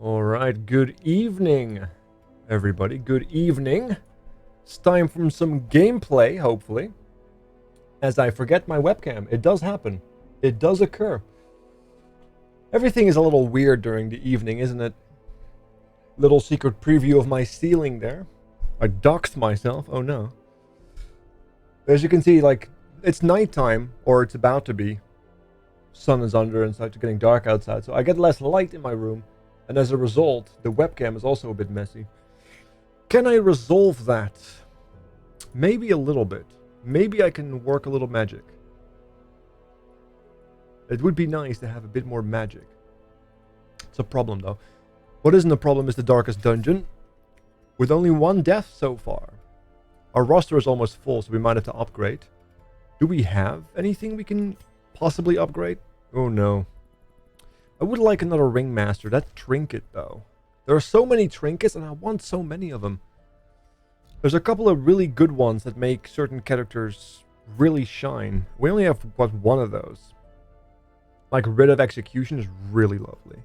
Alright, good evening, everybody. Good evening. It's time for some gameplay, hopefully. As I forget my webcam. It does happen. It does occur. Everything is a little weird during the evening, isn't it? Little secret preview of my ceiling there. I doxed myself. Oh no. As you can see, like, it's nighttime, or it's about to be. Sun is under and it's getting dark outside, so I get less light in my room. And as a result, the webcam is also a bit messy. Can I resolve that? Maybe a little bit. Maybe I can work a little magic. It would be nice to have a bit more magic. It's a problem though. What isn't a problem is the darkest dungeon. With only one death so far. Our roster is almost full, so we might have to upgrade. Do we have anything we can possibly upgrade? Oh no. I would like another ringmaster. That trinket though. There are so many trinkets and I want so many of them. There's a couple of really good ones that make certain characters really shine. We only have one of those. Like Rid of Execution is really lovely.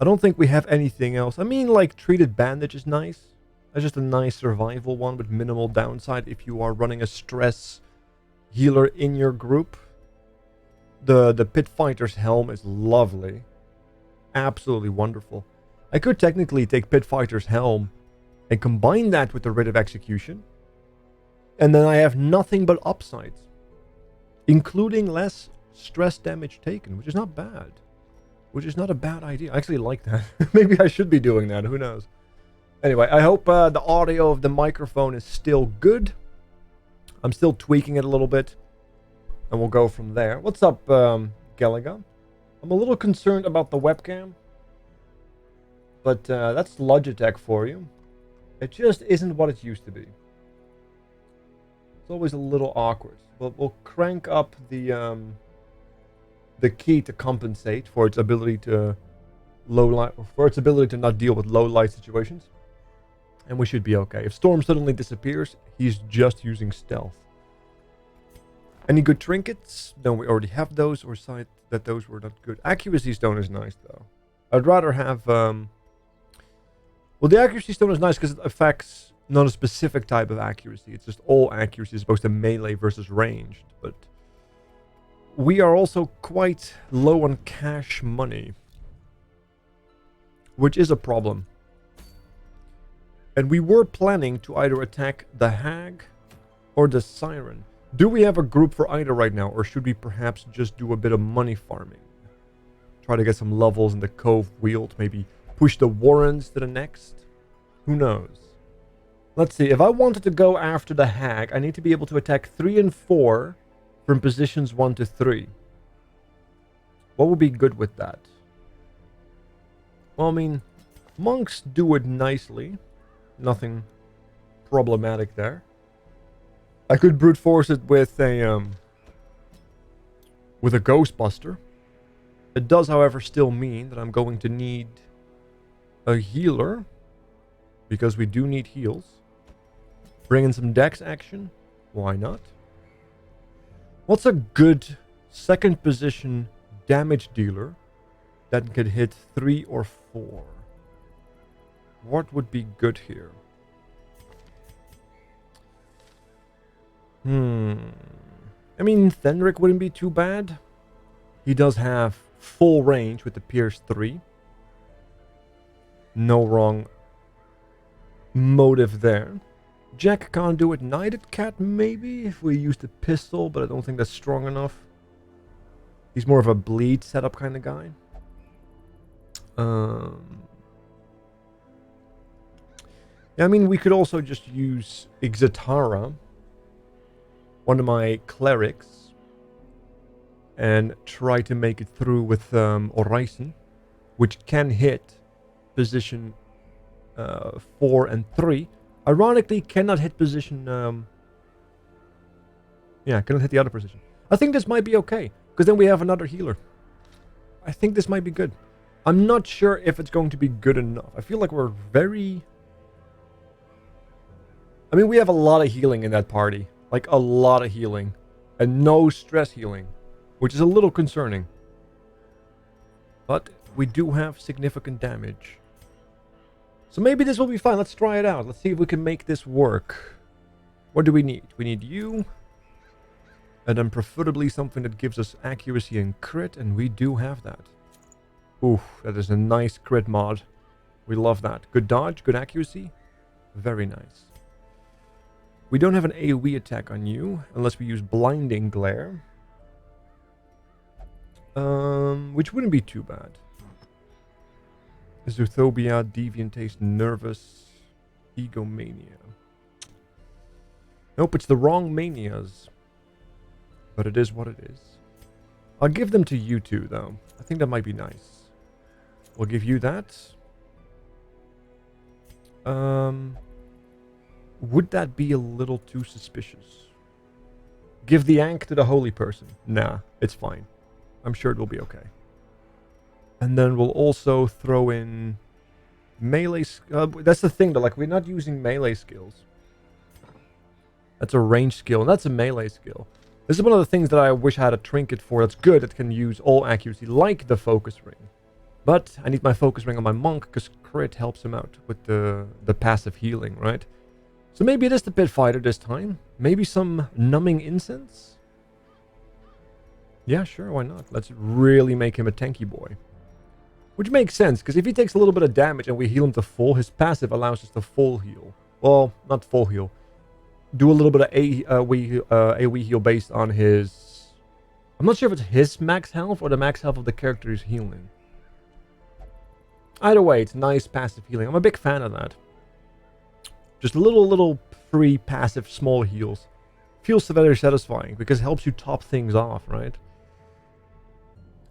I don't think we have anything else. I mean, like Treated Bandage is nice. That's just a nice survival one with minimal downside if you are running a stress healer in your group. The Pit Fighter's Helm is lovely. Absolutely wonderful. I could technically take Pit Fighter's Helm and combine that with the Rid of Execution. And then I have nothing but upsides. Including less stress damage taken, which is not bad. Which is not a bad idea. I actually like that. Maybe I should be doing that. Who knows? Anyway, I hope the audio of the microphone is still good. I'm still tweaking it a little bit. And we'll go from there. What's up, Gallagher? I'm a little concerned about the webcam. But that's Logitech for you. It just isn't what it used to be. It's always a little awkward. But we'll crank up the key to compensate for its ability to not deal with low light situations. And we should be okay. If Storm suddenly disappears, he's just using stealth. Any good trinkets? No, we already have those, or cite that those were not good. Accuracy Stone is nice, though. I'd rather have... Well, the Accuracy Stone is nice because it affects not a specific type of accuracy. It's just all accuracy as opposed to melee versus ranged. But we are also quite low on cash money. Which is a problem. And we were planning to either attack the Hag or the Siren. Do we have a group for either right now, or should we perhaps just do a bit of money farming? Try to get some levels in the Cove Wield, maybe push the Warrens to the next? Who knows? Let's see, if I wanted to go after the Hag, I need to be able to attack 3 and 4 from positions 1 to 3. What would be good with that? Well, I mean, monks do it nicely. Nothing problematic there. I could brute force it with a Ghostbuster. It does, however, still mean that I'm going to need a healer, because we do need heals. Bring in some dex action. Why not? What's a good second position damage dealer that could hit 3 or 4? What would be good here? I mean, Thenric wouldn't be too bad. He does have full range with the Pierce 3. No wrong motive there. Jack can't do it. Knighted Cat, maybe, if we use the pistol, but I don't think that's strong enough. He's more of a bleed setup kind of guy. Yeah, I mean, we could also just use Ixitara, one of my clerics, and try to make it through with Orison, which can hit position 4 and 3. Ironically, cannot hit position... cannot hit the other position. I think this might be okay, because then we have another healer. I think this might be good. I'm not sure if it's going to be good enough. I feel like we're very... I mean, we have a lot of healing in that party. Like, a lot of healing. And no stress healing. Which is a little concerning. But we do have significant damage. So maybe this will be fine. Let's try it out. Let's see if we can make this work. What do we need? We need you. And then preferably something that gives us accuracy and crit. And we do have that. Ooh, that is a nice crit mod. We love that. Good dodge, good accuracy. Very nice. We don't have an AoE attack on you. Unless we use Blinding Glare. Which wouldn't be too bad. Zoothobia, Deviant Taste, Nervous, Egomania. Nope, it's the wrong manias. But it is what it is. I'll give them to you two, though. I think that might be nice. We'll give you that. Would that be a little too suspicious? Give the Ankh to the holy person. Nah, it's fine. I'm sure it will be okay. And then we'll also throw in melee. That's the thing though, like we're not using melee skills. That's a range skill, and that's a melee skill. This is one of the things that I wish I had a trinket for that's good, that can use all accuracy, like the focus ring. But I need my focus ring on my monk, because crit helps him out with the passive healing, right? So maybe it is the pit fighter this time. Maybe some numbing incense? Yeah, sure, why not? Let's really make him a tanky boy. Which makes sense, because if he takes a little bit of damage and we heal him to full, his passive allows us to full heal. Well, not full heal. Do a little bit of AoE heal based on his... I'm not sure if it's his max health or the max health of the character he's healing. Either way, it's nice passive healing. I'm a big fan of that. Just little free passive small heals. Feels very satisfying because it helps you top things off, right?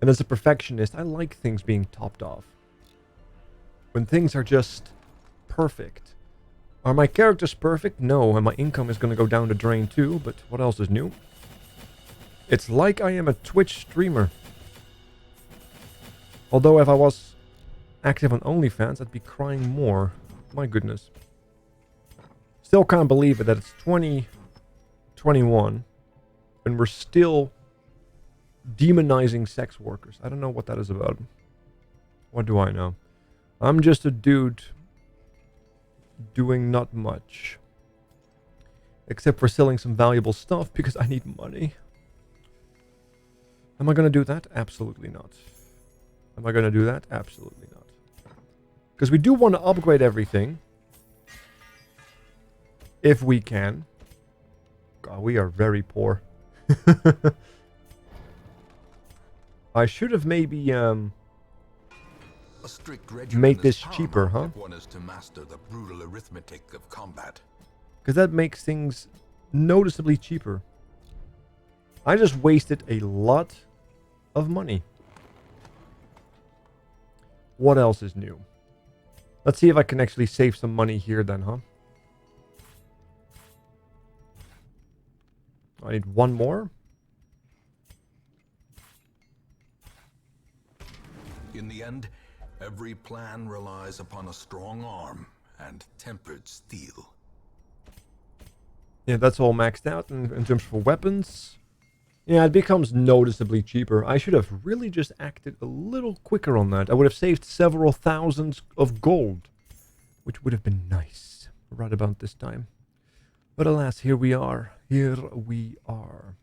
And as a perfectionist, I like things being topped off. When things are just perfect. Are my characters perfect? No, and my income is going to go down the drain too, but what else is new? It's like I am a Twitch streamer. Although if I was active on OnlyFans, I'd be crying more. My goodness. Still can't believe it that it's 2021 and we're still demonizing sex workers. I don't know what that is about. What do I know? I'm just a dude doing not much. Except for selling some valuable stuff because I need money. Am I going to do that? Absolutely not. Am I going to do that? Absolutely not. Because we do want to upgrade everything. If we can. God, we are very poor. I should have maybe made this cheaper, huh? Because that makes things noticeably cheaper. I just wasted a lot of money. What else is new? Let's see if I can actually save some money here then, huh? I need one more. In the end, every plan relies upon a strong arm and tempered steel. Yeah, that's all maxed out in terms of weapons. Yeah, it becomes noticeably cheaper. I should have really just acted a little quicker on that. I would have saved several thousands of gold, which would have been nice right about this time. But alas, here we are. Here we are.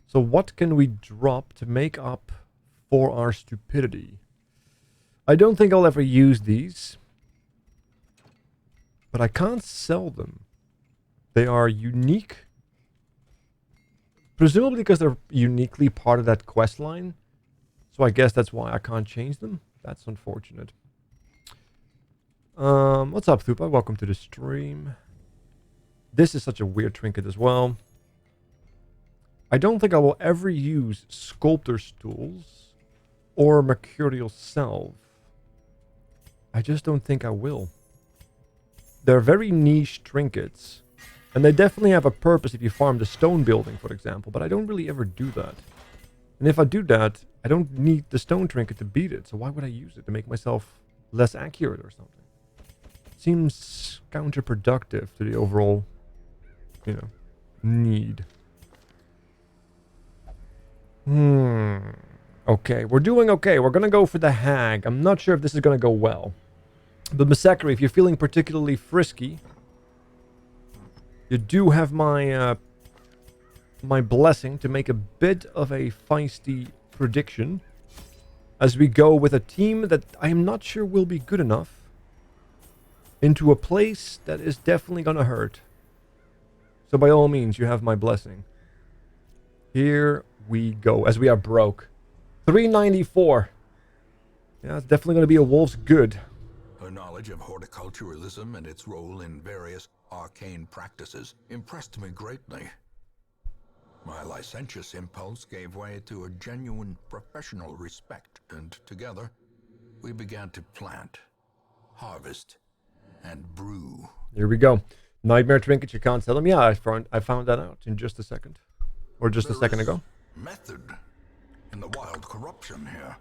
So what can we drop to make up for our stupidity? I don't think I'll ever use these. But I can't sell them. They are unique. Presumably because they're uniquely part of that quest line. So I guess that's why I can't change them. That's unfortunate. What's up, Thupa? Welcome to the stream. This is such a weird trinket as well. I don't think I will ever use Sculptor's Tools or Mercurial Salve. I just don't think I will. They're very niche trinkets. And they definitely have a purpose if you farm the stone building, for example. But I don't really ever do that. And if I do that, I don't need the stone trinket to beat it. So why would I use it? To make myself less accurate or something? It seems counterproductive to the overall, you know, need. Okay, we're doing okay. We're going to go for the hag. I'm not sure if this is going to go well. But Masakari, if you're feeling particularly frisky, you do have my my blessing to make a bit of a feisty prediction as we go with a team that I am not sure will be good enough into a place that is definitely going to hurt. So by all means, you have my blessing. Here we go, as we are broke. 394. Yeah, it's definitely going to be a wolf's good. Her knowledge of horticulturalism and its role in various arcane practices impressed me greatly. My licentious impulse gave way to a genuine professional respect, and together we began to plant, harvest, and brew. Here we go. Nightmare trinkets, you can't sell them? Yeah, I found that out in just a second. Or just a second ago. Method in the wild corruption here.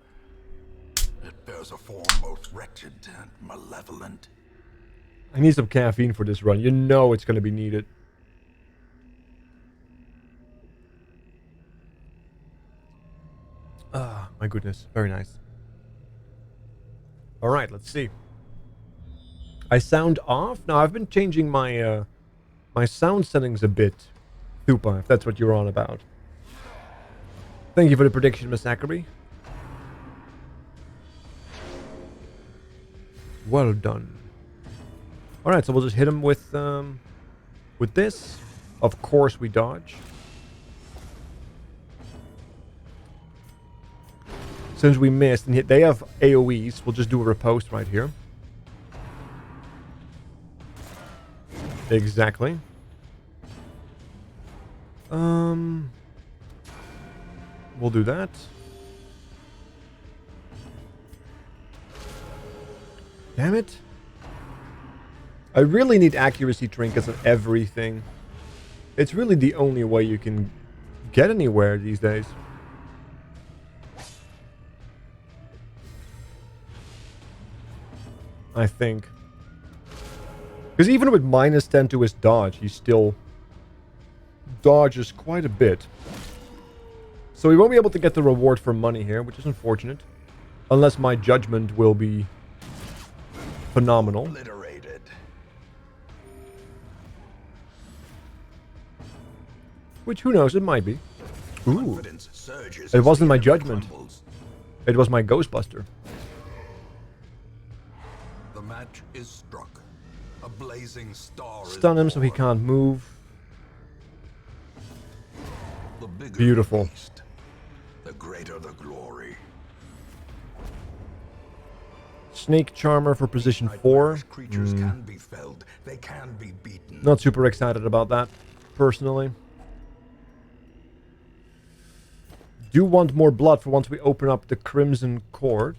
It bears a form both wretched and malevolent. I need some caffeine for this run. You know it's going to be needed. Ah, my goodness. Very nice. Alright, let's see. I sound off? Now, I've been changing my my sound settings a bit. Thupa, if that's what you're on about. Thank you for the prediction, Miss Zachary. Well done. Alright, so we'll just hit him with this. Of course we dodge. Since we missed, and they have AoEs, we'll just do a riposte right here. Exactly. We'll do that. Damn it. I really need accuracy trinkets on everything. It's really the only way you can get anywhere these days. I think. Because even with minus 10 to his dodge, he still dodges quite a bit. So we won't be able to get the reward for money here, which is unfortunate. Unless my judgment will be phenomenal. Obliterated. Which, who knows, it might be. Ooh. Confidence surges It as wasn't the my enemy judgment. crumbles. It was my Ghostbuster. The match is struck. A blazing star Stun is him so he born. can't move. The bigger Beautiful. the beast, the greater the glory. Snake Charmer for position 4. Nightmarish creatures can be felled. They can be beaten. Not super excited about that, personally. Do want more blood for once we open up the Crimson Court.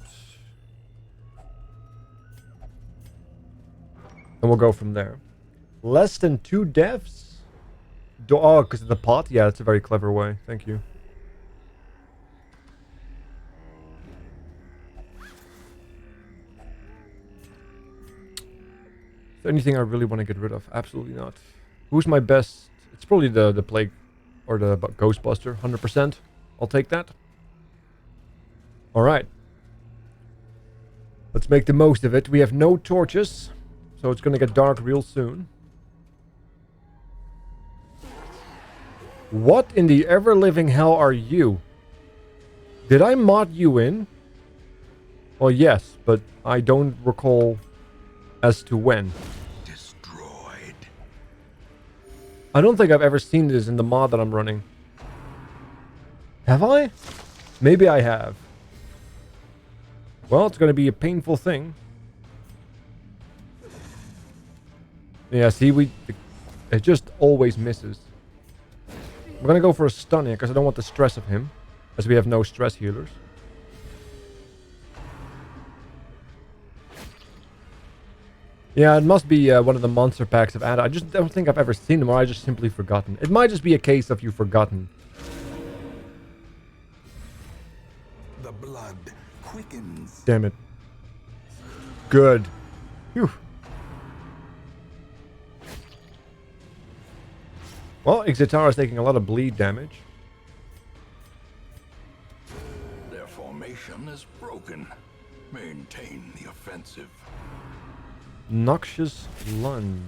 And we'll go from there. Less than 2 deaths? Oh, because of the pot? Yeah, that's a very clever way. Thank you. Is there anything I really want to get rid of? Absolutely not. Who's my best? It's probably the Plague or the Ghostbuster. 100%. I'll take that. Alright. Let's make the most of it. We have no torches, so it's going to get dark real soon. What in the ever-living hell are you? Did I mod you in? Well, yes, but I don't recall as to when. Destroyed. I don't think I've ever seen this in the mod that I'm running. Have I? Maybe I have. Well, it's going to be a painful thing. Yeah, see, it just always misses. I'm going to go for a stun here because I don't want the stress of him, as we have no stress healers. Yeah, it must be one of the monster packs I've added. I just don't think I've ever seen them, or I just simply forgotten. It might just be a case of you've forgotten. The blood quickens. Damn it. Good. Phew. Well, Ixitara is taking a lot of bleed damage. Therefore, is broken. Maintain the offensive. Noxious lunge.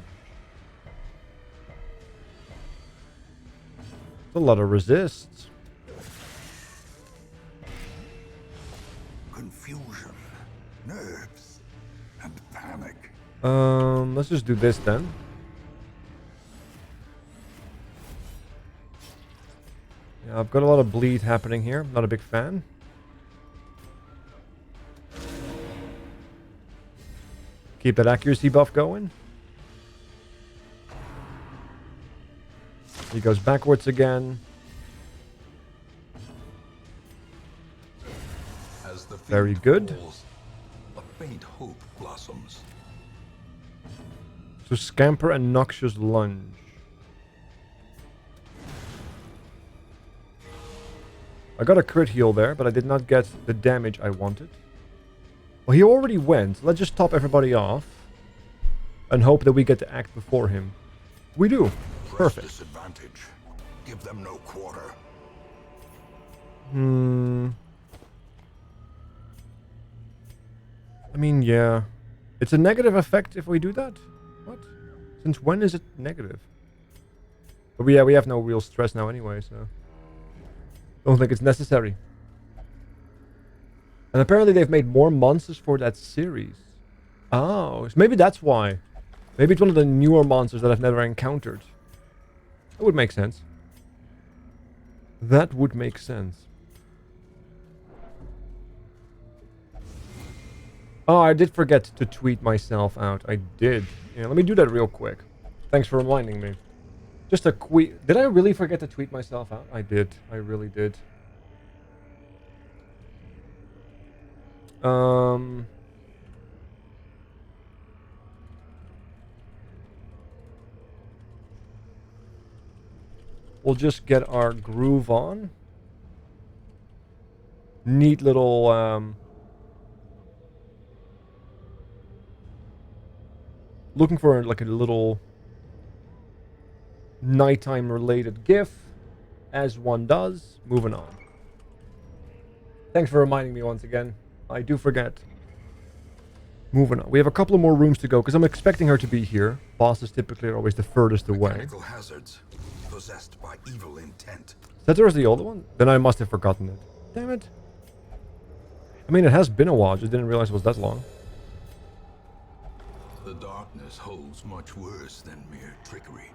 A lot of resists. Confusion, nerves, and panic. Let's just do this then. Yeah, I've got a lot of bleed happening here. Not a big fan. Keep that accuracy buff going. He goes backwards again. As the Very field good. falls, a faint hope blossoms. So Scamper and Noxious Lunge. I got a crit heal there, but I did not get the damage I wanted. Well, he already went. Let's just top everybody off. And hope that we get to act before him. We do. Press Perfect. disadvantage. Give them no quarter. I mean, yeah. It's a negative effect if we do that? What? Since when is it negative? But yeah, we have no real stress now anyway, so... Don't think it's necessary. And apparently they've made more monsters for that series. Oh, so maybe that's why. Maybe it's one of the newer monsters that I've never encountered. That would make sense. That would make sense. Oh, I did forget to tweet myself out. I did. Yeah, let me do that real quick. Thanks for reminding me. Just a quick... Did I really forget to tweet myself out? I did. I really did. We'll just get our groove on. Neat little... Looking for like a little... nighttime related GIF. As one does. Moving on. Thanks for reminding me once again. I do forget. Moving on. We have a couple of more rooms to go because I'm expecting her to be here. Bosses typically are always the furthest away. Mechanical hazards possessed by evil intent. Is that the old one? Then I must have forgotten it. Damn it. I mean, it has been a while. Just didn't realize it was that long. The darkness holds much worse than mere trickery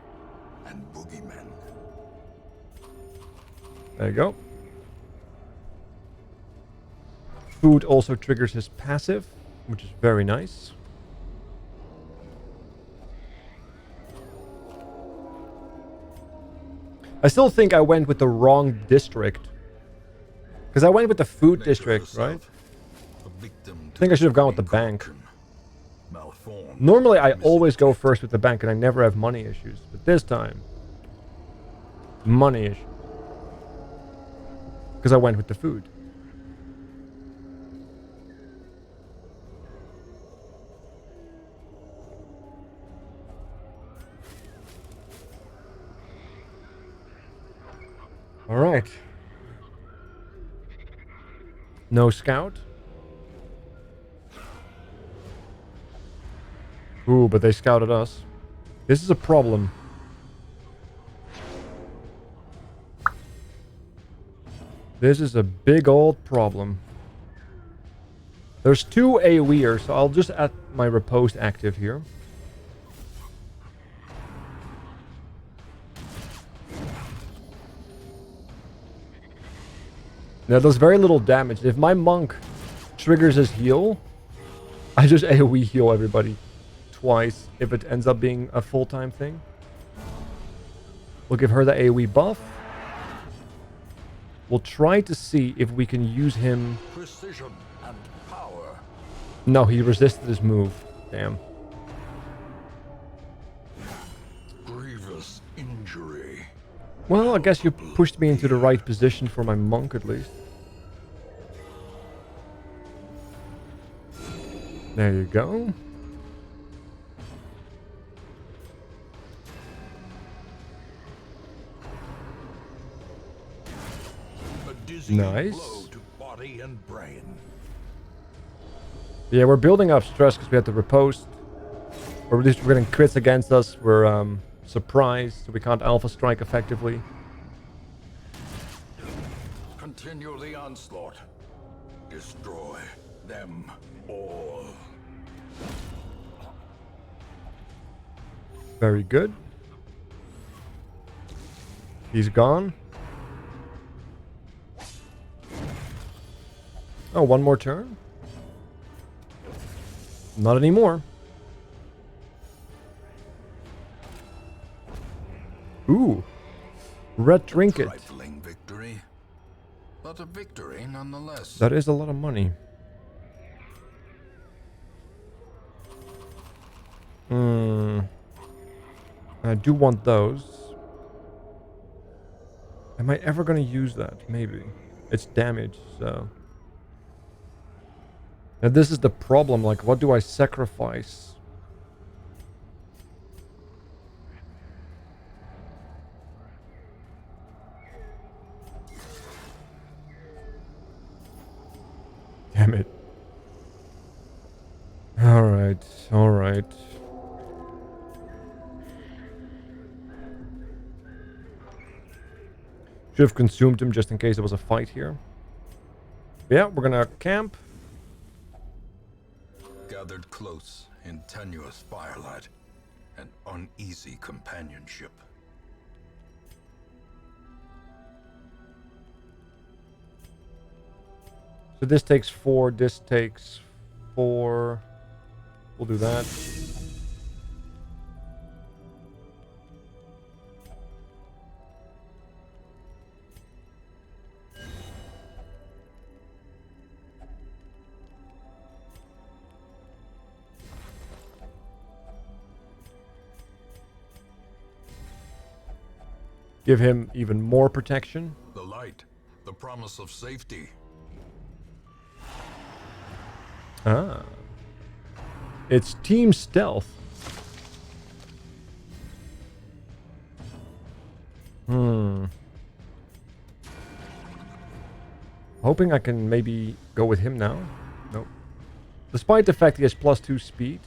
and boogeymen. There you go. Food also triggers his passive, which is very nice. I still think I went with the wrong district. Because I went with the food district, right? I think I should have gone with the bank. Normally I always go first with the bank and I never have money issues. But this time, money issue. Because I went with the food. All right. No scout. Ooh, but they scouted us. This is a problem. This is a big old problem. There's two AoEers, so I'll just add my riposte active here. Now, does very little damage. If my monk triggers his heal, I just AoE heal everybody twice if it ends up being a full-time thing. We'll give her the AoE buff. We'll try to see if we can use him. Precision and power. No, he resisted his move. Damn. Grievous injury. Well, I guess you pushed me into the right position for my monk at least. There you go. A dizzying Nice. blow to body and brain. Yeah, we're building up stress because we had to riposte. Or at least we're getting crits against us. We're surprised, so we can't alpha strike effectively. Continue the onslaught. Destroy them all. Very good. He's gone. Oh, one more turn? Not anymore. Ooh. Red trinket. Trifling victory, but a victory nonetheless. That is a lot of money. I do want those. Am I ever going to use that? Maybe. It's damage, so... Now this is the problem, like, what do I sacrifice? Damn it. Alright, alright. Should have consumed him just in case there was a fight here. Yeah, we're gonna camp. Gathered close in tenuous firelight and uneasy companionship. So this takes 4, this takes 4. We'll do that. Give him even more protection. The light, the promise of safety. Ah. It's team stealth. Hoping I can maybe go with him now. Nope. Despite the fact he has +2 speed.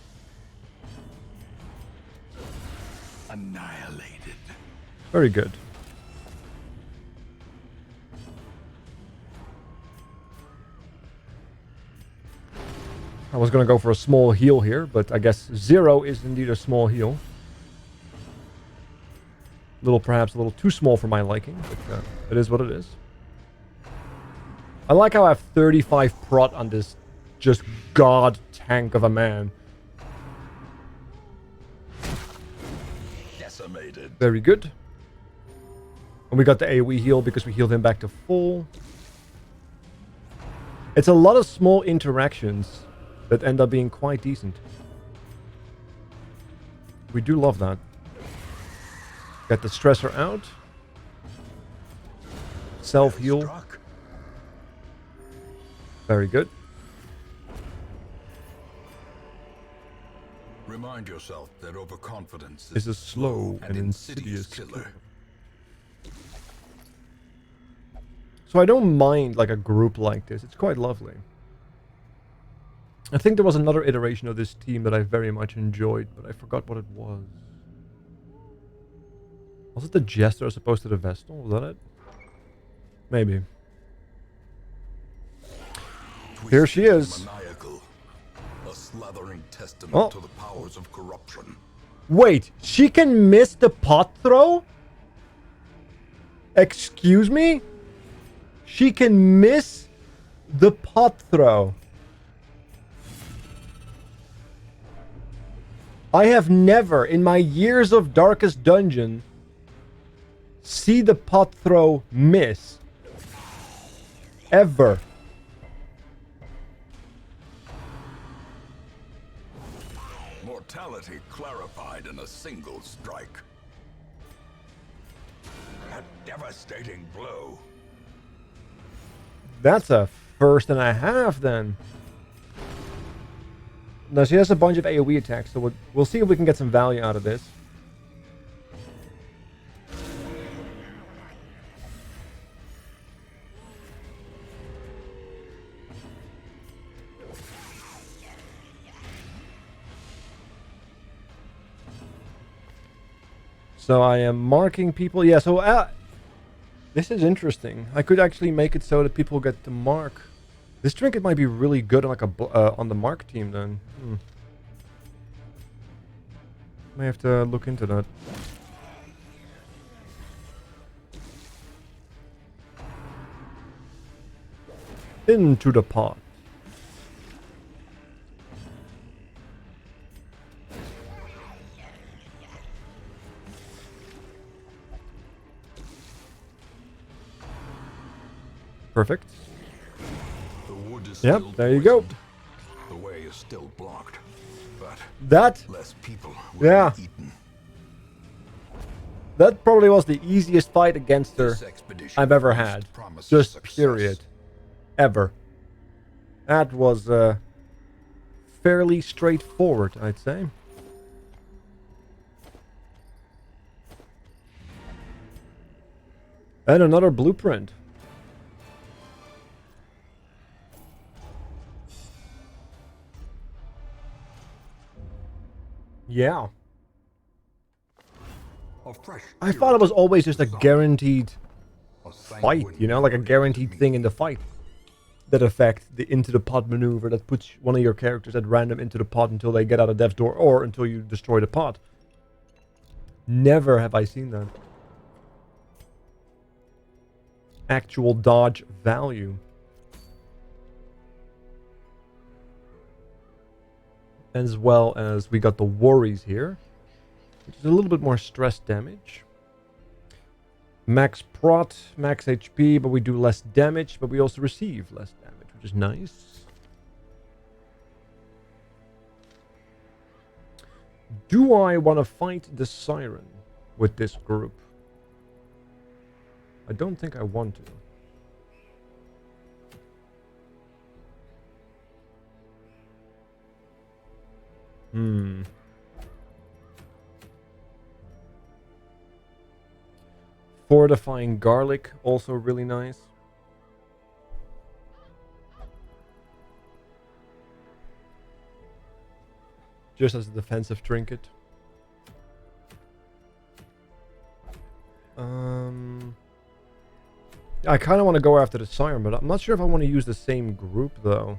Annihilated. Very good. I was going to go for a small heal here, but I guess 0 is indeed a small heal. Perhaps a little too small for my liking, but it is what it is. I like how I have 35 prot on this just god tank of a man. Decimated. Very good. And we got the AoE heal because we healed him back to full. It's a lot of small interactions that end up being quite decent. We do love that. Get the stressor out. Self-heal. Very good. Remind yourself that overconfidence Is a slow and insidious killer. So I don't mind like a group like this. It's quite lovely. I think there was another iteration of this team that I very much enjoyed, but I forgot what it was. Was it the Jester as opposed to the Vestal? Was that it? Maybe. Here she is. Maniacal, a slathering testament to the powers of corruption. Wait, she can miss the pot throw? Excuse me? She can miss the pot throw. I have never, in my years of Darkest Dungeon, see the pot throw miss. Ever. Mortality clarified in a single strike. A devastating blow. That's a 1.5 then. No, she has a bunch of AoE attacks, so we'll see if we can get some value out of this. So I am marking people. Yeah, so this is interesting. I could actually make it so that people get to mark. This trinket might be really good on like on the mark team then. May have to look into that. Into the pot. Perfect. The wood is Yep, still there you go. poisoned. The way is still blocked, but That, less people will yeah, be eaten. that probably was the easiest fight against her This expedition I've ever at least had. promises Just success. period. Ever. That was fairly straightforward, I'd say. And another blueprint. Yeah. A fresh I thought it was always just a Puritan guaranteed a fight, sanguine you know, like a warrior to guaranteed meet. thing in the fight. That affect the into the pot maneuver that puts one of your characters at random into the pot until they get out of death's door or until you destroy the pot. Never have I seen that. Actual dodge value. As well as we got the worries here, which is a little bit more stress damage. Max prot, max HP, but we do less damage, but we also receive less damage, which is nice. Do I want to fight the Siren with this group? I don't think I want to. Fortifying garlic, also really nice. Just as a defensive trinket. I kind of want to go after the Siren, but I'm not sure if I want to use the same group, though.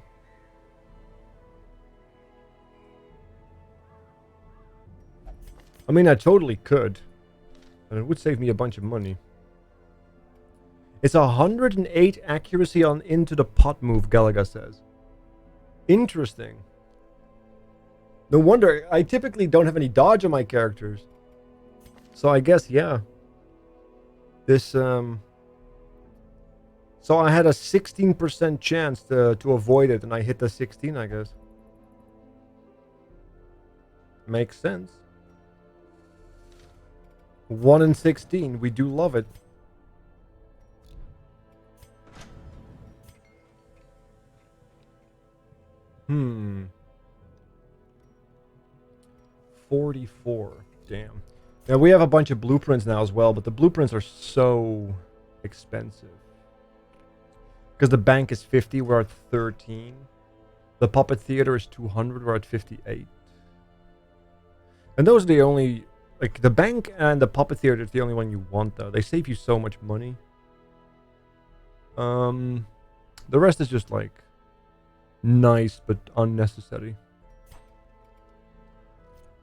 I mean, I totally could. And it would save me a bunch of money. It's 108 accuracy on into the pot move, Galaga says. Interesting. No wonder. I typically don't have any dodge on my characters. So I guess, yeah. This, So I had a 16% chance to avoid it, and I hit the 16, I guess. Makes sense. 1 in 16. We do love it. Hmm. 44. Damn. Now we have a bunch of blueprints now as well, but the blueprints are so expensive. Because the bank is 50, we're at 13. The puppet theater is 200, we're at 58. And those are the only... Like, the bank and the puppet theater is the only one you want, though. They save you so much money. The rest is just, like, nice, but unnecessary.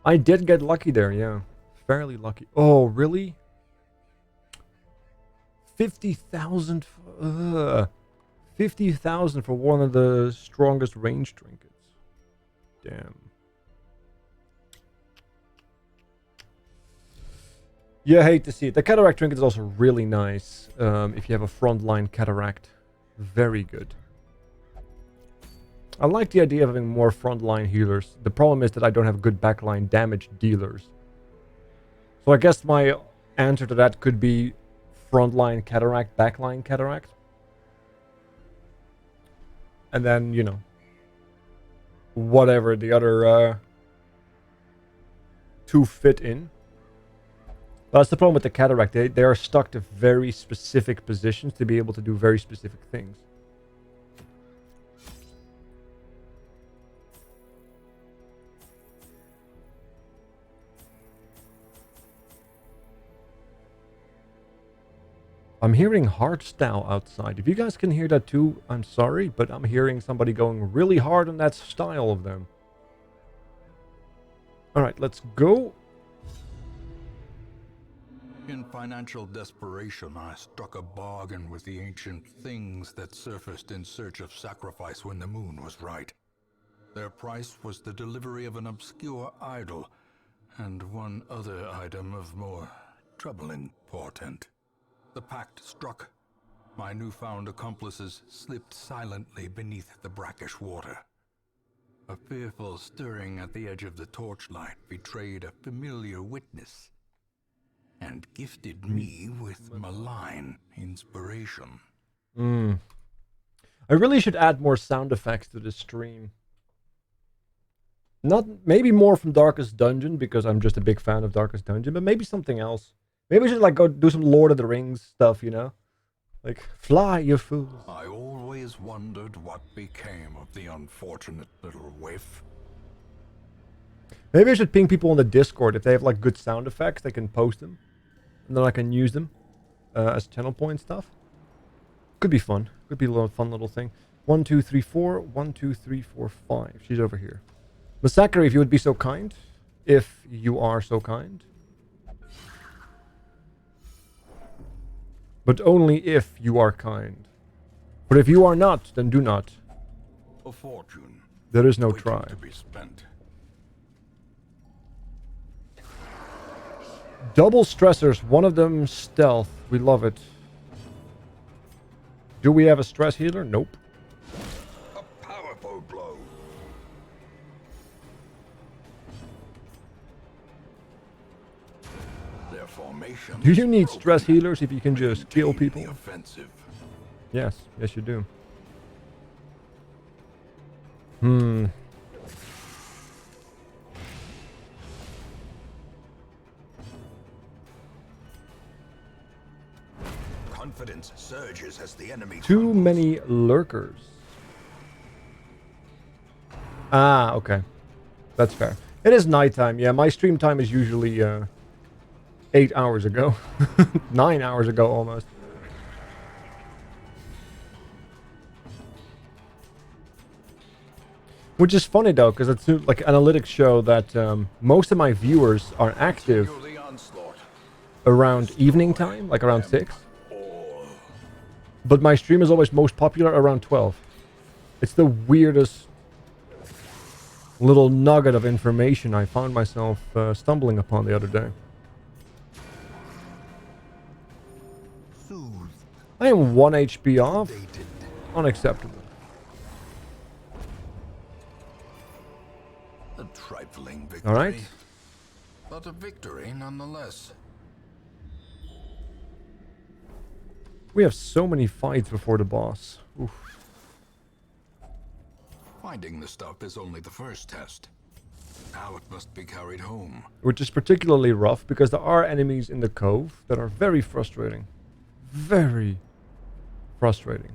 I did get lucky there, yeah. Fairly lucky. Oh, really? 50,000... 50,000 for one of the strongest range trinkets. Damn. Yeah, I hate to see it. The cataract trinket is also really nice if you have a frontline cataract. Very good. I like the idea of having more frontline healers. The problem is that I don't have good backline damage dealers. So I guess my answer to that could be frontline cataract, backline cataract. And then, you know, whatever the other two fit in. That's the problem with the cataract. They are stuck to very specific positions to be able to do very specific things. I'm hearing hard style outside. If you guys can hear that too, I'm sorry, but I'm hearing somebody going really hard on that style of them. Alright, let's go. In financial desperation, I struck a bargain with the ancient things that surfaced in search of sacrifice when the moon was right. Their price was the delivery of an obscure idol, and one other item of more troubling portent. The pact struck. My newfound accomplices slipped silently beneath the brackish water. A fearful stirring at the edge of the torchlight betrayed a familiar witness, and gifted me with malign inspiration. I really should add more sound effects to this stream. Not maybe more from Darkest Dungeon, because I'm just a big fan of Darkest Dungeon, but maybe something else. Maybe I should like go do some Lord of the Rings stuff, you know? Like, fly, you fools. I always wondered what became of the unfortunate little waif. Maybe I should ping people on the Discord. If they have like good sound effects, they can post them. And then I can use them as channel point stuff. Could be fun. Could be a little fun little thing. 1, 2, 3, 4. 1, 2, 3, 4, 5. She's over here. Massacre, if you would be so kind. If you are so kind. But only if you are kind. But if you are not, then do not. A fortune. There is no waiting try. to be spent. Double stressors. One of them stealth. We love it. Do we have a stress healer? Nope. A powerful blow. Their formation. Do you need stress healers if you can just kill people? The offensive. Yes. Yes, you do. Confidence surges as the enemy Too crumbles. many lurkers. Ah, okay. That's fair. It is nighttime. Yeah, my stream time is usually 8 hours ago. 9 hours ago almost. Which is funny though, because it's like analytics show that most of my viewers are active Secure the onslaught. around evening time, like around 6. But my stream is always most popular around 12. It's the weirdest little nugget of information I found myself stumbling upon the other day. Soothed. I am 1 HP off. Dated. Unacceptable. A trifling victory. Alright. But a victory nonetheless. We have so many fights before the boss. Oof. Finding the stuff is only the first test. Now it must be carried home. Which is particularly rough because there are enemies in the cove that are very frustrating. Very frustrating.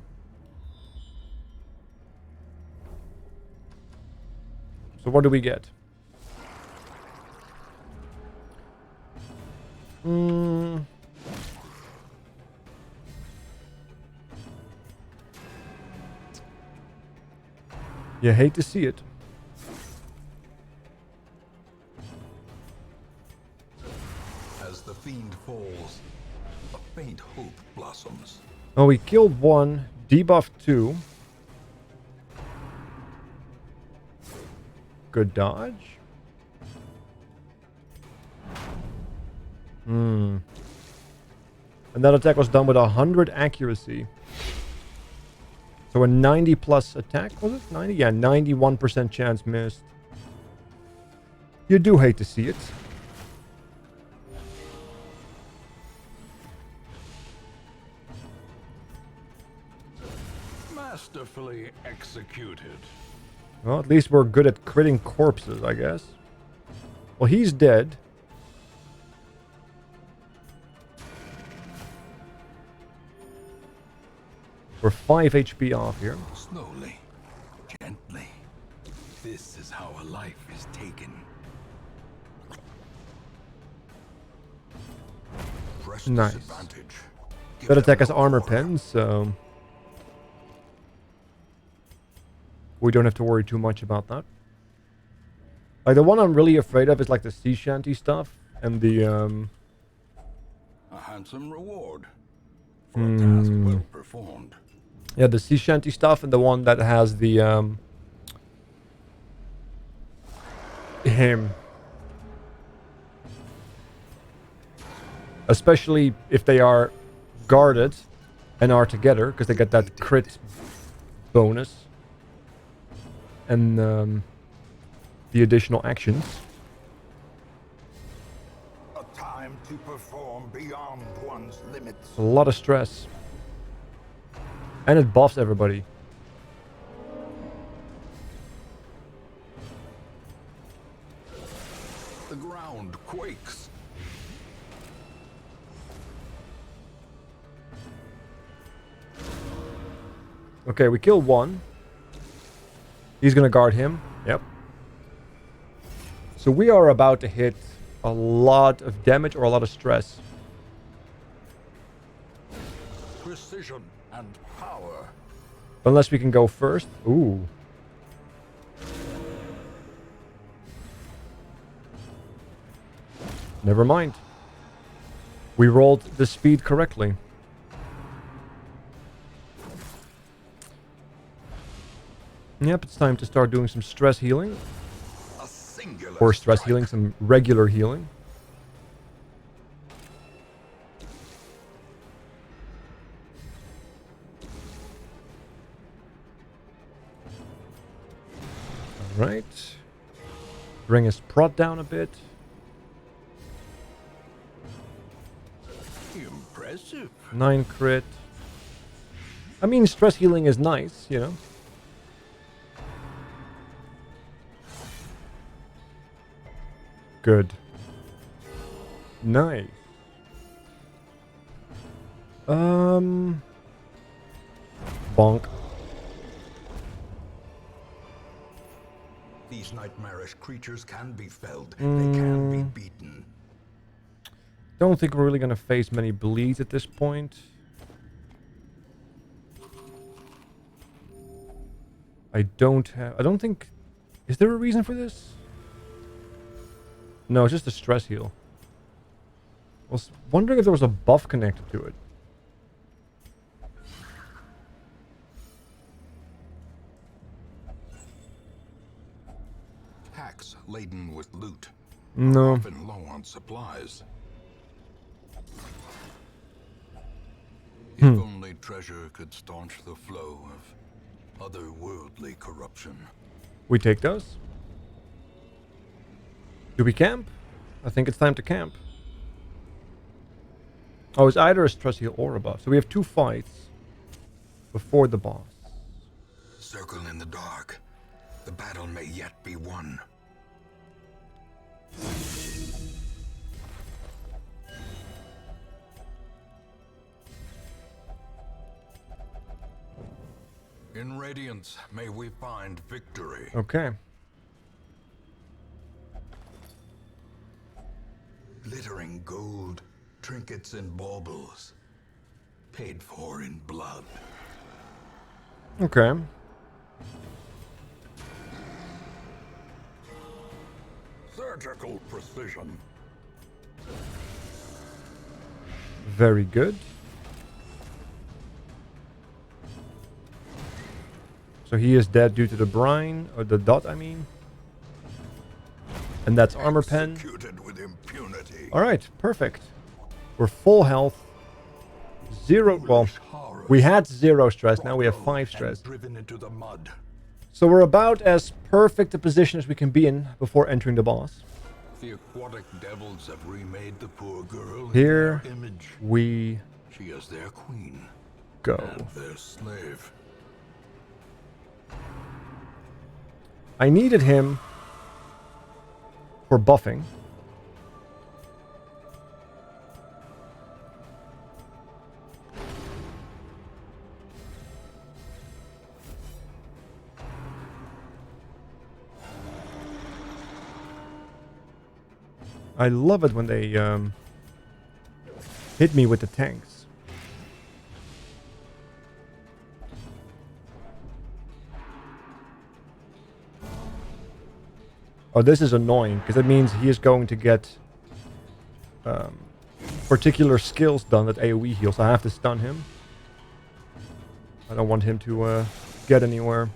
So what do we get? You hate to see it. As the fiend falls, a faint hope blossoms. Oh, we killed one, debuffed 2. Good dodge. And that attack was done with 100 accuracy. So a 90 plus attack, was it? 90? Yeah, 91% chance missed. You do hate to see it. Masterfully executed. Well, at least we're good at critting corpses, I guess. Well, he's dead. We're 5 HP off here. Slowly, gently. This is how a life is taken. Press Nice. disadvantage. That attack has armor pen, so we don't have to worry too much about that. Like, the one I'm really afraid of is like the sea shanty stuff and the A handsome reward for a task well performed. yeah, the sea shanty stuff and the one that has the him. Especially if they are guarded and are together, because they get that crit bonus. And the additional actions. A time to perform beyond one's limits. A lot of stress. And it buffs everybody. The ground quakes. Okay, we killed one. He's gonna guard him. Yep. So we are about to hit a lot of damage or a lot of stress. Precision and power. Unless we can go first. Ooh. Never mind. We rolled the speed correctly. Yep, it's time to start doing some stress healing. A singular Or stress strike. healing, some regular healing. Alright. Bring his prot down a bit. Impressive. 9 crit. I mean, stress healing is nice, you know. Good. Nice. Bonk. These nightmarish creatures can be felled. They can be beaten. Don't think we're really gonna face many bleeds at this point. I don't think... Is there a reason for this? No, it's just a stress heal. I was wondering if there was a buff connected to it. Packs laden with loot. No. Often low on supplies. If only treasure could staunch the flow of otherworldly corruption. We take those. Do we camp? I think it's time to camp. Oh, it's either a stress heal or a buff. So we have 2 fights before the boss. Circle in the dark. The battle may yet be won. In radiance, may we find victory. Okay. Glittering gold, trinkets and baubles, paid for in blood. Okay. Surgical precision. Very good. So he is dead due to the brine, or the dot, I mean. And that's armor pen. Executed with impunity. Alright, perfect. We're full health. 0, well, we had 0 stress, now we have 5 stress. Driven into the mud. So we're about as perfect a position as we can be in before entering the boss. The aquatic devils have remade the poor girl in Here their image. we She is their queen go. and their slave. I needed him for buffing. I love it when they hit me with the tanks. Oh, this is annoying, because that means he is going to get particular skills done at AoE heals. I have to stun him. I don't want him to get anywhere.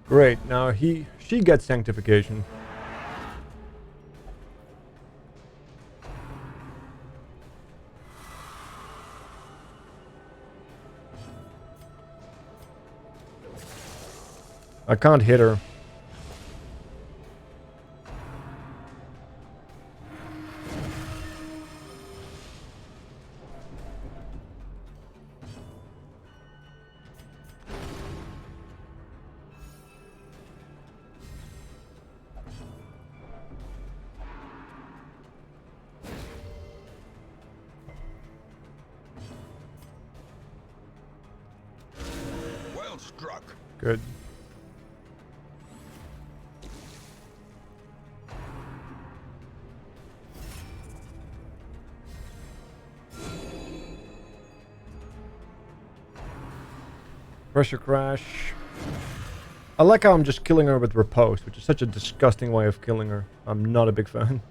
Great, now she gets sanctification. I can't hit her. Well struck. Good. Pressure crash. I like how I'm just killing her with riposte, which is such a disgusting way of killing her. I'm not a big fan.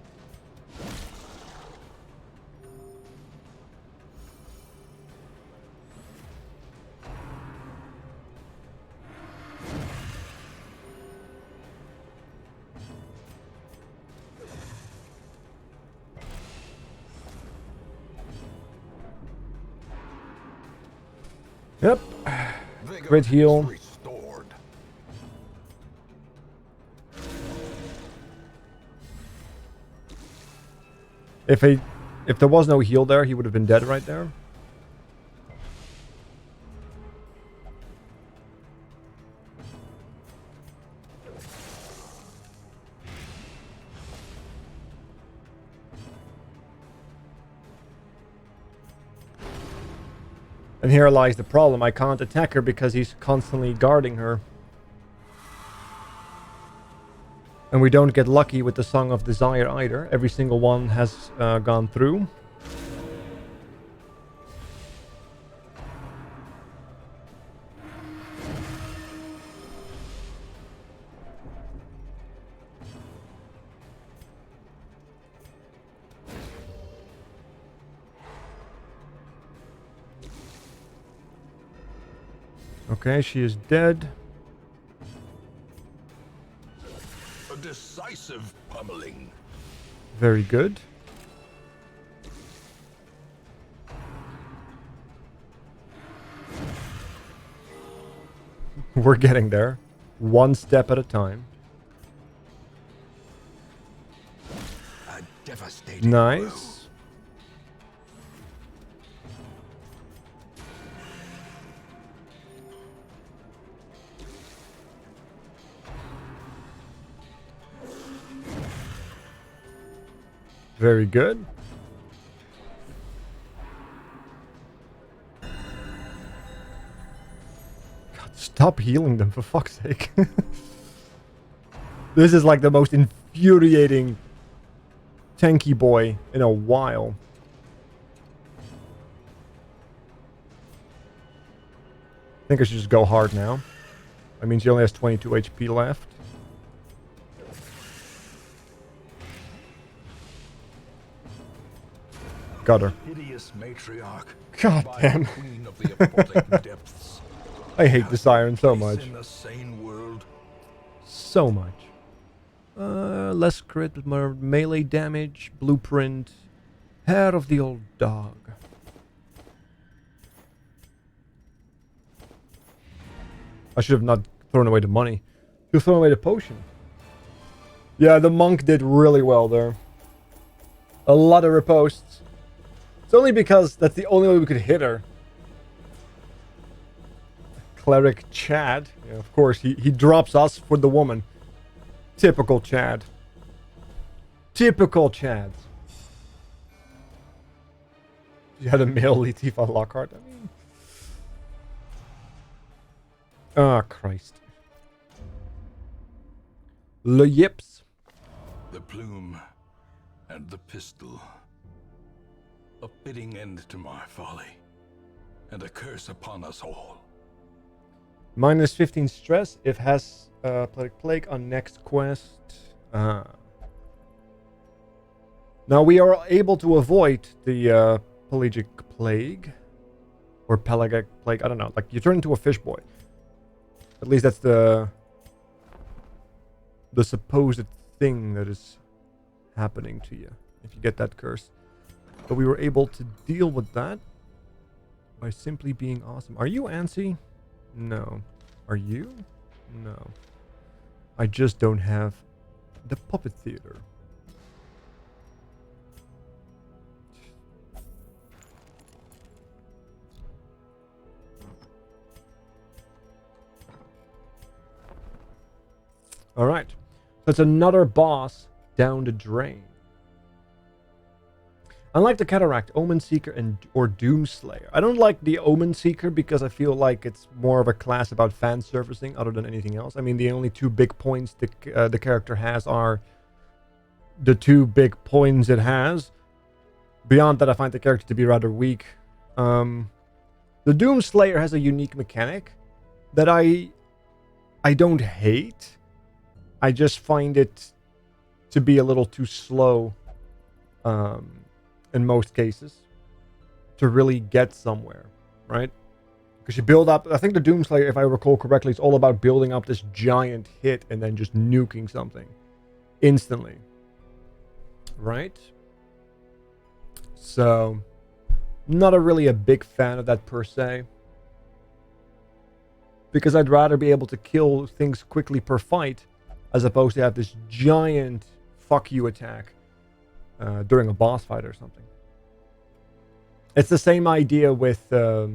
Yep. Great heal. Restored. If there was no heal there, he would have been dead right there. And here lies the problem. I can't attack her because he's constantly guarding her. And we don't get lucky with the Song of Desire either. Every single one has gone through. Okay, she is dead. A decisive pummeling. Very good. We're getting there. One step at a time. A devastating Nice. blow. Very good. God, stop healing them, for fuck's sake. This is like the most infuriating tanky boy in a while. I think I should just go hard now. That means he only has 22 HP left. Got her. Hideous matriarch. God by damn. the Queen of the aquatic depths. I hate this iron so Peace much. In a sane world. So much. Less crit, more melee damage, blueprint, hair of the old dog. I should have not thrown away the money. Should have thrown away the potion. Yeah, the monk did really well there. A lot of riposts. It's only because that's the only way we could hit her. Cleric Chad. Yeah, of course, he drops us for the woman. Typical Chad. Typical Chads. You had a male Latifah Lockhart. I mean, Ah, Christ. Le yips. The plume and the pistol. A fitting end to my folly, and a curse upon us all. Minus 15 stress if has plague on next quest. Now we are able to avoid the pelagic plague. Or pelagic plague, I don't know. Like, you turn into a fish boy. At least that's the supposed thing that is happening to you if you get that curse. But we were able to deal with that by simply being awesome. Are you antsy? No. Are you? No. I just don't have the puppet theater. Alright. That's another boss down the drain. Unlike the Cataract, Omen Seeker or Doomslayer. I don't like the Omen Seeker because I feel like it's more of a class about fan servicing other than anything else. I mean, the only two big points the character has are the two big points it has. Beyond that, I find the character to be rather weak. The Doomslayer has a unique mechanic that I don't hate. I just find it to be a little too slow in most cases to really get somewhere, right? Because you build up, I think the Doomslayer, if I recall correctly, is all about building up this giant hit and then just nuking something instantly, right? So, not really a big fan of that per se. Because I'd rather be able to kill things quickly per fight as opposed to have this giant fuck you attack during a boss fight or something. It's the same idea with the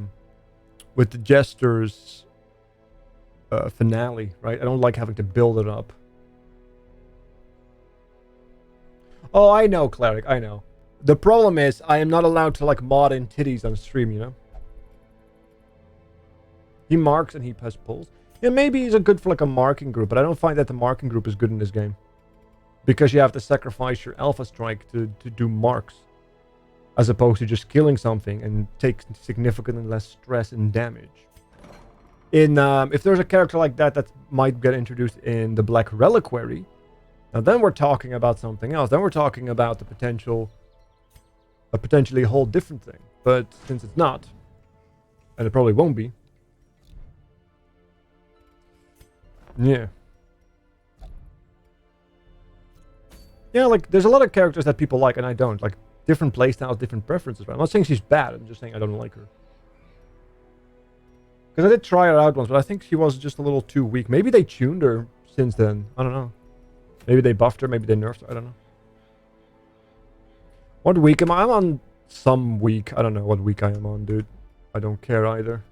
Jester's finale, right? I don't like having to build it up. Oh, I know, Cleric, I know. The problem is I am not allowed to like mod in titties on stream, you know? He marks and he pulls. Yeah, maybe he's a good for like a marking group, but I don't find that the marking group is good in this game. Because you have to sacrifice your Alpha Strike to do marks. As opposed to just killing something and take significantly less stress and damage. If there's a character like that that might get introduced in the Black Reliquary, now then we're talking about something else. Then we're talking about the potentially whole different thing. But since it's not, and it probably won't be. Yeah. Yeah, like, there's a lot of characters that people like and I don't. Like, different playstyles, different preferences. Right? I'm not saying she's bad, I'm just saying I don't like her. Because I did try her out once, but I think she was just a little too weak. Maybe they tuned her since then. I don't know. Maybe they buffed her, maybe they nerfed her. I don't know. What week am I? I'm on some week. I don't know what week I am on, dude. I don't care either.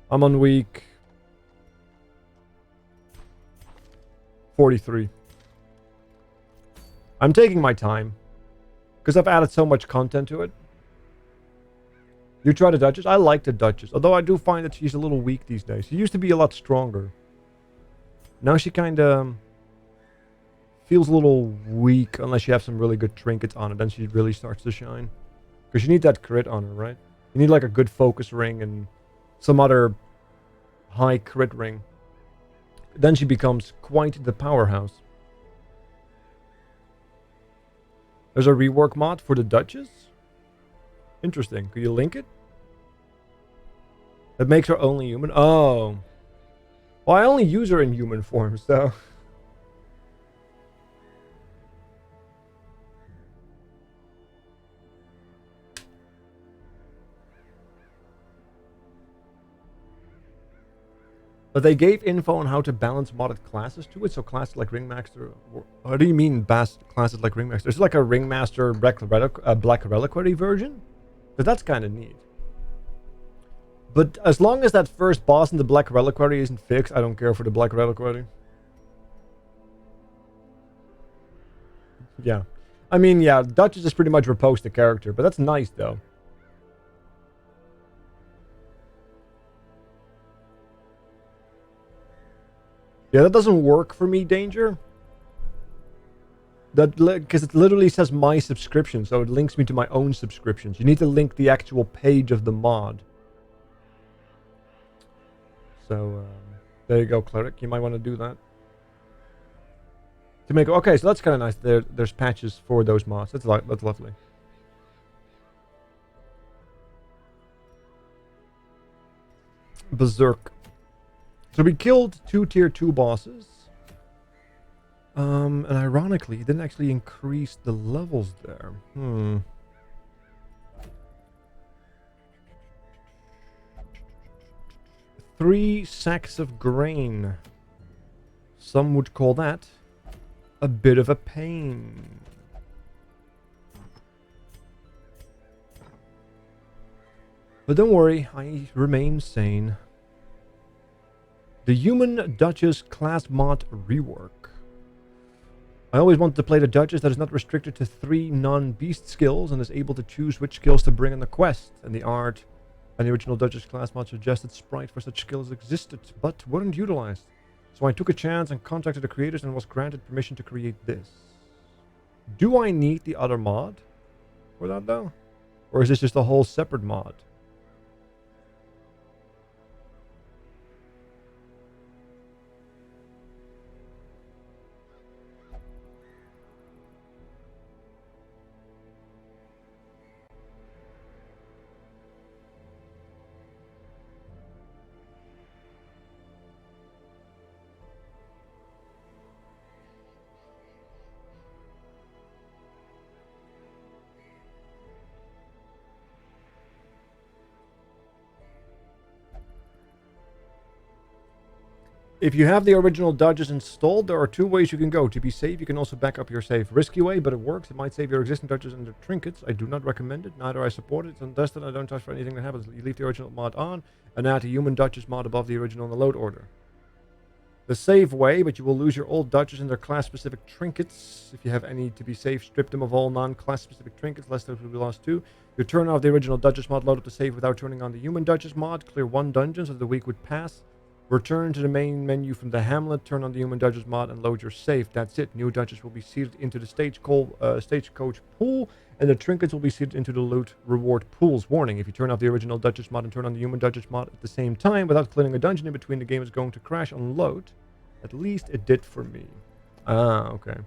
I'm on week 43. I'm taking my time. Because I've added so much content to it. You try the Duchess? I like the Duchess. Although I do find that she's a little weak these days. She used to be a lot stronger. Now she kind of feels a little weak unless you have some really good trinkets on it. Then she really starts to shine. Because you need that crit on her, right? You need like a good focus ring and some other high crit ring. Then she becomes quite the powerhouse. There's a rework mod for the Duchess? Interesting. Could you link it? That makes her only human? Oh. Well, I only use her in human form, so... But they gave info on how to balance modded classes to it, so classes like Ringmaster... What do you mean classes like Ringmaster? Is it like a Ringmaster Black Reliquary version? But that's kind of neat. But as long as that first boss in the Black Reliquary isn't fixed, I don't care for the Black Reliquary. Yeah. I mean, yeah, Duchess is pretty much reposed the character, but that's nice, though. Yeah, that doesn't work for me, Danger. That because it literally says my subscription, so it links me to my own subscriptions. You need to link the actual page of the mod. So there you go, Cleric. You might want to do that. To make okay, so that's kind of nice. There's patches for those mods. That's lovely. Berserk. So we killed 2 tier 2 bosses. And ironically, it didn't actually increase the levels there. 3 sacks of grain. Some would call that a bit of a pain. But don't worry, I remain sane. The Human Duchess class mod rework. I always wanted to play the Duchess that is not restricted to 3 non-beast skills and is able to choose which skills to bring in the quest. And the art and the original Duchess class mod suggested sprite for such skills existed, but weren't utilized. So I took a chance and contacted the creators and was granted permission to create this. Do I need the other mod for that though? Or is this just a whole separate mod? If you have the original Duchess installed, there are 2 ways you can go. To be safe, you can also back up your save. Risky way, but it works. It might save your existing Duchess and their trinkets. I do not recommend it. Neither I support it. It's untested. I don't touch for anything that happens. You leave the original mod on and add the Human Duchess mod above the original in the load order. The save way, but you will lose your old Duchess and their class-specific trinkets. If you have any to be safe, strip them of all non-class-specific trinkets, lest those will be lost too. You turn off the original Duchess mod, load up the save without turning on the Human Duchess mod. Clear 1 dungeon so the week would pass. Return to the main menu from the Hamlet, turn on the Human Duchess mod, and load your save. That's it. New Duchess will be seeded into the stagecoach pool, and the trinkets will be seeded into the loot reward pools. Warning, if you turn off the original Duchess mod and turn on the Human Duchess mod at the same time without clearing a dungeon in between, the game is going to crash on load. At least it did for me. Ah, okay.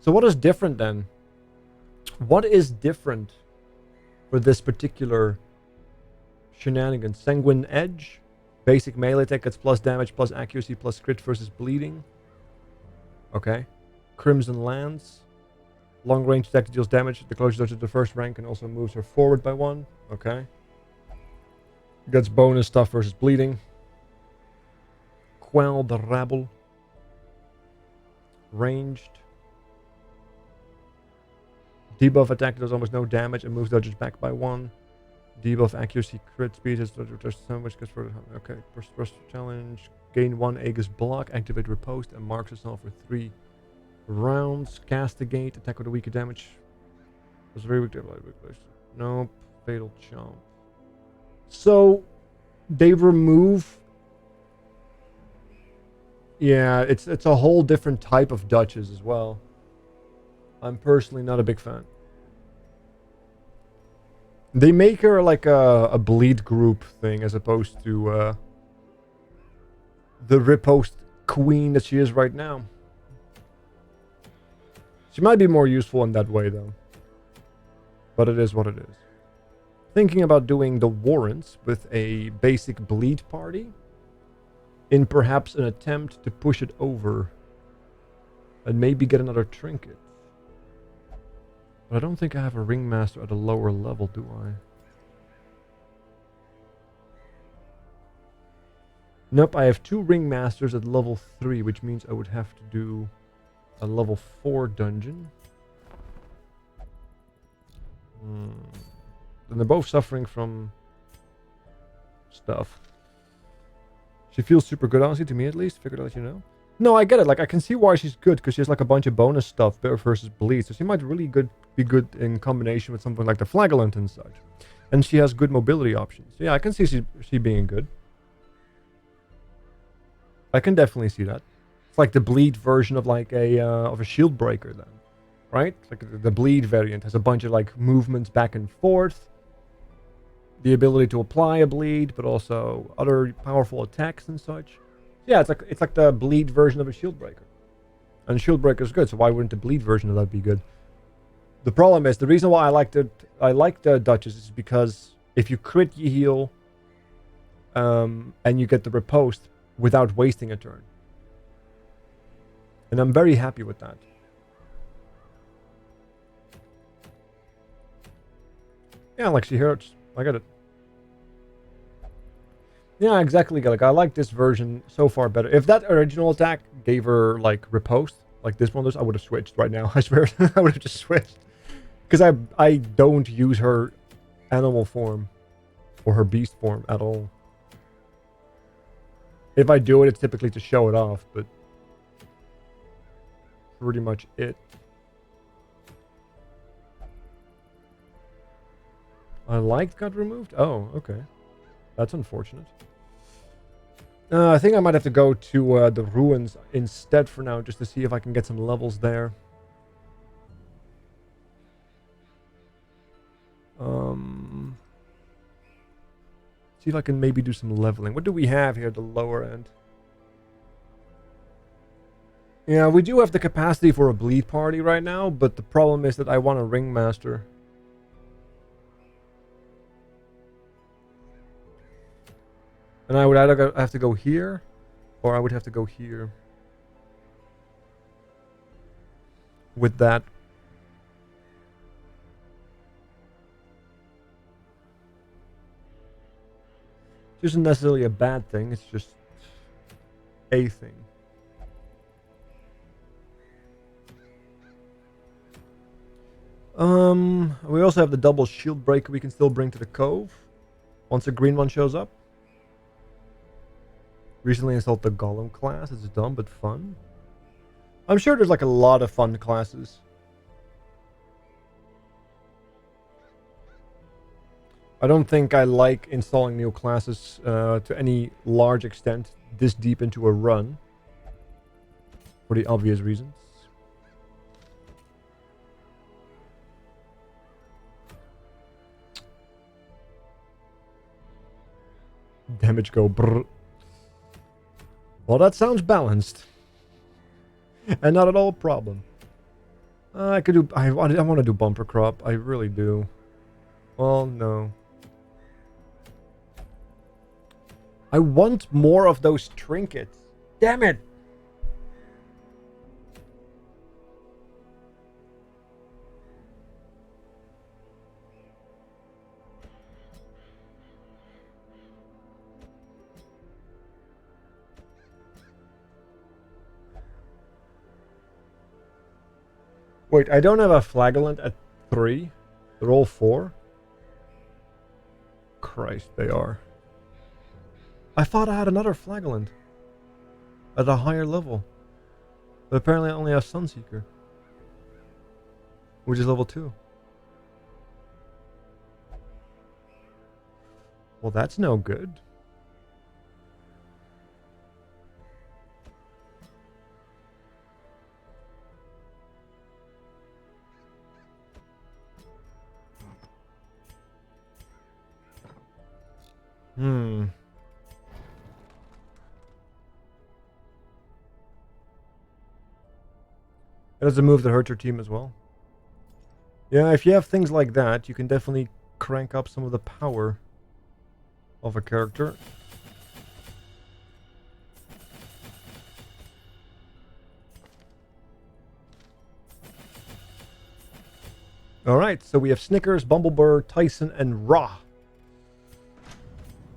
So what is different then? What is different for this particular shenanigan? Sanguine Edge. Basic melee attack gets plus damage, plus accuracy, plus crit versus bleeding. Okay. Crimson Lance. Long range attack that deals damage. The closer to the first rank and also moves her forward by 1. Okay. Gets bonus stuff versus bleeding. Quell the Rabble. Ranged. Debuff attack does almost no damage and moves dodges back by 1. Debuff accuracy, crit speed is so much gets further. Okay, first challenge. Gain 1 Aegis block, activate riposte, and marks itself for 3 rounds. Castigate, attack with a weaker damage. Was very weak. Nope. Fatal Chomp. So they remove. Yeah, it's a whole different type of Duchess as well. I'm personally not a big fan. They make her like a bleed group thing as opposed to the riposte queen that she is right now. She might be more useful in that way though. But it is what it is. Thinking about doing the warrants with a basic bleed party in perhaps an attempt to push it over and maybe get another trinket. But I don't think I have a ringmaster at a lower level, do I? Nope, I have 2 ringmasters at level 3, which means I would have to do a level 4 dungeon. And they're both suffering from stuff. She feels super good, honestly, to me at least. Figured I'd let you know. No, I get it. Like, I can see why she's good, because she has like a bunch of bonus stuff versus bleed. So she might really be good in combination with something like the flagellant and such. And she has good mobility options. Yeah, I can see she being good. I can definitely see that. It's like the bleed version of like a shield breaker then, right? Like the bleed variant has a bunch of like movements back and forth, the ability to apply a bleed, but also other powerful attacks and such. Yeah, it's like the bleed version of a shield breaker, and shield breaker is good. So why wouldn't the bleed version of that be good? The problem is the reason why I like the Duchess is because if you crit, you heal, and you get the riposte without wasting a turn. And I'm very happy with that. Yeah, like she hurts. I get it. Yeah, exactly. Like I like this version so far better. If that original attack gave her like riposte, like this one does, I would have switched right now. I swear, I would have just switched. Because I don't use her animal form or her beast form at all. If I do it, it's typically to show it off, but pretty much it. I liked got removed? Oh, okay. That's unfortunate. I think I might have to go to the ruins instead for now, just to see if I can get some levels there. See if I can maybe do some leveling. What do we have here at the lower end? Yeah, we do have the capacity for a bleed party right now, but the problem is that I want a ringmaster. And I would either have to go here, or I would have to go here. With that. It isn't necessarily a bad thing, it's just a thing. We also have the double shield breaker we can still bring to the cove once a green one shows up. Recently installed the Golem class. It's dumb but fun. I'm sure there's like a lot of fun classes. I don't think I like installing new classes to any large extent this deep into a run. For the obvious reasons. Damage go brrr. Well, that sounds balanced. And not at all a problem. I could do... I want to do bumper crop. I really do. Well, no. I want more of those trinkets. Damn it! Wait, I don't have a flagellant at 3. They're all 4. Christ, they are. I thought I had another flagellant at a higher level. But apparently I only have Sunseeker. Which is level 2. Well, that's no good. It does a move that hurts your team as well. Yeah, if you have things like that, you can definitely crank up some of the power of a character. Alright, so we have Snickers, Bumblebird, Tyson, and Ra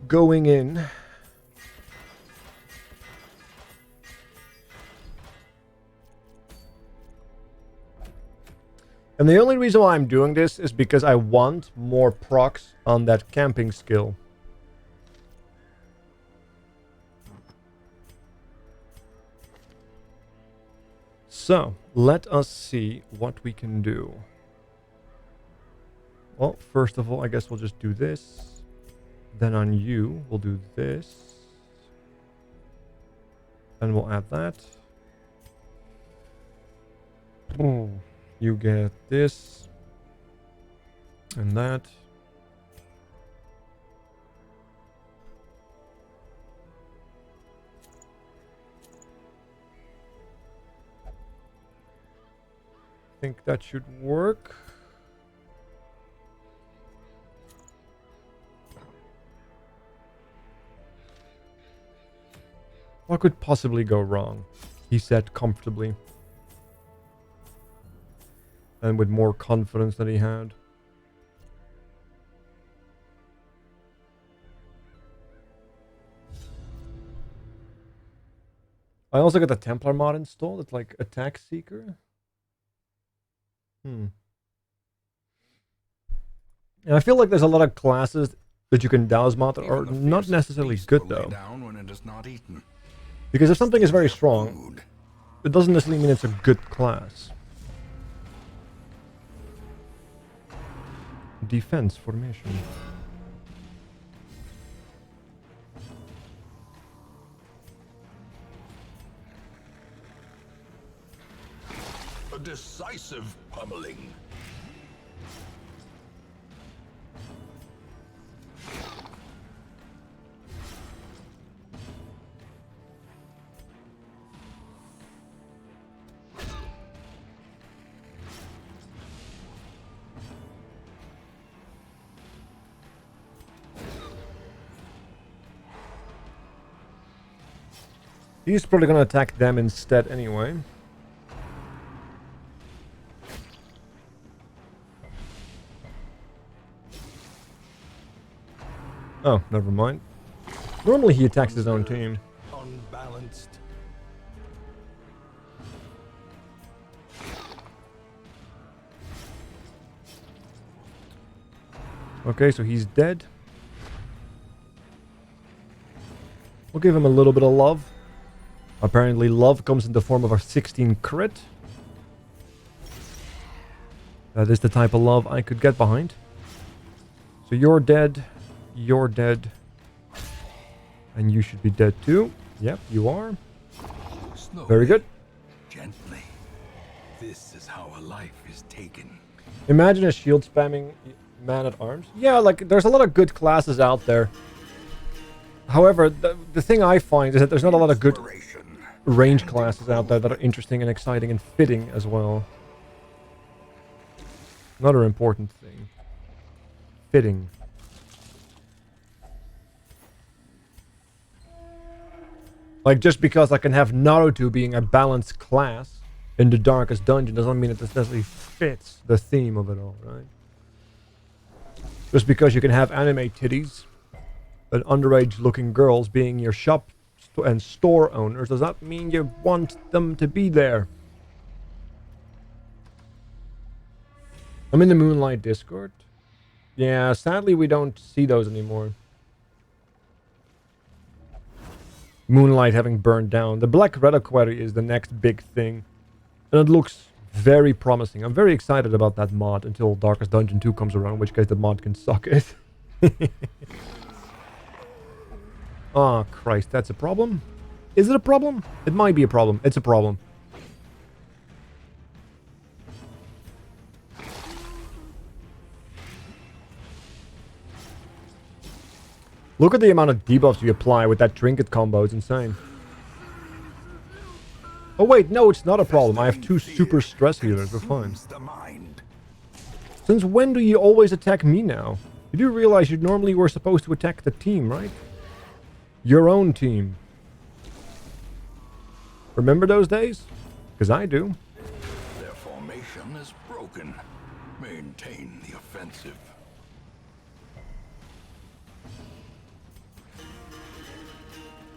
going in. And the only reason why I'm doing this is because I want more procs on that camping skill. So, let us see what we can do. Well, first of all, I guess we'll just do this. Then on you, we'll do this. And we'll add that. Oh, you get this. And that. I think that should work. What could possibly go wrong? He said comfortably. And with more confidence than he had. I also got the Templar mod installed. It's like Attack Seeker. And I feel like there's a lot of classes that you can douse mod that are not necessarily good though. Because if something is very strong, it doesn't necessarily mean it's a good class. Defense formation. A decisive pummeling. He's probably gonna attack them instead anyway. Oh, never mind. Normally he attacks his own team. Unbalanced. Okay, so he's dead. We'll give him a little bit of love. Apparently love comes in the form of a 16 crit. That is the type of love I could get behind. So you're dead. You're dead. And you should be dead too. Yep, you are. Slowly, Very good. gently. This is how a life is taken. Imagine a shield spamming man at arms. Yeah, like there's a lot of good classes out there. However, the thing I find is that there's not a lot of good range classes out there that are interesting and exciting and fitting as well. Another important thing. Fitting. Like, just because I can have Naruto being a balanced class in the Darkest Dungeon doesn't mean it necessarily fits the theme of it all, right? Just because you can have anime titties and underage looking girls being your shop and store owners does not mean you want them to be there. I'm in the Moonlight Discord. Yeah, sadly we don't see those anymore. Moonlight having burned down. The Black Reliquary is the next big thing. And it looks very promising. I'm very excited about that mod until Darkest Dungeon 2 comes around, in which case the mod can suck it. Oh, Christ, that's a problem? Is it a problem? It might be a problem. It's a problem. Look at the amount of debuffs you apply with that trinket combo. It's insane. Oh wait, no, it's not a problem. I have 2 super stress healers. We're fine. Since when do you always attack me now? You do realize you normally were supposed to attack the team, right? Your own team. Remember those days? Because I do. Their formation is broken. Maintain the offensive.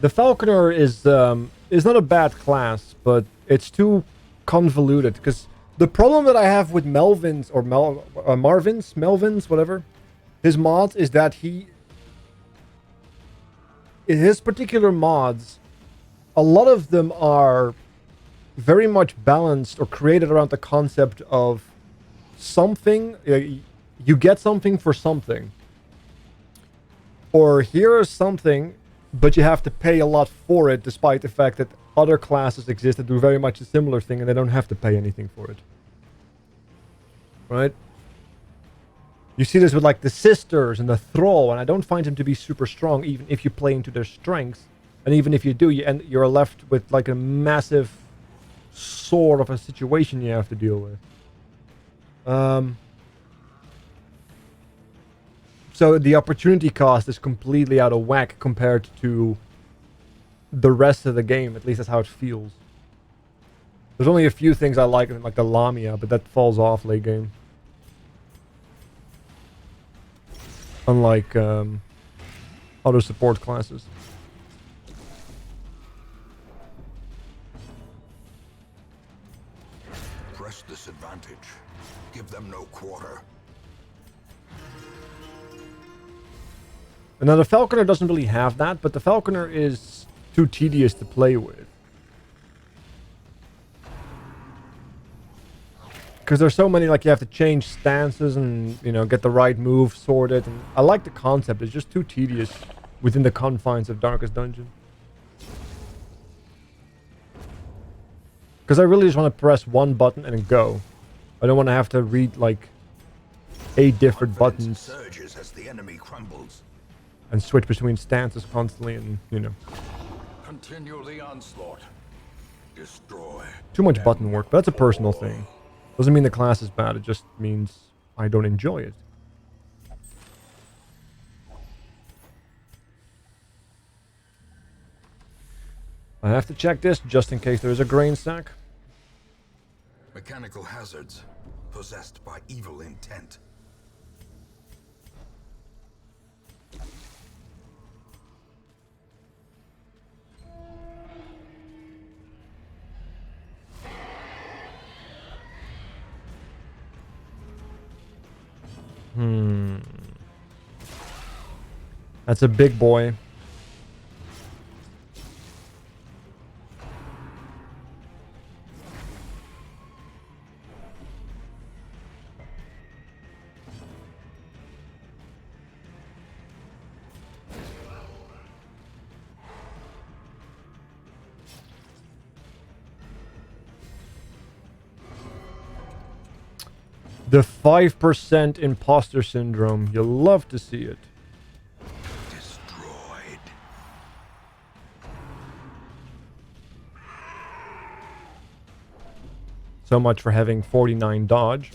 The Falconer is not a bad class, but it's too convoluted. Because the problem that I have with Melvin's or Melvin's, whatever, his mods is that his particular mods, a lot of them are very much balanced or created around the concept of something. you get something for something. Or here is something, but you have to pay a lot for it, despite the fact that other classes exist that do very much a similar thing and they don't have to pay anything for it. Right? You see this with like the sisters and the thrall, and I don't find them to be super strong, even if you play into their strengths. And even if you do, you're left with like a massive sword of a situation you have to deal with. So the opportunity cost is completely out of whack compared to the rest of the game. At least that's how it feels. There's only a few things I like the Lamia, but that falls off late game. Unlike other support classes. Press this advantage. Give them no quarter. And now the Falconer doesn't really have that, but the Falconer is too tedious to play with. Because there's so many, like, you have to change stances and, you know, get the right move sorted. And I like the concept, it's just too tedious within the confines of Darkest Dungeon. Because I really just want to press one button and go. I don't want to have to read, like, 8 different buttons. Surges as the enemy crumbles. And switch between stances constantly and, you know. Continue the onslaught. Destroy. Too much button work, but that's a personal thing. Doesn't mean the class is bad, it just means I don't enjoy it. I have to check this just in case there is a grain sack. Mechanical hazards. Possessed by evil intent. That's a big boy. The 5% imposter syndrome. You'll love to see it. Destroyed. So much for having 49 dodge.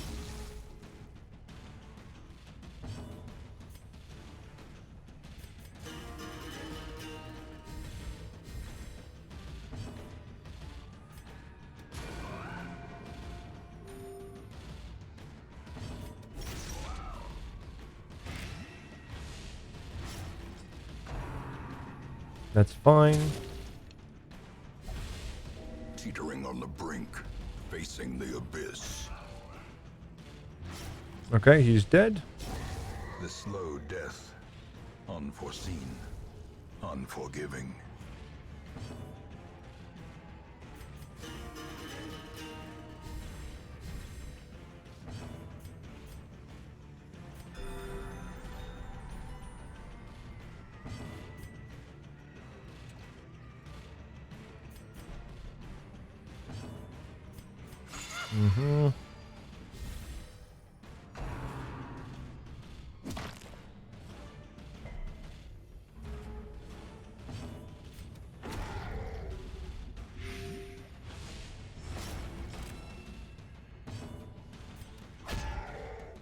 That's fine. Teetering on the brink, facing the abyss. Okay, he's dead. The slow death. Unforeseen. Unforgiving.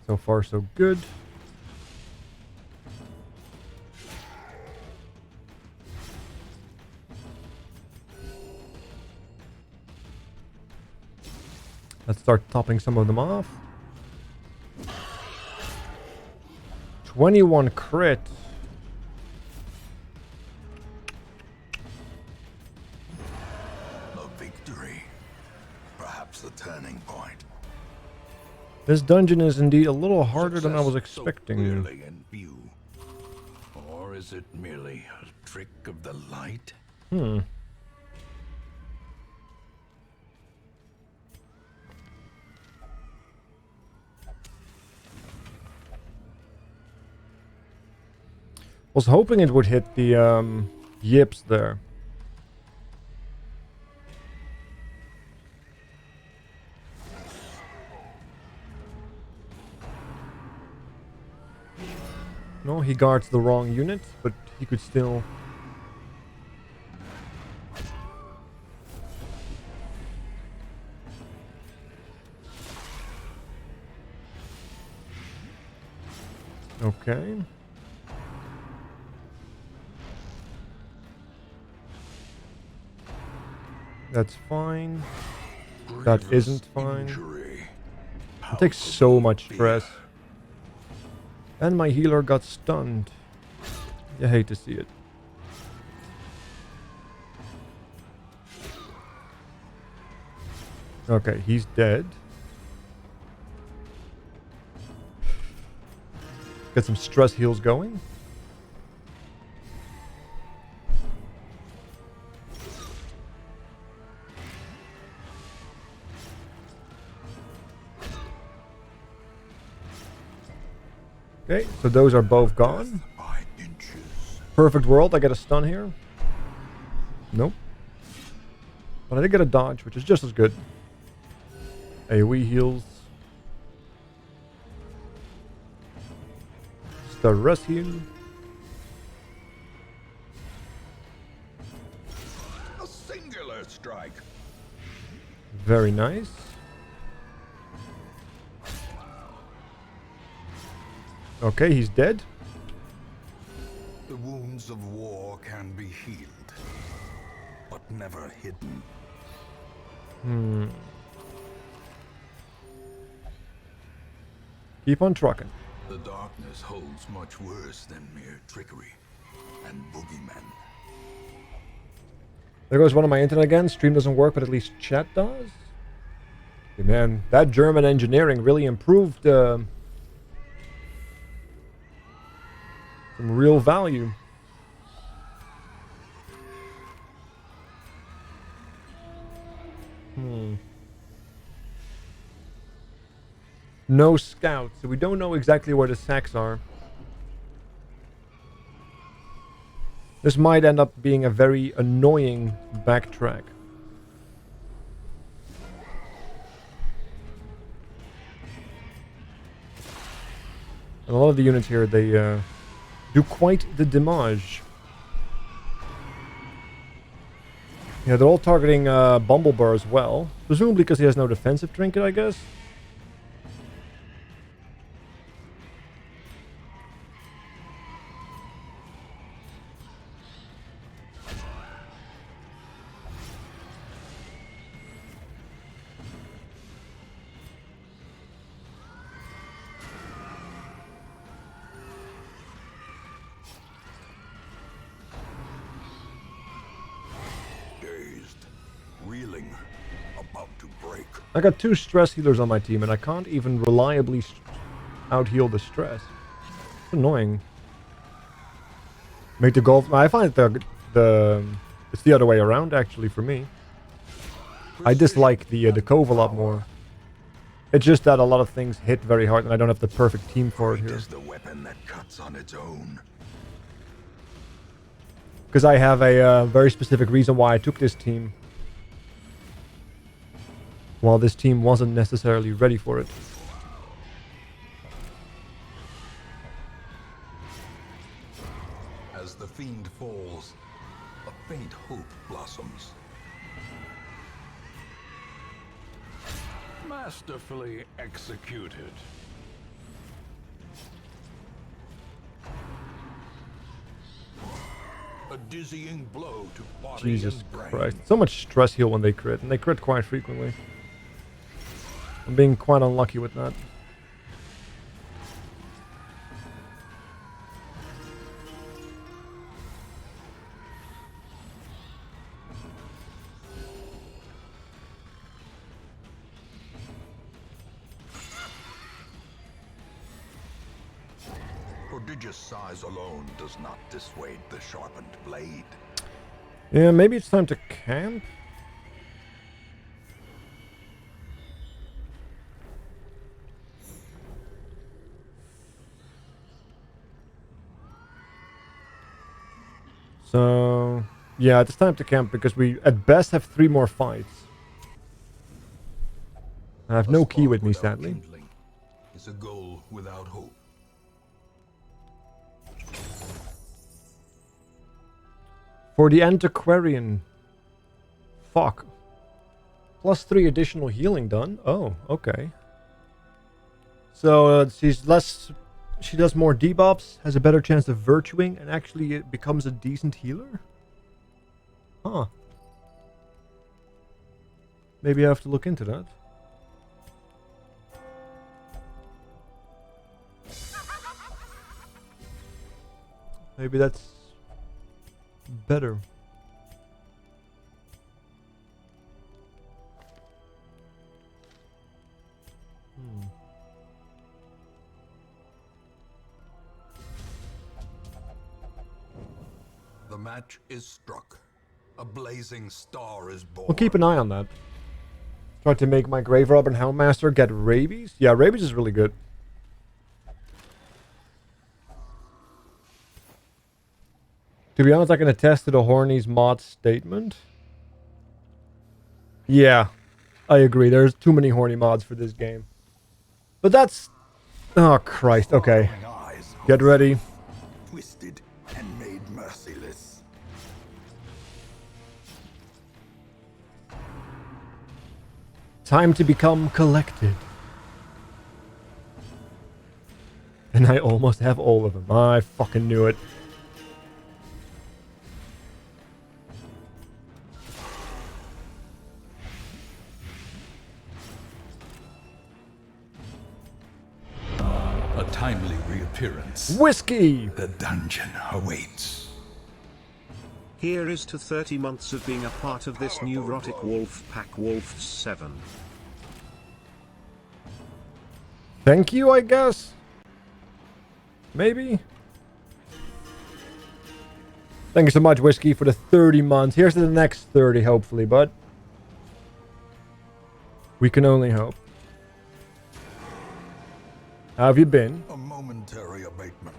So far, so good. Let's start topping some of them off. 21 crit. A victory. Perhaps the turning point. This dungeon is indeed a little harder than I was Success so expecting. clearly in view. Or is it merely a trick of the light? Was hoping it would hit the yips there. No, he guards the wrong unit, but he could still... Okay. That's fine. That isn't fine. It takes so much stress. And my healer got stunned. You hate to see it. Okay, he's dead. Get some stress heals going. Okay, so those are both gone. Perfect world, I get a stun here. Nope. But I did get a dodge, which is just as good. AoE heals. The rest heal. A singular strike. Very nice. Okay, he's dead. The wounds of war can be healed, but never hidden. Keep on trucking. The darkness holds much worse than mere trickery and boogeymen. There goes one of my internet again. Stream doesn't work, but at least chat does. Hey man, that German engineering really improved some real value. No scouts, so we don't know exactly where the sacks are. This might end up being a very annoying backtrack. And a lot of the units here, they do quite the damage. Yeah, they're all targeting Bumblebur as well. Presumably because he has no defensive trinket, I guess. Reeling, about to break. I got 2 stress healers on my team, and I can't even reliably out-heal the stress. It's annoying. Make the golf... I find it's the other way around, actually, for me. I dislike the Cove a lot more. It's just that a lot of things hit very hard, and I don't have the perfect team for it here. Is the weapon that cuts on its own. Because I have a very specific reason why I took this team. While this team wasn't necessarily ready for it. As the fiend falls, a faint hope blossoms. Masterfully executed. A dizzying blow to body Jesus and brain. Christ. So much stress heal when they crit, and they crit quite frequently. I'm being quite unlucky with that. Prodigious size alone does not dissuade the sharpened blade. Yeah, maybe it's time to camp? So, yeah, it's time to camp because we at best have 3 more fights. I have no key with me, sadly. Kindling is a goal without hope. For the antiquarian. Fuck. +3 additional healing done. Oh, okay. So she's less. She does more debuffs, has a better chance of virtuing, and actually it becomes a decent healer? Huh. Maybe I have to look into that. Maybe that's better. The match is struck. A blazing star is born. We'll keep an eye on that. Try to make my Grave Robber and Houndmaster get rabies. Yeah, rabies is really good. To be honest, I can attest to the Horny's mod statement. Yeah, I agree. There's too many horny mods for this game. But that's... Oh, Christ. Okay. Get ready. Twisted and made merciless. Time to become collected. And I almost have all of them. I fucking knew it. A timely reappearance. Whiskey! The dungeon awaits. Here is to 30 months of being a part of this neurotic wolf pack, Wolfs 7. Thank you, I guess? Maybe? Thank you so much, Whiskey, for the 30 months. Here's to the next 30, hopefully, bud. We can only hope. How have you been? A momentary abatement.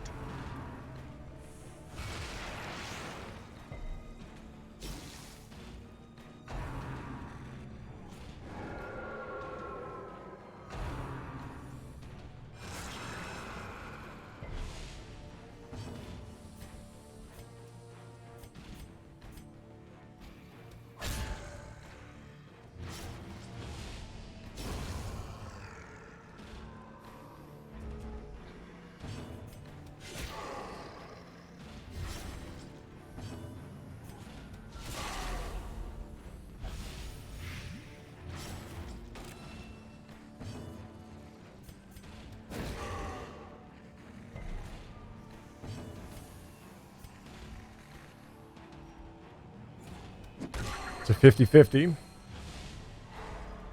It's a 50-50.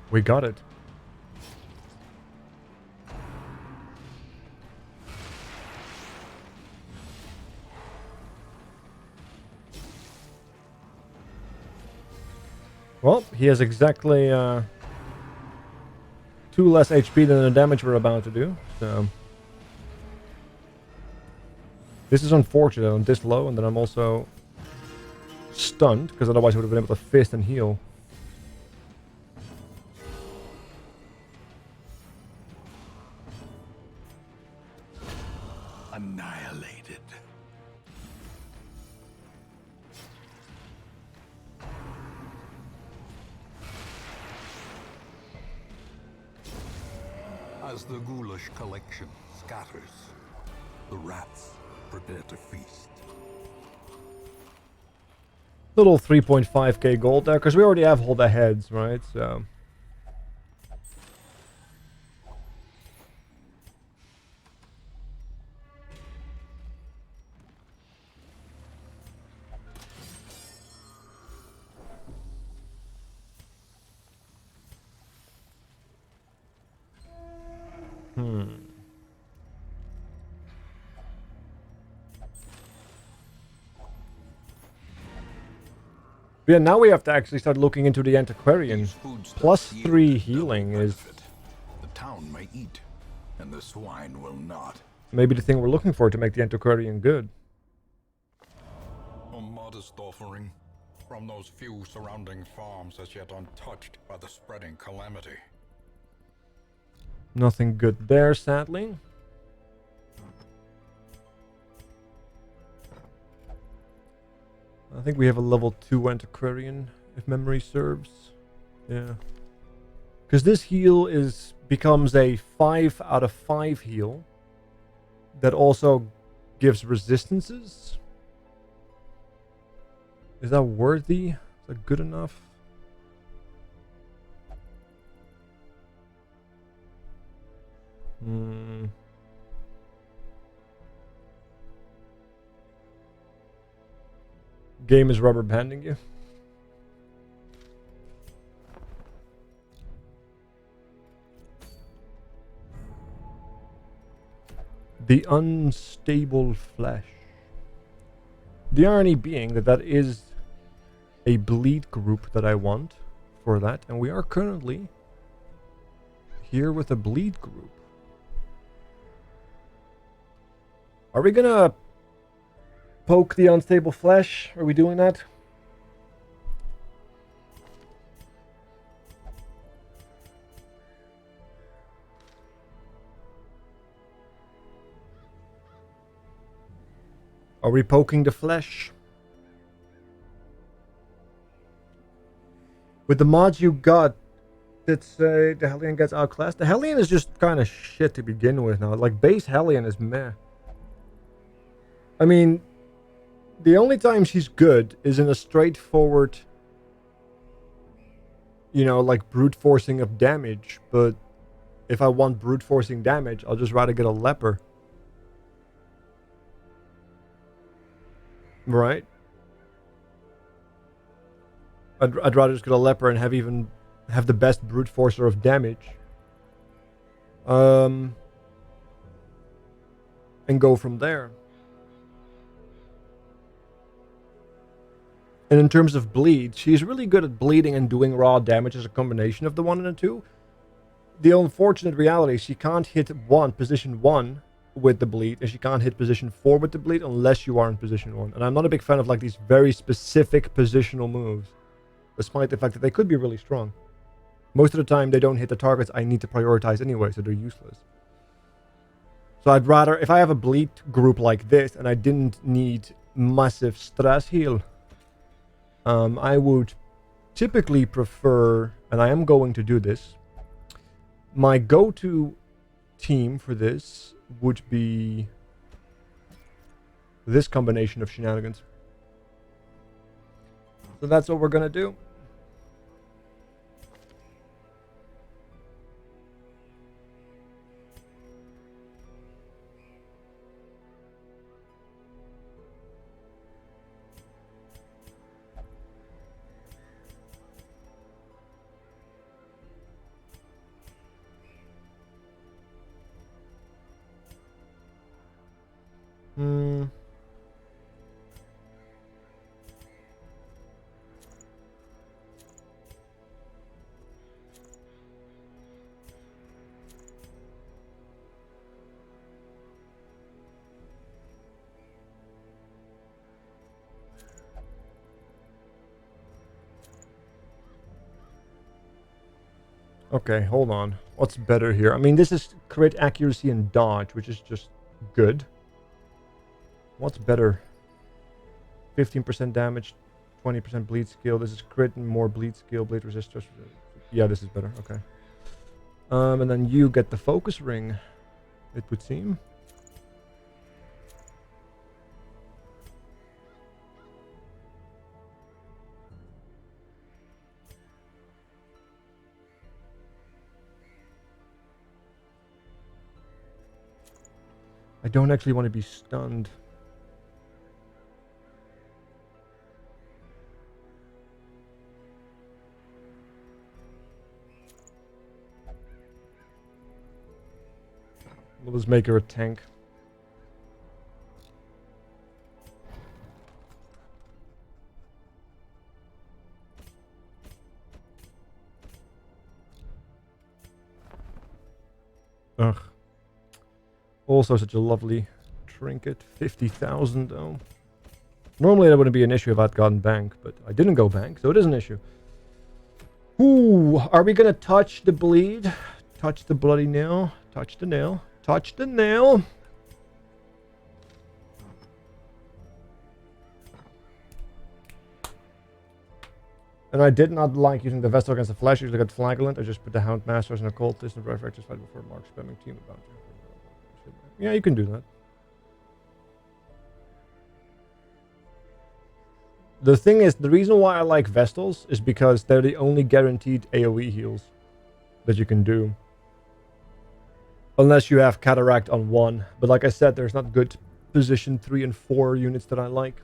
We got it. Well, he has exactly 2 less HP than the damage we're about to do, so... This is unfortunate on this low, and then I'm also stunned, because otherwise I would have been able to fist and heal. Annihilated. As the ghoulish collection scatters, the rats prepare to feast. Little 3.5k gold there, because we already have all the heads, right? So... Yeah, now we have to actually start looking into the antiquarian. These foodstuffs Plus yield 3 double healing is benefit. The town may eat, and the swine will not. maybe the thing we're looking for to make the antiquarian good. A modest offering from those few surrounding farms as yet untouched by the spreading calamity. Nothing good there, sadly. I think we have a level 2 antiquarian, if memory serves. Yeah. Because this heal becomes a 5 out of 5 heal that also gives resistances. Is that worthy? Is that good enough? Game is rubber banding you. The unstable flesh. The irony being that is a bleed group that I want for that, and we are currently here with a bleed group. Are we gonna poke the unstable flesh? Are we doing that? Are we poking the flesh? With the mods you got, that say the Hellion gets outclassed. The Hellion is just kind of shit to begin with now. Like, base Hellion is meh. I mean, the only time she's good is in a straightforward, you know, like brute forcing of damage. But if I want brute forcing damage, I'll just rather get a leper. Right? I'd rather just get a leper and have the best brute forcer of damage. And go from there. And in terms of bleed, she's really good at bleeding and doing raw damage as a combination of the 1 and the 2. The unfortunate reality is she can't hit position 1 with the bleed, and she can't hit position 4 with the bleed unless you are in position 1. And I'm not a big fan of like these very specific positional moves, despite the fact that they could be really strong. Most of the time they don't hit the targets I need to prioritize anyway, so they're useless. So I'd rather, if I have a bleed group like this and I didn't need massive stress heal, I would typically prefer, and I am going to do this, my go-to team for this would be this combination of shenanigans. So that's what we're gonna do. Okay, hold on. What's better here? I mean, this is crit accuracy and dodge, which is just good. What's better? 15% damage, 20% bleed skill. This is crit and more bleed skill, bleed resistance. Yeah, this is better. Okay. And then you get the focus ring, it would seem. I don't actually want to be stunned. We'll just make her a tank. Ugh. Also such a lovely trinket. 50,000 though. Normally that wouldn't be an issue if I'd gotten bank, but I didn't go bank, so it is an issue. Ooh, are we gonna touch the bleed? Touch the bloody nail. Touch the nail. Touch the nail. And I did not like using the Vestal against the Flash. Usually got Flagellant. I just put the Houndmasters and a Cultist and Refractors fight before Mark spamming team about you. Yeah, you can do that. The thing is, the reason why I like Vestals is because they're the only guaranteed AoE heals that you can do. Unless you have Cataract on 1. But like I said, there's not good position 3 and 4 units that I like.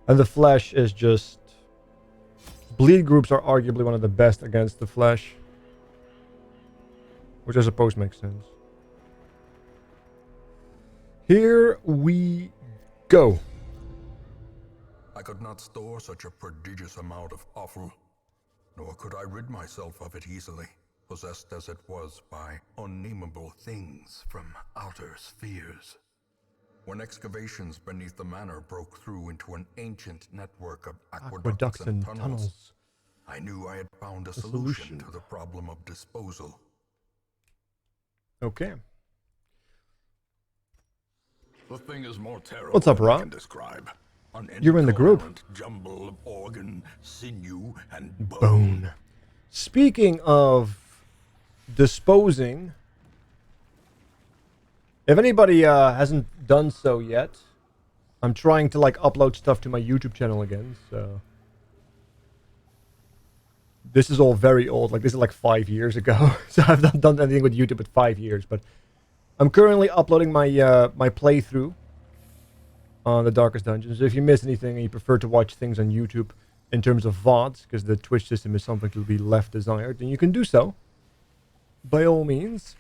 And the Flash is just... Bleed groups are arguably one of the best against the Flash. Which I suppose makes sense. Here we go. I could not store such a prodigious amount of offal, nor could I rid myself of it easily, possessed as it was by unnameable things from outer spheres. When excavations beneath the manor broke through into an ancient network of aqueducts and tunnels, I knew I had found a solution to the problem of disposal. Okay. The thing is more terrible What's up, than I Ra? can describe. An You're in the group. incoherent jumble of organ, sinew, and Bone. Speaking of disposing, if anybody hasn't done so yet, I'm trying to like upload stuff to my YouTube channel again, so this is all very old. Like this is like 5 years ago, so I've not done anything with YouTube in 5 years. But I'm currently uploading my my playthrough on the Darkest Dungeons. If you miss anything and you prefer to watch things on YouTube in terms of VODs, because the Twitch system is something to be left desired, then you can do so by all means.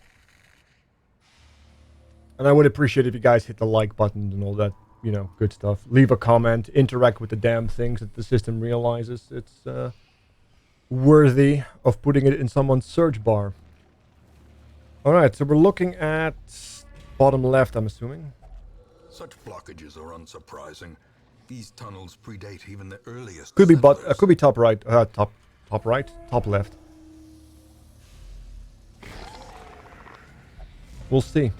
And I would appreciate if you guys hit the like button and all that, you know, good stuff. Leave a comment, interact with the damn things that the system realizes it's worthy of putting it in someone's search bar. Alright, so we're looking at bottom left, I'm assuming. Such blockages are unsurprising. These tunnels predate even the earliest Could be settlers. could be top right, top right, top left. We'll see.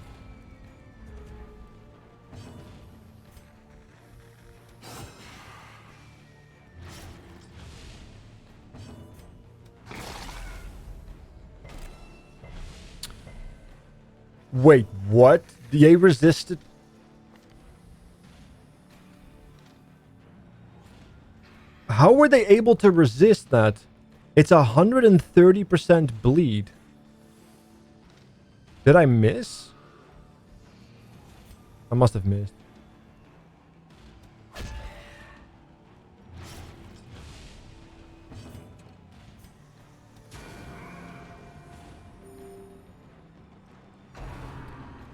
Wait, what? They resisted? How were they able to resist that? It's 130% bleed. Did I miss? I must have missed.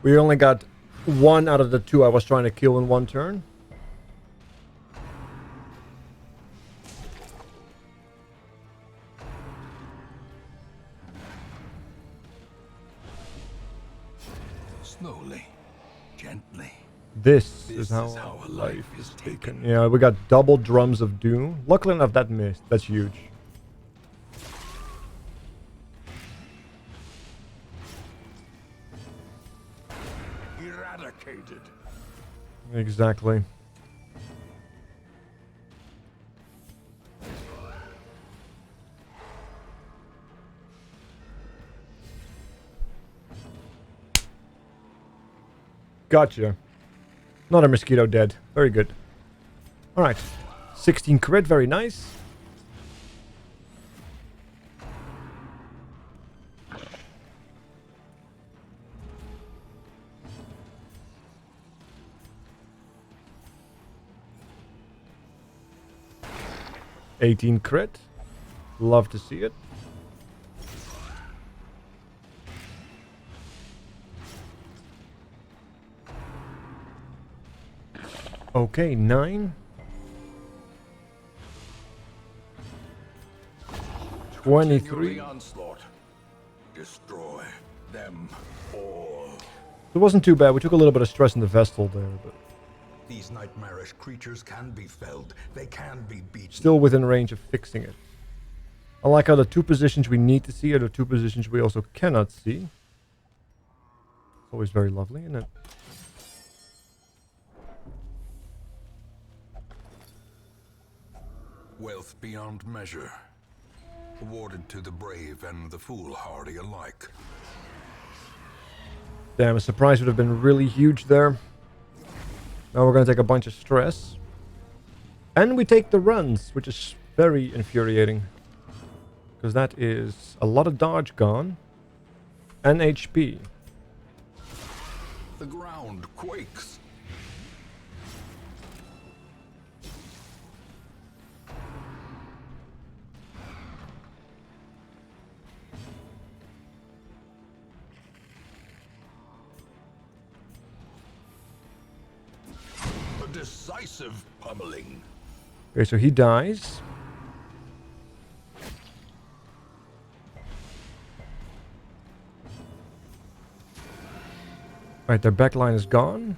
We only got 1 out of the 2 I was trying to kill in 1 turn. Slowly, gently. This is how a life is taken. Yeah, we got double drums of doom. Luckily enough that missed. That's huge. Eradicated. Exactly. Gotcha. Not a mosquito dead. Very good. Alright. 16 crit, very nice. $18 crit. Love to see it. Okay, 9. 23. Onslaught. Destroy. them all. It wasn't too bad. We took a little bit of stress in the Vestal there, but These nightmarish creatures can be felled. They can be beaten. still within range of fixing it. I like how the two positions we need to see are the two positions we also cannot see. It's always very lovely, isn't it? Wealth beyond measure. Awarded to the brave and the foolhardy alike. Damn, a surprise would have been really huge there. Now we're going to take a bunch of stress. And we take the runs, which is very infuriating. Because that is a lot of dodge gone. And HP. The ground quakes. A decisive pummeling. Okay, so he dies. Right, their backline is gone.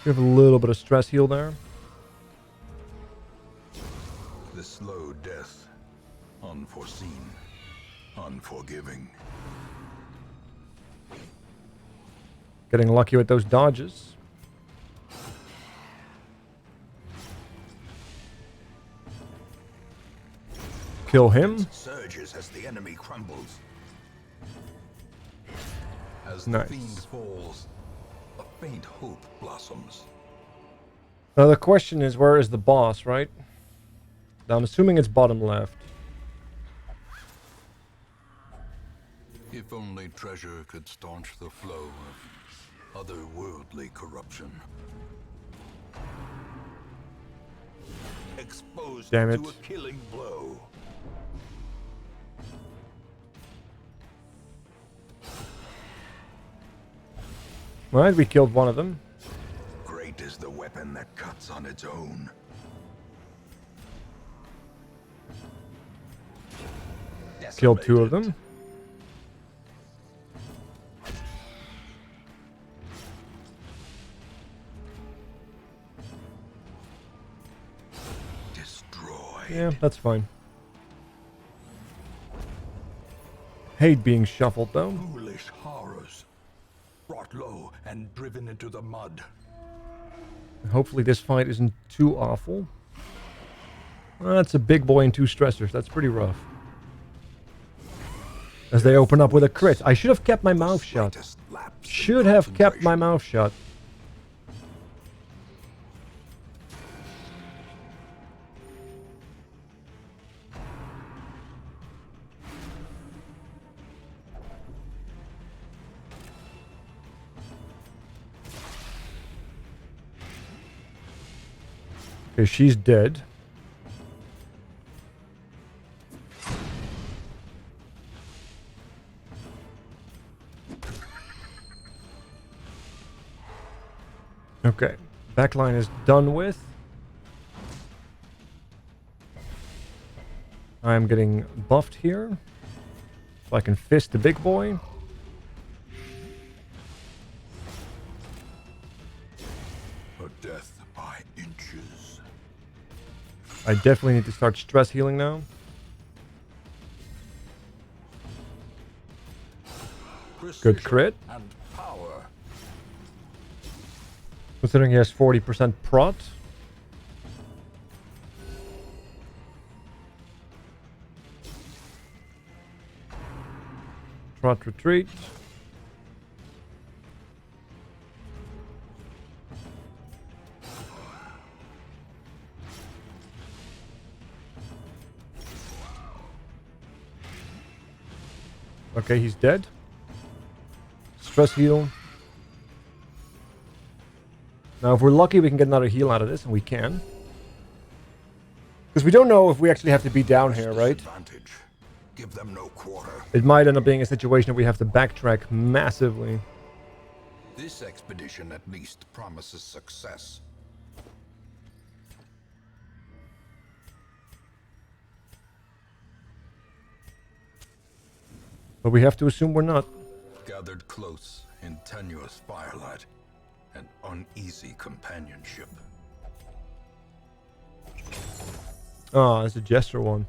We have a little bit of stress heal there. The slow death. Unforeseen. Unforgiving. Getting lucky with those dodges. Kill him. Surges as the enemy crumbles. As Nice. the fiend falls, a faint hope blossoms. Now the question is, where is the boss, right? Now I'm assuming it's bottom left. If only treasure could staunch the flow of otherworldly corruption. Exposed Damn it. to a killing blow. Right, we killed one of them. Great is the weapon that cuts on its own. Killed two of them. Destroyed. Yeah, that's fine. Hate being shuffled though. Foolish horrors. Brought low and driven into the mud. Hopefully this fight isn't too awful. That's a big boy and two stressors. That's pretty rough. As they open up with a crit. I should have kept my mouth shut. Slightest lapse in Should have kept my concentration. mouth shut. Okay, she's dead. Okay, backline is done with. I'm getting buffed here. So I can fist the big boy. A death by inches. I definitely need to start stress healing now. Good crit. And power. Considering he has 40% prot. Prot retreat. Okay, he's dead. Stress heal. Now, if we're lucky, we can get another heal out of this, and we can. Because we don't know if we actually have to be down here, right? Disadvantage. Give them no quarter. It might end up being a situation that we have to backtrack massively. This expedition at least promises success. But we have to assume we're not. Gathered close in tenuous firelight and uneasy companionship. Ah, it's a gesture one.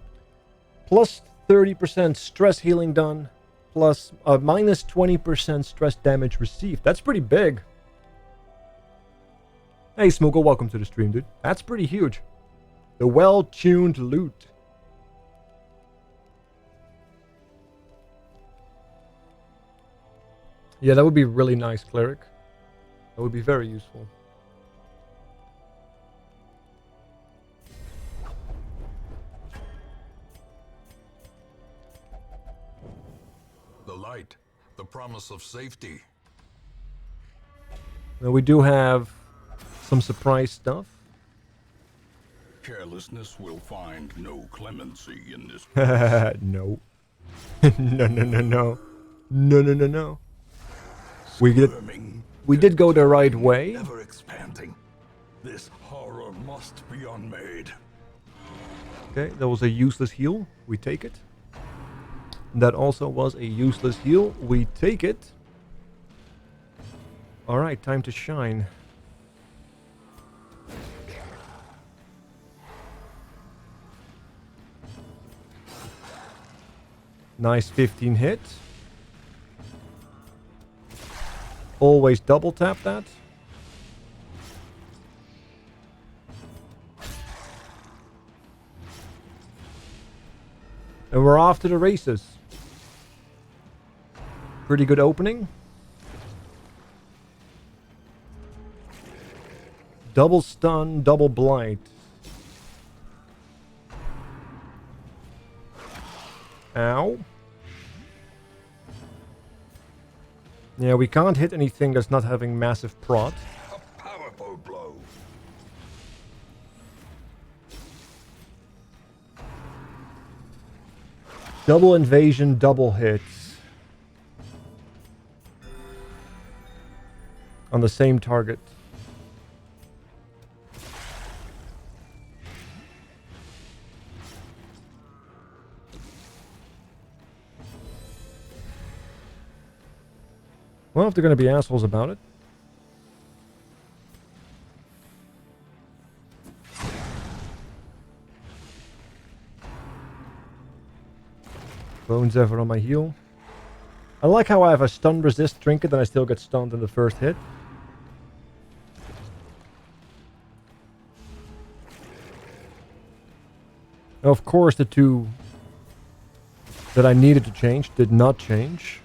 Plus 30% stress healing done. Plus minus 20% stress damage received. That's pretty big. Hey, Smoogle, welcome to the stream, dude. That's pretty huge. The well-tuned loot. Yeah, that would be really nice, Cleric. That would be very useful. The light, the promise of safety. Now we do have some surprise stuff. Carelessness will find no clemency in this. No. No, no, no, no. No, no, no, no. We did go the right way. Ever expanding. This horror must be unmade. Okay, that was a useless heal. We take it. That also was a useless heal. We take it. Alright, time to shine. Nice 15 hit. Always double tap that. And we're off to the races. Pretty good opening. Double stun, double blight. Ow. Yeah, we can't hit anything that's not having massive prot. A powerful blow. Double invasion, double hits. On the same target. Well, if they're going to be assholes about it. Bones ever on my heel. I like how I have a stun resist trinket and I still get stunned in the first hit. Now, of course, the two that I needed to change did not change.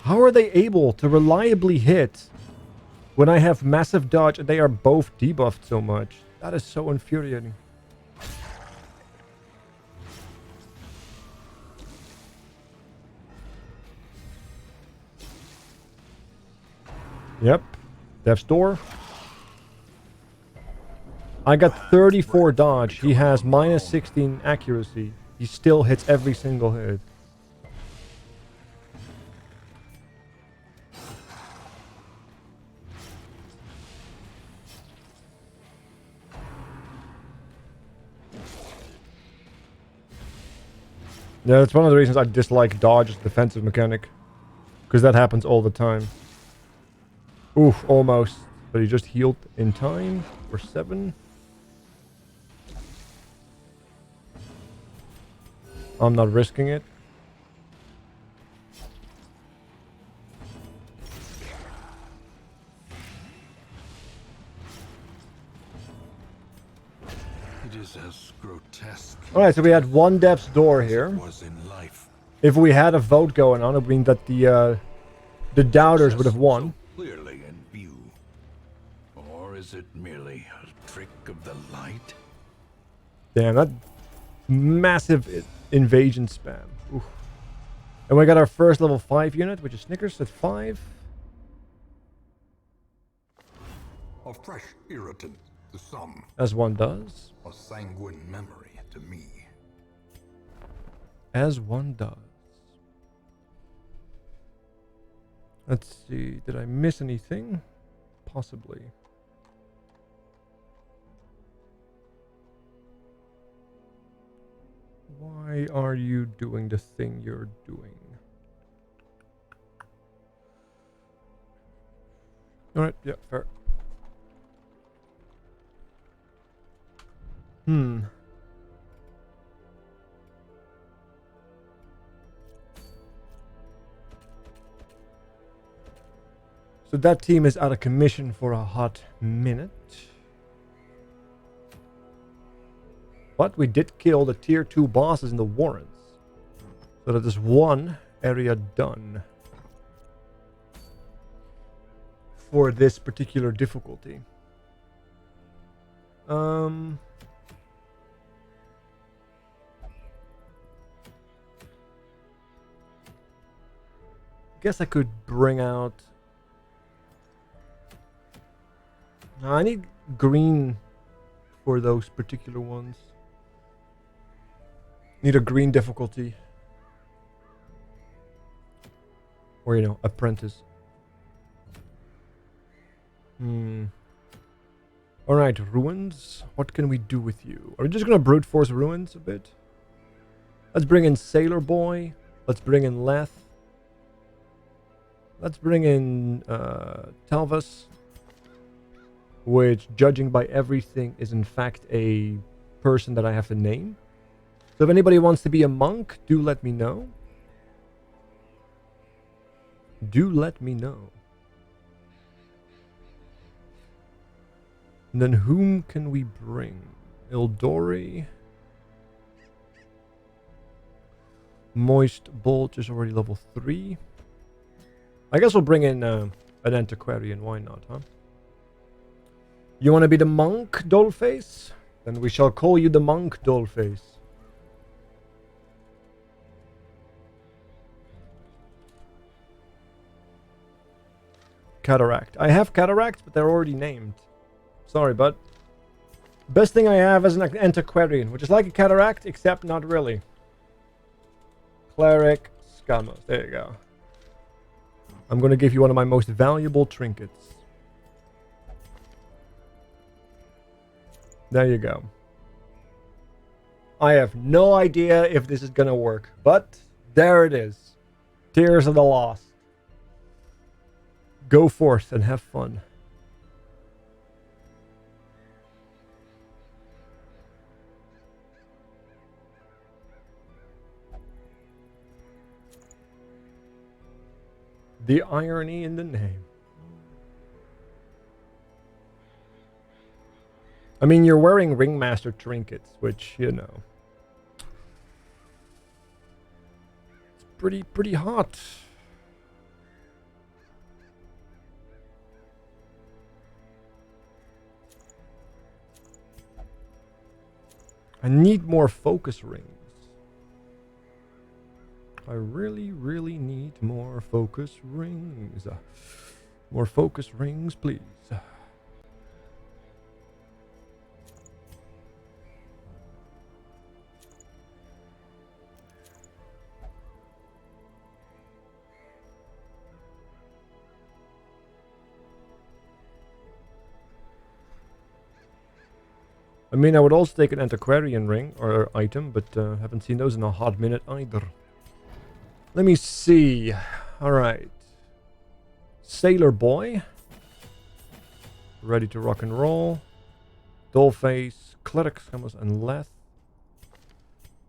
How are they able to reliably hit when I have massive dodge and they are both debuffed so much? That is so infuriating. Yep. Death's Door. I got 34 dodge. He has minus 16 accuracy. He still hits every single hit. Yeah, that's one of the reasons I dislike dodge as a defensive mechanic. Because that happens all the time. Oof, almost. But he just healed in time for 7. I'm not risking it. It is as grotesque. Alright, so we had one Death's Door as here. it was in life. If we had a vote going on, it would mean that the doubters would have won. So clearly in view. Or is it merely a trick of the light? Damn, that massive invasion spam. Oof. And we got our first level 5 unit, which is Snickers at 5. A fresh irritant to some. As one does. A sanguine memory to me. As one does. Let's see, did I miss anything? Possibly. Why are you doing the thing you're doing? Alright, yeah, fair. So that team is out of commission for a hot minute. But we did kill the tier 2 bosses in the warrens. So that is one area done. For this particular difficulty. Guess I could bring out... No, I need green for those particular ones. Need a green difficulty. Or, you know, apprentice. Alright, ruins. What can we do with you? Are we just gonna brute force ruins a bit? Let's bring in Sailor Boy. Let's bring in Leth. Let's bring in Talvas. Which, judging by everything, is in fact a person that I have to name. So if anybody wants to be a monk, do let me know. Do let me know. And then whom can we bring? Ildori. Moist Bolt is already level 3. I guess we'll bring in an antiquarian. Why not, huh? You want to be the monk, Dollface? Then we shall call you the monk, Dollface. Cataract. I have cataracts, but they're already named. Sorry, bud. Best thing I have is an antiquarian, which is like a cataract, except not really. Cleric Scamos. There you go. I'm going to give you one of my most valuable trinkets. There you go. I have no idea if this is going to work, but there it is. Tears of the Lost. Go forth and have fun. The irony in the name. I mean, you're wearing Ringmaster trinkets, which, you know, it's pretty hot. I need more focus rings. I really, really need more focus rings. More focus rings, please. I mean, I would also take an antiquarian ring or item, but haven't seen those in a hot minute either. Let me see. Alright. Sailor Boy. Ready to rock and roll. Dollface, Cleric Scamos, and Leth.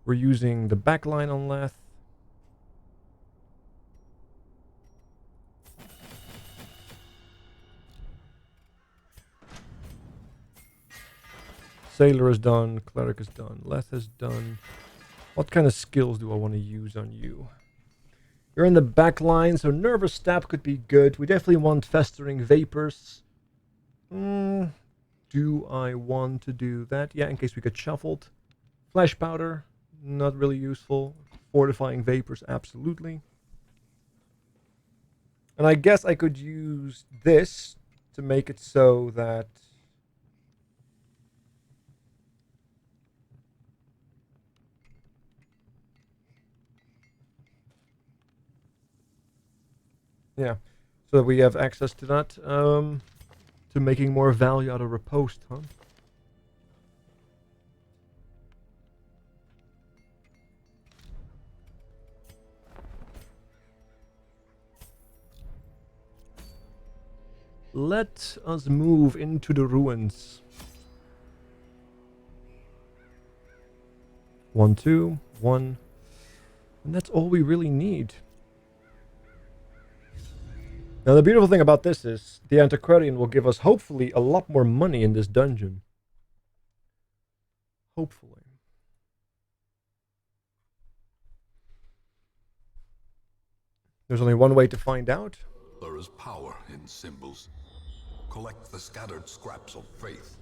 We're using the backline on Leth. Sailor is done. Cleric is done. Leth is done. What kind of skills do I want to use on you? You're in the back line, so Nervous Stab could be good. We definitely want Festering Vapors. Do I want to do that? Yeah, in case we get shuffled. Flash Powder, not really useful. Fortifying Vapors, absolutely. And I guess I could use this to make it so that... Yeah, so that we have access to that, to making more value out of Riposte, huh? Let us move into the ruins. 1, 2, 1. And that's all we really need. Now the beautiful thing about this is the Antiquarian will give us hopefully a lot more money in this dungeon. Hopefully. There's only one way to find out. There is power in symbols. Collect the scattered scraps of faith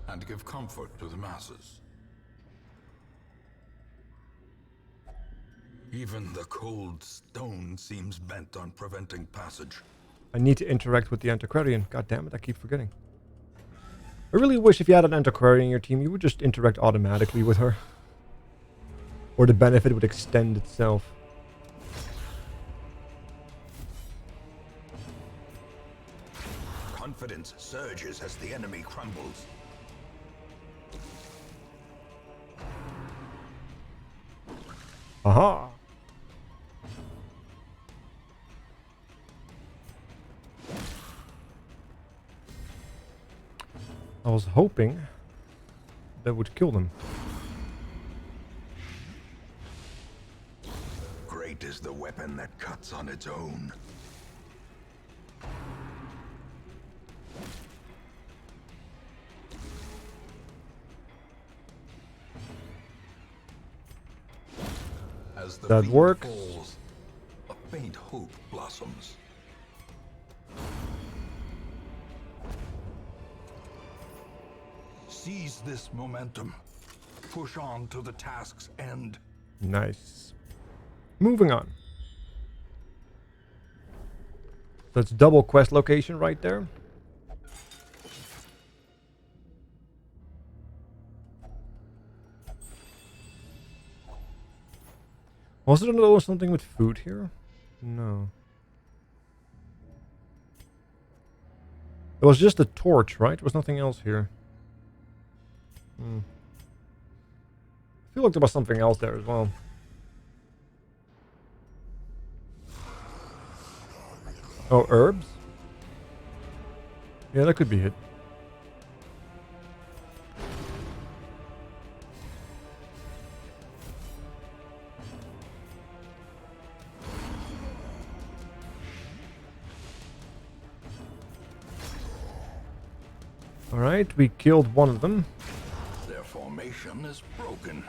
and give comfort to the masses. Even the cold stone seems bent on preventing passage. I need to interact with the Antiquarian. God damn it, I keep forgetting. I really wish if you had an Antiquarian in your team, you would just interact automatically with her. Or the benefit would extend itself. Confidence surges as the enemy crumbles. Aha! I was hoping that would kill them. Great is the weapon that cuts on its own. As the That fiend works. falls, a faint hope blossoms. Seize this momentum. Push on to the task's end. Nice. Moving on. That's double quest location right there. Was there something with food here? No. It was just a torch, right? There was nothing else here. I feel like there was something else there as well. Oh, herbs? Yeah, that could be it. Alright, we killed one of them. Their formation is broken.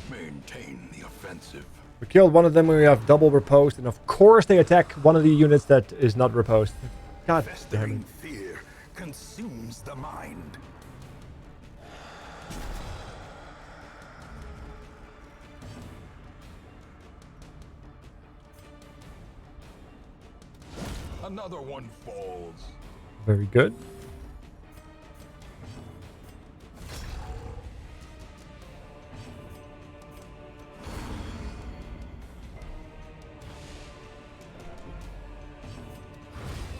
Maintain the offensive. We killed one of them when we have double riposte, and of course they attack one of the units that is not riposte. God damn it. Festering fear consumes the mind. Another one falls. Very good.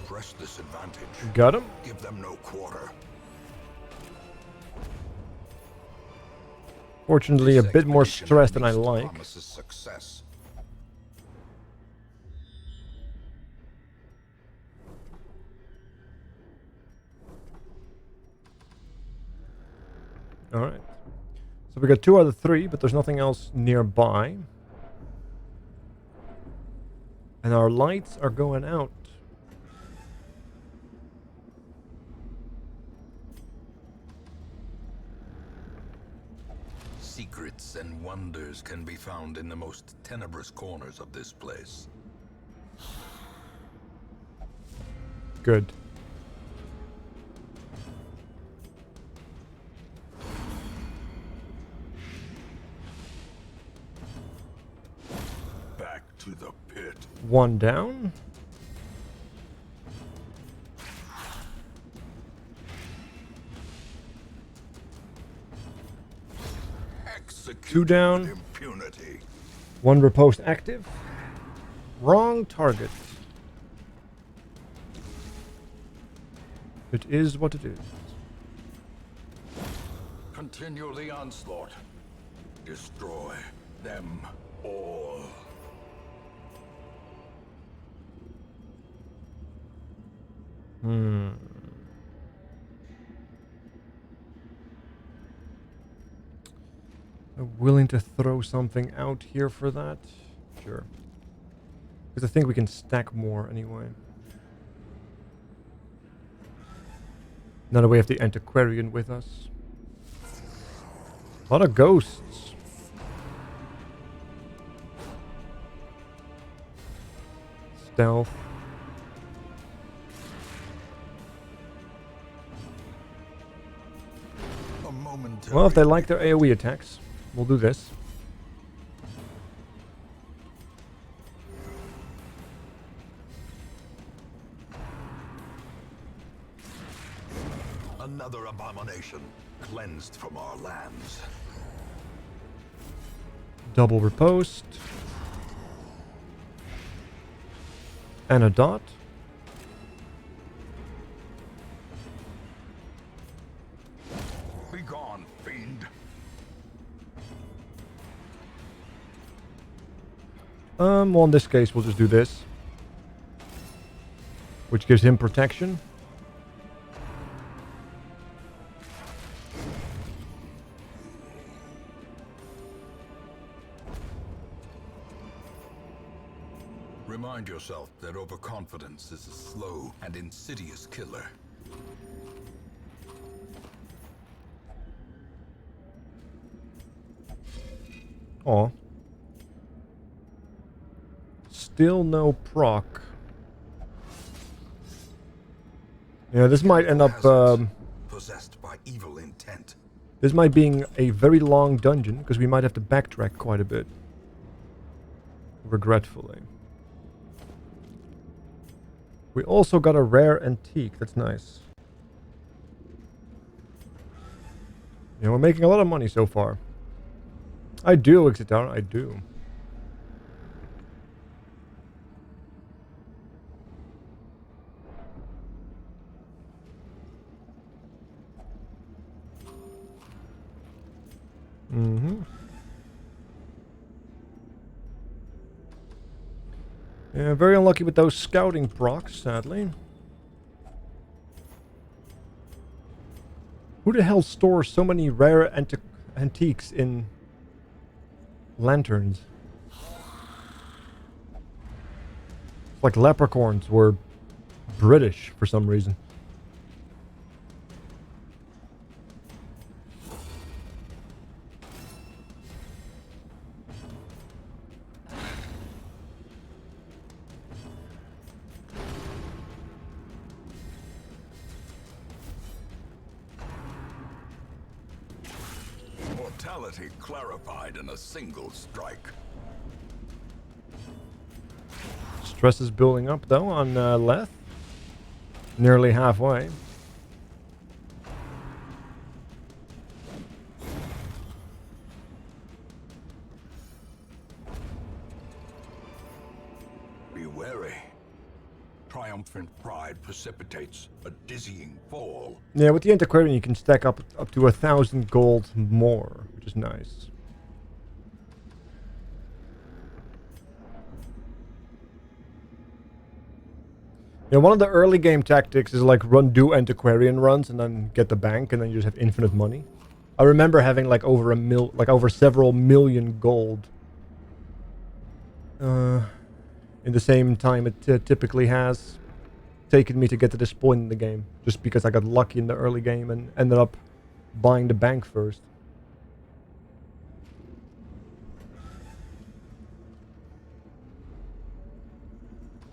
Press this advantage. Got him. Give them no quarter. Fortunately, a This bit more expedition stress than I at least like. promises success. Alright. So we got 2 out of 3, but there's nothing else nearby. And our lights are going out. Secrets and wonders can be found in the most tenebrous corners of this place. Good. Back to the pit. 1 down. Execute 2 down. with impunity. 1 riposte active. Wrong target. It is what it is. Continue the onslaught. Destroy them all. willing to throw something out here for that? Sure. Because I think we can stack more anyway. Now that we have the antiquarian with us. A lot of ghosts. Stealth. Well, if they like their AoE attacks, we'll do this. Another abomination cleansed from our lands. Double riposte. And a dot. Be gone, fiend. Well, in this case, we'll just do this. Which gives him protection. Remind yourself that overconfidence is a slow and insidious killer. Aw. Still no proc. Yeah, this might end up... possessed by evil intent. this might being a very long dungeon, because we might have to backtrack quite a bit. Regretfully. We also got a rare antique. That's nice. Yeah, we're making a lot of money so far. I do, Exitar, I do. Mm-hmm. Yeah, very unlucky with those scouting procs, sadly. Who the hell stores so many rare antiques in lanterns? It's like leprechauns were British for some reason. Mortality clarified in a single strike. Stress is building up though on Leth. Nearly halfway. Be wary. Triumphant pride precipitates a dizzying fall. Yeah, with the Antiquarian you can stack up to 1,000 gold more, which is nice. Yeah, one of the early game tactics is like do Antiquarian runs and then get the bank and then you just have infinite money. I remember having like over several million gold. In the same time it typically has taken me to get to this point in the game. Just because I got lucky in the early game and ended up buying the bank first.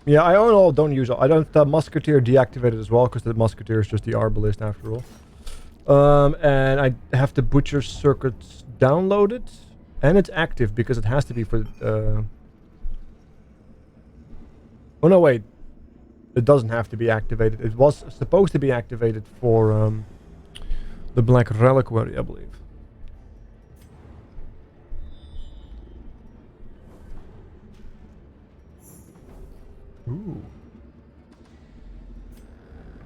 Yeah, I own all, don't use all. I don't have Musketeer deactivated as well, because the Musketeer is just the Arbalist after all. And I have the Butcher Circuits downloaded. And it's active, because it has to be for... Oh no, wait. It doesn't have to be activated. It was supposed to be activated for the Black Reliquary, I believe. Ooh.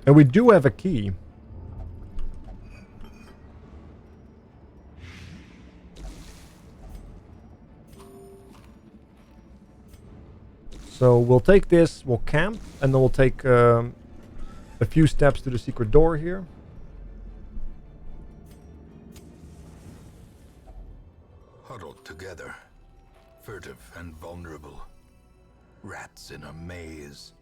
And we do have a key. So we'll take this, we'll camp, and then we'll take a few steps to the secret door here. together, furtive and vulnerable. Rats in a maze.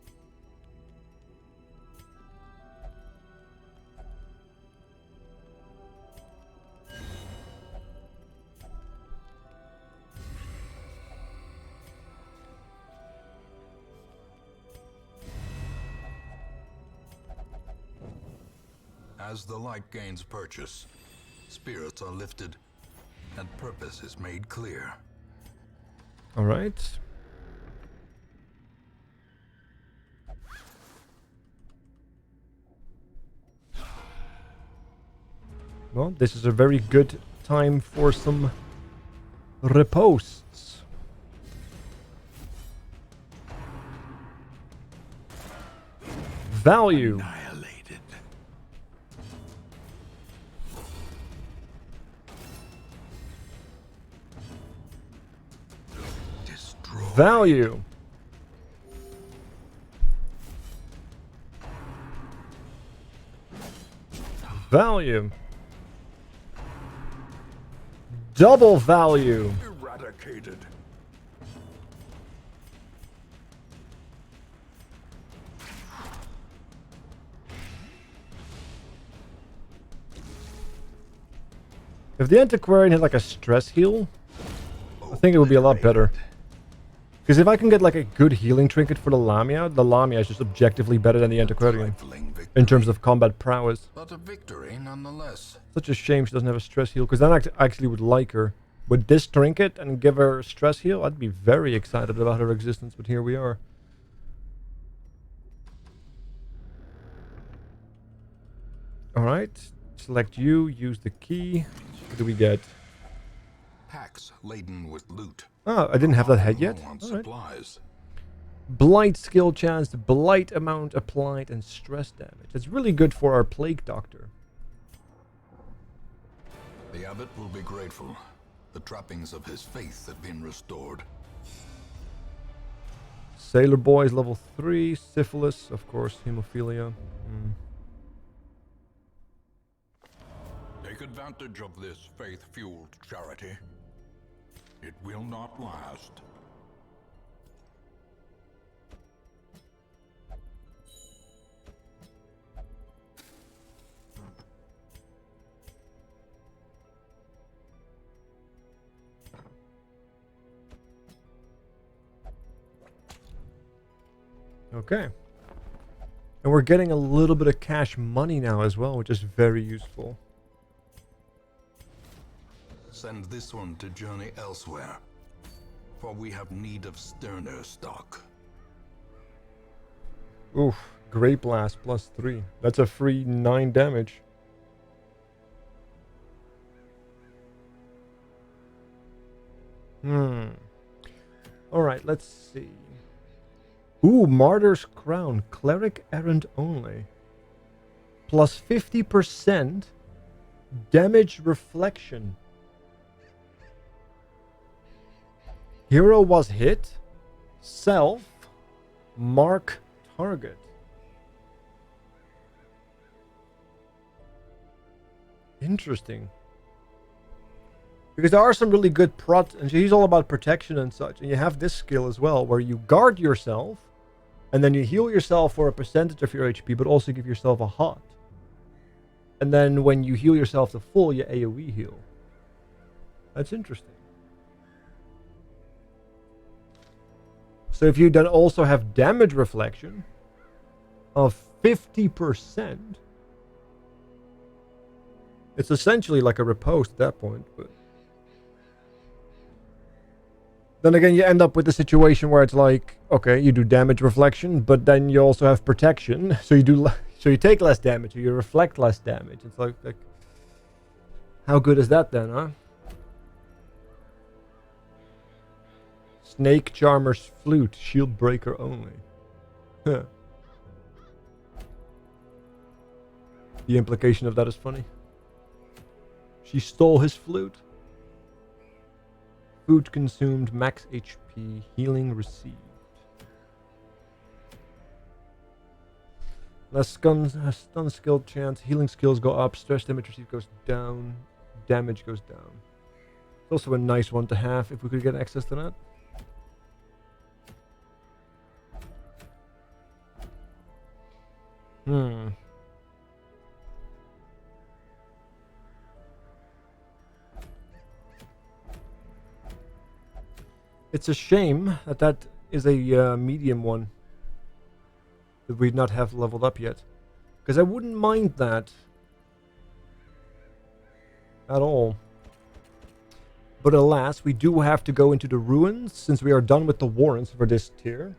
As the light gains purchase, spirits are lifted, and purpose is made clear. All right. Well, this is a very good time for some riposts. Value. Annihilated. Destroy. Value. Value. Double value. Eradicated. If the Antiquarian had like a stress heal, I think it would be a lot better. Because if I can get like a good healing trinket for the Lamia is just objectively better than the Antiquarian Trifling victory, in terms of combat prowess. but a victory nonetheless. Such a shame she doesn't have a stress heal, because then I actually would like her. With this trinket and give her a stress heal, I'd be very excited about her existence, but here we are. Alright, select you, use the key. What do we get? Packs laden with loot. Oh, I didn't have that head yet. Low on Alright. supplies. Blight skill chance, blight amount applied, and stress damage. That's really good for our Plague Doctor. The abbot will be grateful. The trappings of his faith have been restored. Sailor Boy is level 3, syphilis, of course, hemophilia. Take advantage of this faith-fueled charity. It will not last. Okay. And we're getting a little bit of cash money now as well, which is very useful. Send this one to journey elsewhere, for we have need of sterner stock. Oof. Great Blast plus 3. That's a free 9 damage. Alright, let's see. Ooh, Martyr's Crown. Cleric Errant only. Plus 50% damage reflection. Hero was hit. Self. Mark target. Interesting. Because there are some really good prot, and he's all about protection and such. And you have this skill as well, where you guard yourself, and then you heal yourself for a percentage of your HP, but also give yourself a hot. And then when you heal yourself to full, you AoE heal. That's interesting. So if you then also have damage reflection of 50%, it's essentially like a riposte at that point, but then again, you end up with a situation where it's like, okay, you do damage reflection, but then you also have protection, so you take less damage, or you reflect less damage. It's like how good is that then, huh? Snake Charmer's Flute, shield breaker only. Huh. The implication of that is funny. She stole his flute. Food consumed, max HP, healing received. Less stun skill chance, healing skills go up, stress damage received goes down, damage goes down. It's also a nice one to have if we could get access to that. Hmm. It's a shame that that is a medium one that we'd not have leveled up yet. Because I wouldn't mind that at all. But alas, we do have to go into the ruins since we are done with the warrants for this tier.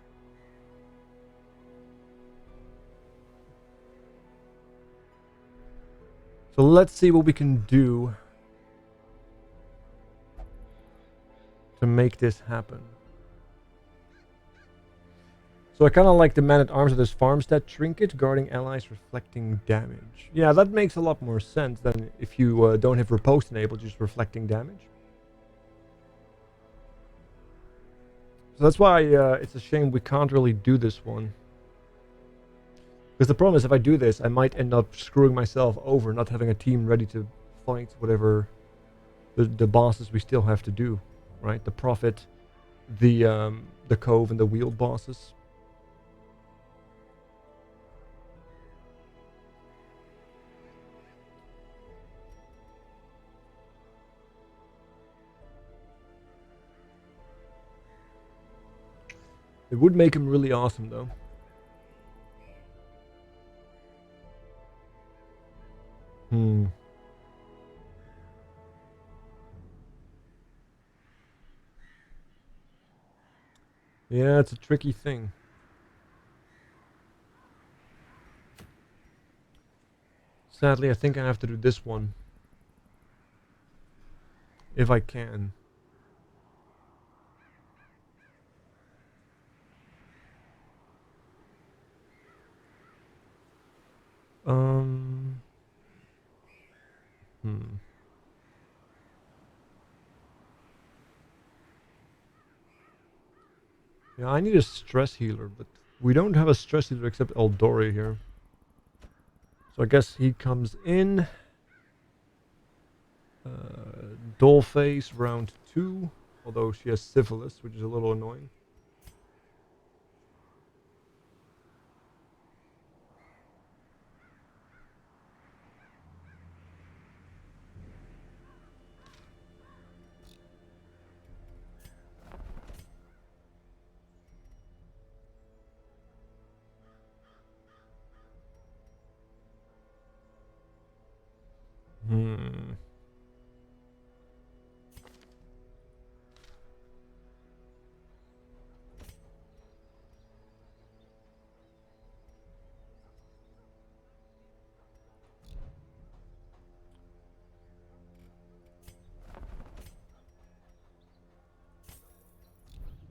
So let's see what we can do to make this happen. So I kind of like the man-at-arms of this farmstead trinket, guarding allies, reflecting damage. Yeah, that makes a lot more sense than if you don't have riposte enabled, just reflecting damage. So that's why it's a shame we can't really do this one. Because the problem is if I do this, I might end up screwing myself over, not having a team ready to fight whatever the bosses we still have to do, right? The Prophet, the Cove, and the Wheeled bosses. It would make him really awesome, though. Yeah, it's a tricky thing. Sadly, I think I have to do this one. If I can. Um... Hmm. Yeah, I need a stress healer, but we don't have a stress healer except Eldori here. So I guess he comes in. Dollface round 2. Although she has syphilis, which is a little annoying. Hmm.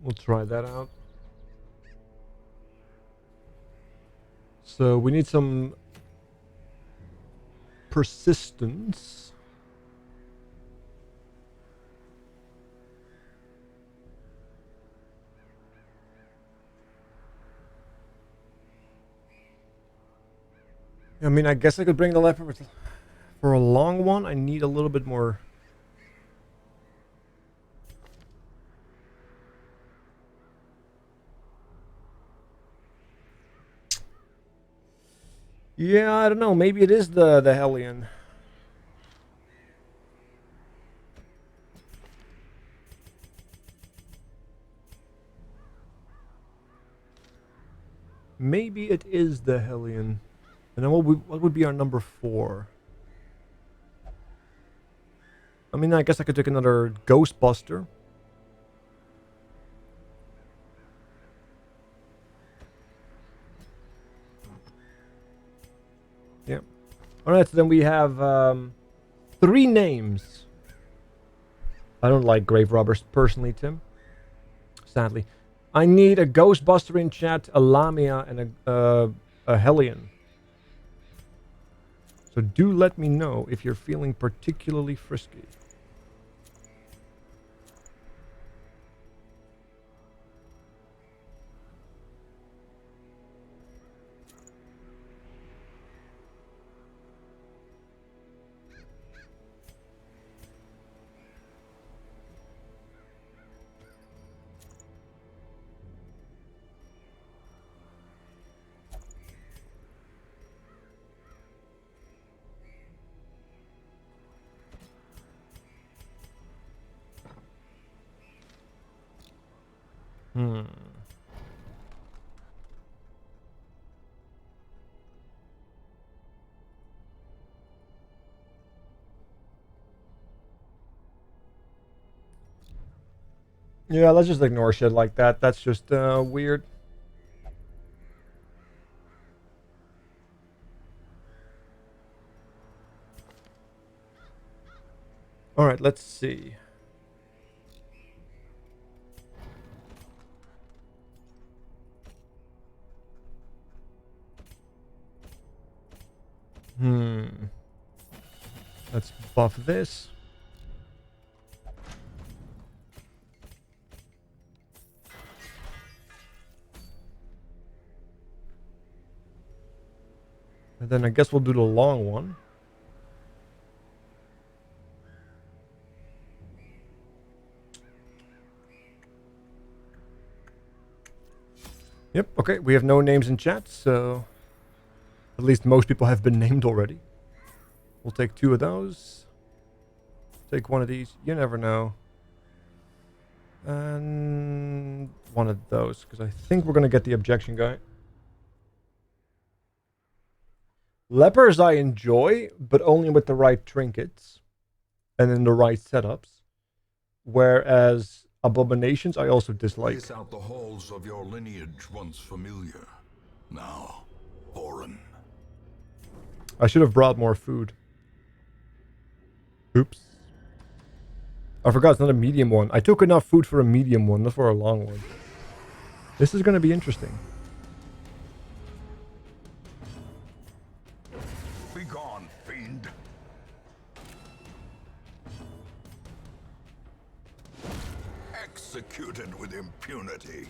We'll try that out. So we need some persistence. I mean, I guess I could bring the leopard, but for a long one, I need a little bit more. Yeah, I don't know. Maybe it is the Hellion. Maybe it is the Hellion. And then what would be our number 4? I mean, I guess I could take another Ghostbuster. Yeah. Alright, so then we have 3 names. I don't like grave robbers personally, Tim. Sadly. I need a Ghostbuster in chat, a Lamia, and a Hellion. So do let me know if you're feeling particularly frisky. Yeah, let's just ignore shit like that. That's just weird. Alright, let's see. Let's buff this. And then I guess we'll do the long one. Yep, okay, we have no names in chat, so at least most people have been named already. We'll take 2 of those. Take 1 of these, you never know. And 1 of those, because I think we're going to get the objection guy. Lepers I enjoy, but only with the right trinkets and in the right setups. Whereas abominations I also dislike. Trace out the halls of your lineage once familiar, now foreign. I should have brought more food. Oops. I forgot it's not a medium one. I took enough food for a medium one, not for a long one. This is going to be interesting. Be gone, fiend. Executed with impunity.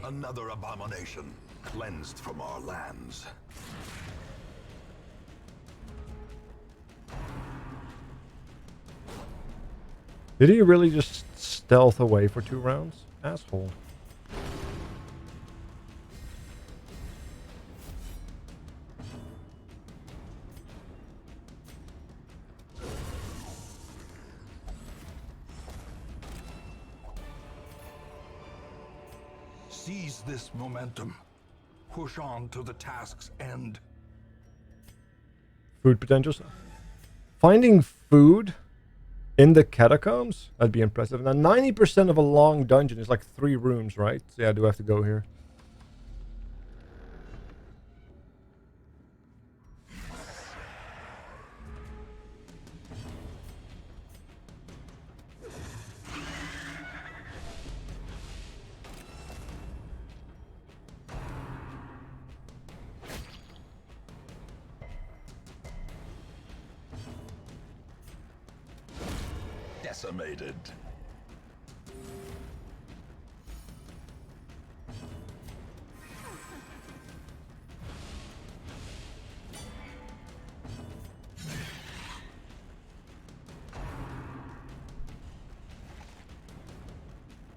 Another abomination cleansed from our lands. Did he really just stealth away for 2 rounds? Asshole. Seize this momentum. Push on to the task's end. Food potentials. Finding food in the catacombs? That'd be impressive. Now, 90% of a long dungeon is like 3 rooms, right? So yeah, I do have to go here. Decimated.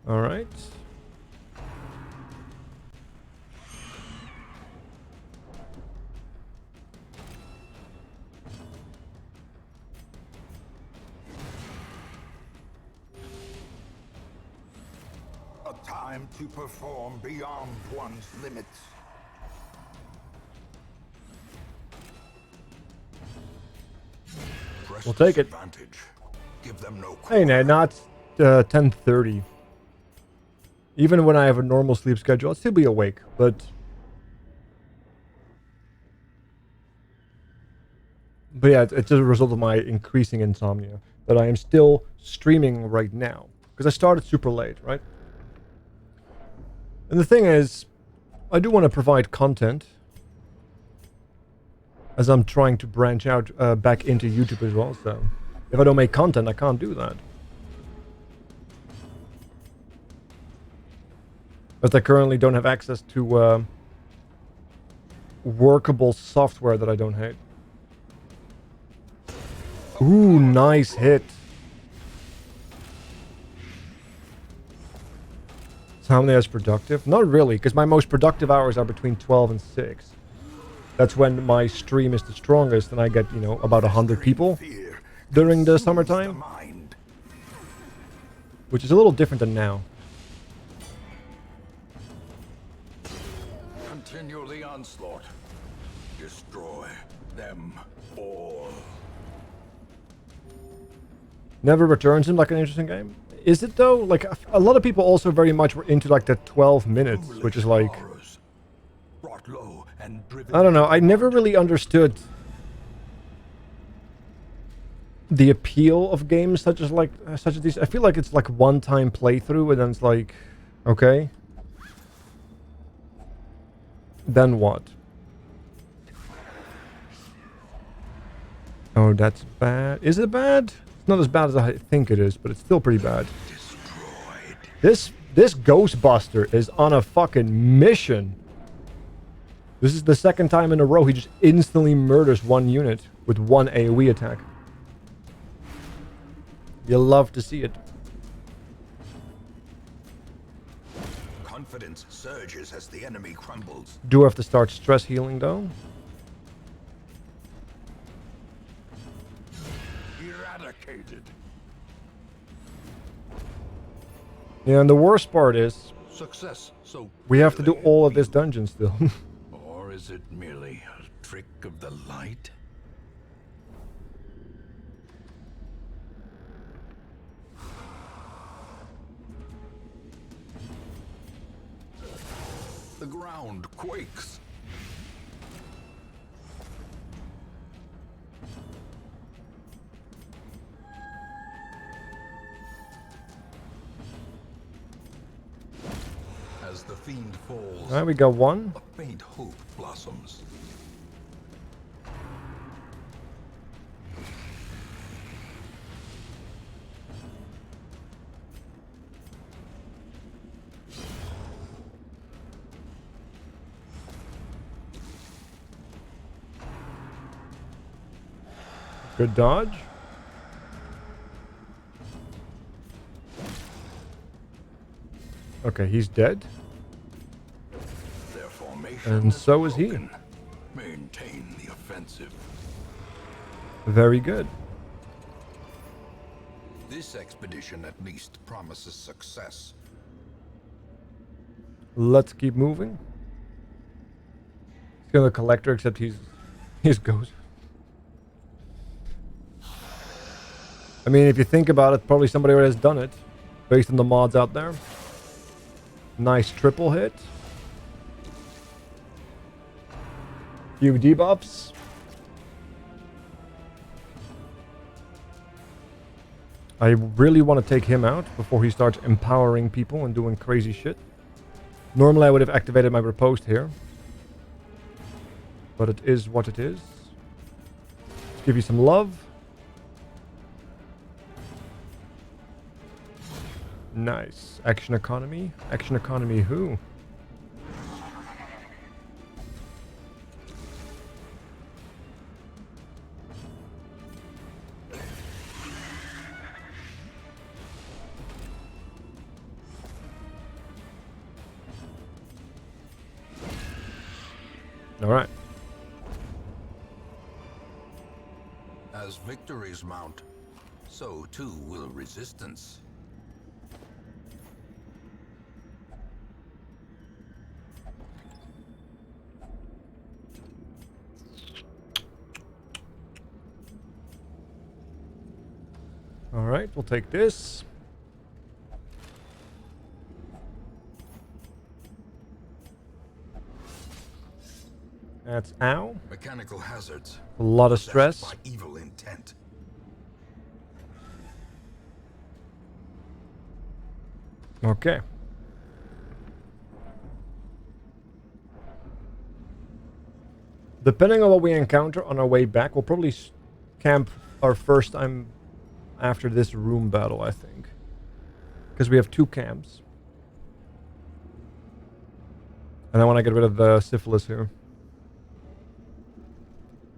All right. A time to perform beyond one's limits. We'll take it. Advantage. Give them no Hey, Ned, not 10:30. Even when I have a normal sleep schedule, I'll still be awake, but... But yeah, it's just a result of my increasing insomnia that I am still streaming right now. Because I started super late, right? And the thing is, I do want to provide content. As I'm trying to branch out back into YouTube as well, so... If I don't make content, I can't do that. As I currently don't have access to workable software that I don't hate. Ooh, nice hit. So how many is productive? Not really, because my most productive hours are between 12 and 6. That's when my stream is the strongest, and I get, you know, about 100 people during the summertime. Which is a little different than now. Continue the onslaught. Destroy. them all. Never returns him like an interesting game. Is it though? Like a lot of people also very much were into like the 12 minutes, which is like, Brought low and driven I don't know. I never really understood the appeal of games such as these. I feel like it's like one-time playthrough and then it's like, okay, then what? Oh, that's bad. Is it bad? It's not as bad as I think it is, but it's still pretty bad. destroyed. This Ghostbuster is on a fucking mission. This is the second time in a row he just instantly murders one unit with one AoE attack. You love to see it. Confidence surges as the enemy crumbles. Do have to start stress healing though. Eradicated. Yeah, and the worst part is Success so we have to do clearly all of this viewed. dungeon still. Or is it merely a trick of the light? The ground quakes. As the fiend falls, Alright, we got one. a faint hope blossoms. Good dodge. Okay, he's dead. Their formation And so is he. broken. Maintain the offensive. Very good. This expedition at least promises success. Let's keep moving. He's got a collector, except he's ghost. I mean, if you think about it, probably somebody already has done it, based on the mods out there. Nice triple hit. Few debuffs. I really want to take him out before he starts empowering people and doing crazy shit. Normally I would have activated my riposte here. But it is what it is. Let's give you some love. Nice. Action economy. Action economy who? Alright. As victories mount, so too will resistance. Alright, we'll take this. That's ow. Mechanical hazards. A lot of possessed stress. by evil intent. Okay. Depending on what we encounter on our way back, we'll probably camp our first time after this room battle, I think. Because we have 2 camps. And I want to get rid of the syphilis here.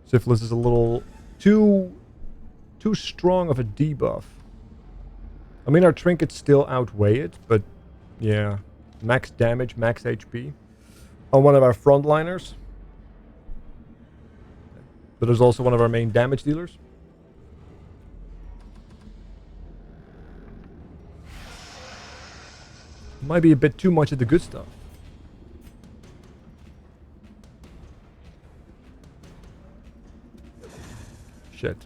Syphilis is a little too strong of a debuff. I mean, our trinkets still outweigh it, but yeah. Max damage, max HP. On one of our frontliners. But there's also one of our main damage dealers. Might be a bit too much of the good stuff. Shit.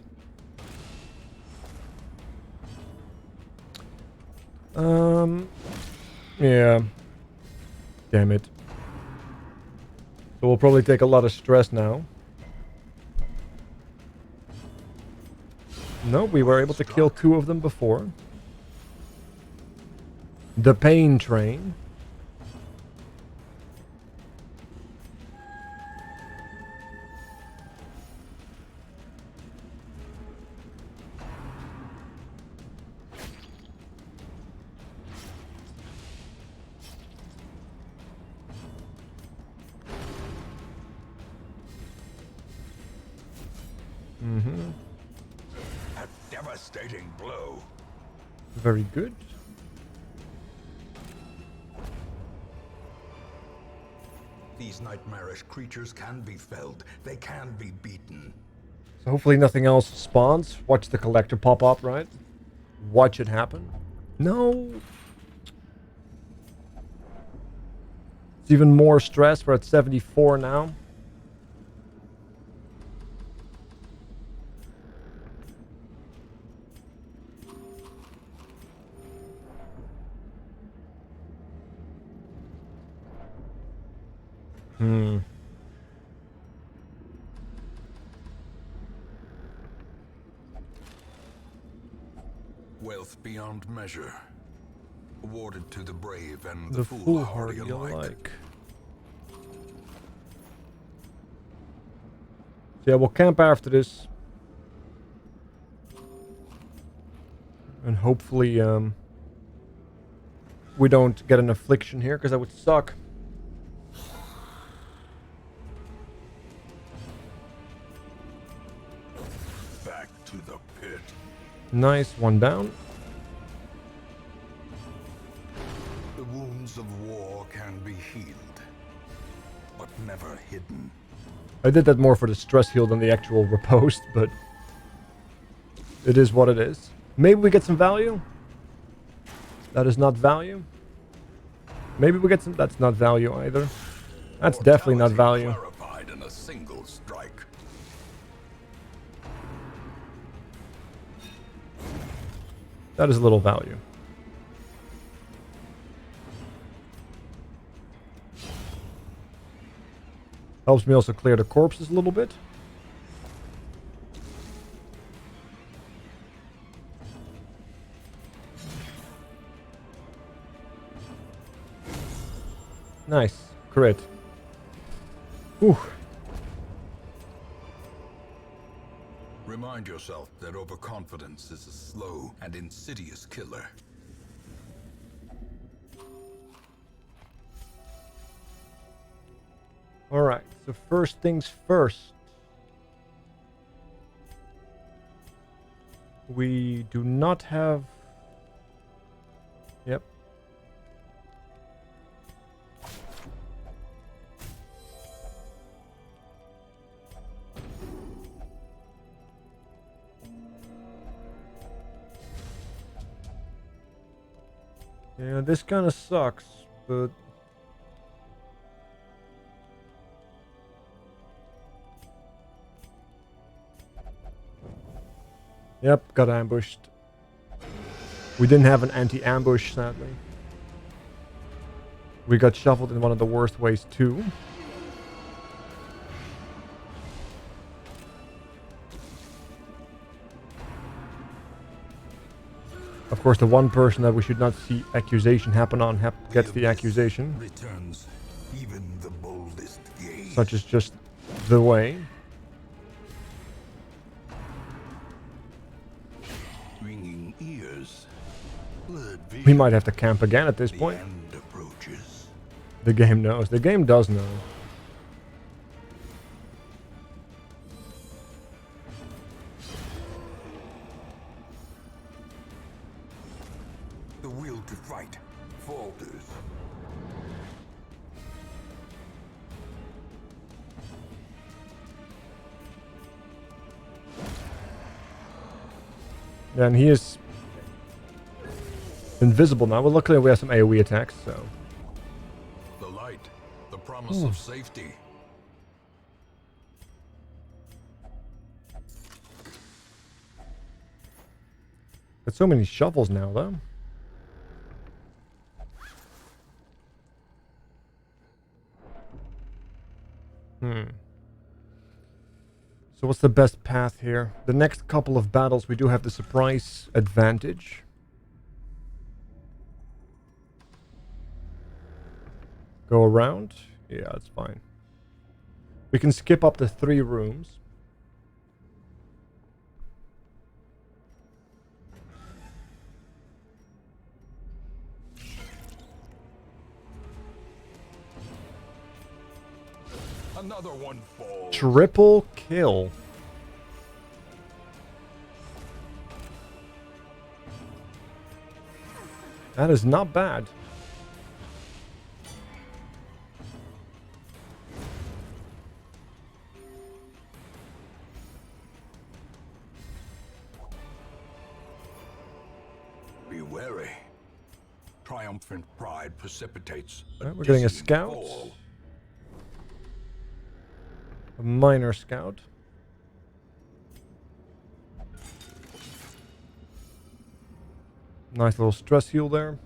Yeah. Damn it. So we'll probably take a lot of stress now. No, we were able to kill 2 of them before. The pain train. Mm-hmm. A devastating blow. Very good. These nightmarish creatures can be felled. They can be beaten. So hopefully nothing else spawns. Watch the collector pop up, right? Watch it happen. No. It's even more stress. We're at 74 now. Wealth beyond measure. Awarded to the brave and The foolhardy foolhardy alike. So yeah, we'll camp after this. And hopefully, we don't get an affliction here, because that would suck. Back to the pit. Nice, 1 down. The wounds of war can be healed, but never hidden. I did that more for the stress heal than the actual riposte, but it is what it is. Maybe we get some value. That is not value. Maybe we get some... That's not value either. That's definitely not value. Clarified in a single strike. That is a little value. Helps me also clear the corpses a little bit. Nice. Crit. Whew. Remind yourself that overconfidence is a slow and insidious killer. Alright, so first things first. We do not have... Yep. Yeah, this kind of sucks, but... Yep, got ambushed. We didn't have an anti-ambush, sadly. We got shuffled in one of the worst ways, too. Of course, the one person that we should not see accusation happen on gets the accusation. Returns even the boldest gaze. Such is just the way. Ringing ears. Blurred We vision. might have to camp again at this The point. end approaches. The game knows. The game does know. The will to fight falters. Yeah, and he is invisible now. Well, luckily we have some AoE attacks, so... The light, the promise of safety. Got so many shovels now, though. So what's the best path here? The next couple of battles we do have the surprise advantage. Go around? Yeah, it's fine. We can skip up to 3 rooms. Another one falls. Triple kill. That is not bad. Be wary. Triumphant pride precipitates. Alright, we're getting a dizzying scout. fall. A minor scout. Nice little stress heal there.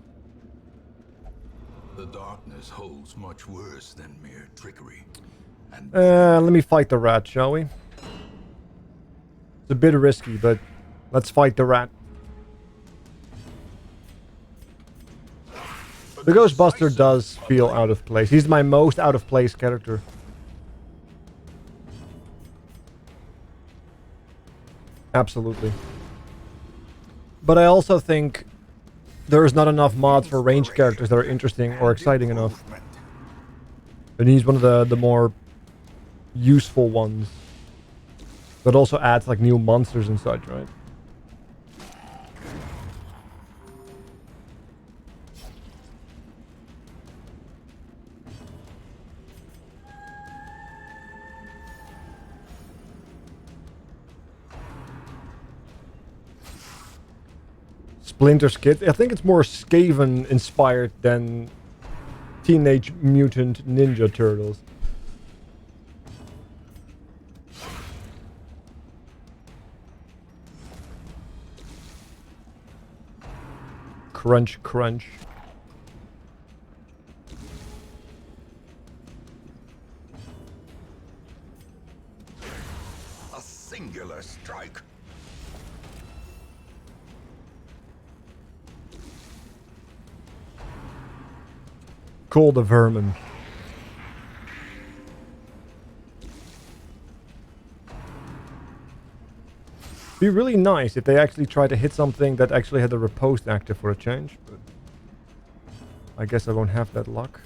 The darkness holds much worse than mere trickery. And Let me fight the rat, shall we? It's a bit risky, but let's fight the rat. The Ghostbuster does feel out of place. He's my most out of place character. Absolutely. But I also think there's not enough mods for ranged characters that are interesting or exciting enough. And he's one of the more useful ones. That also adds like new monsters and such, right? Splinter Skid. I think it's more Skaven inspired than Teenage Mutant Ninja Turtles. Crunch, crunch. a singular strike. Call the vermin. Be really nice if they actually try to hit something that actually had the riposte active for a change, but I guess I won't have that luck.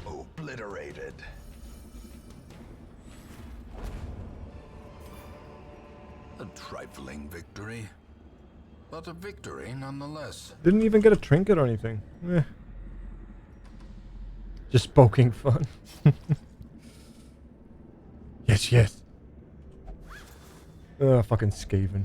Obliterated. A trifling victory, but a victory nonetheless. Didn't even get a trinket or anything. Eh. Just poking fun. Yes, yes. Fucking Skaven.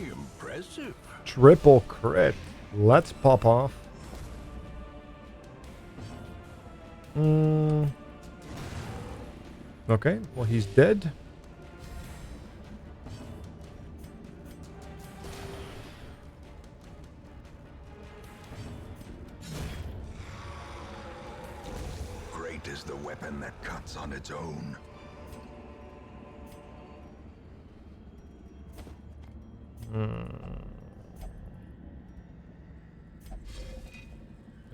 Impressive. Triple crit. Let's pop off. Okay, well he's dead. Great is the weapon that cuts on its own.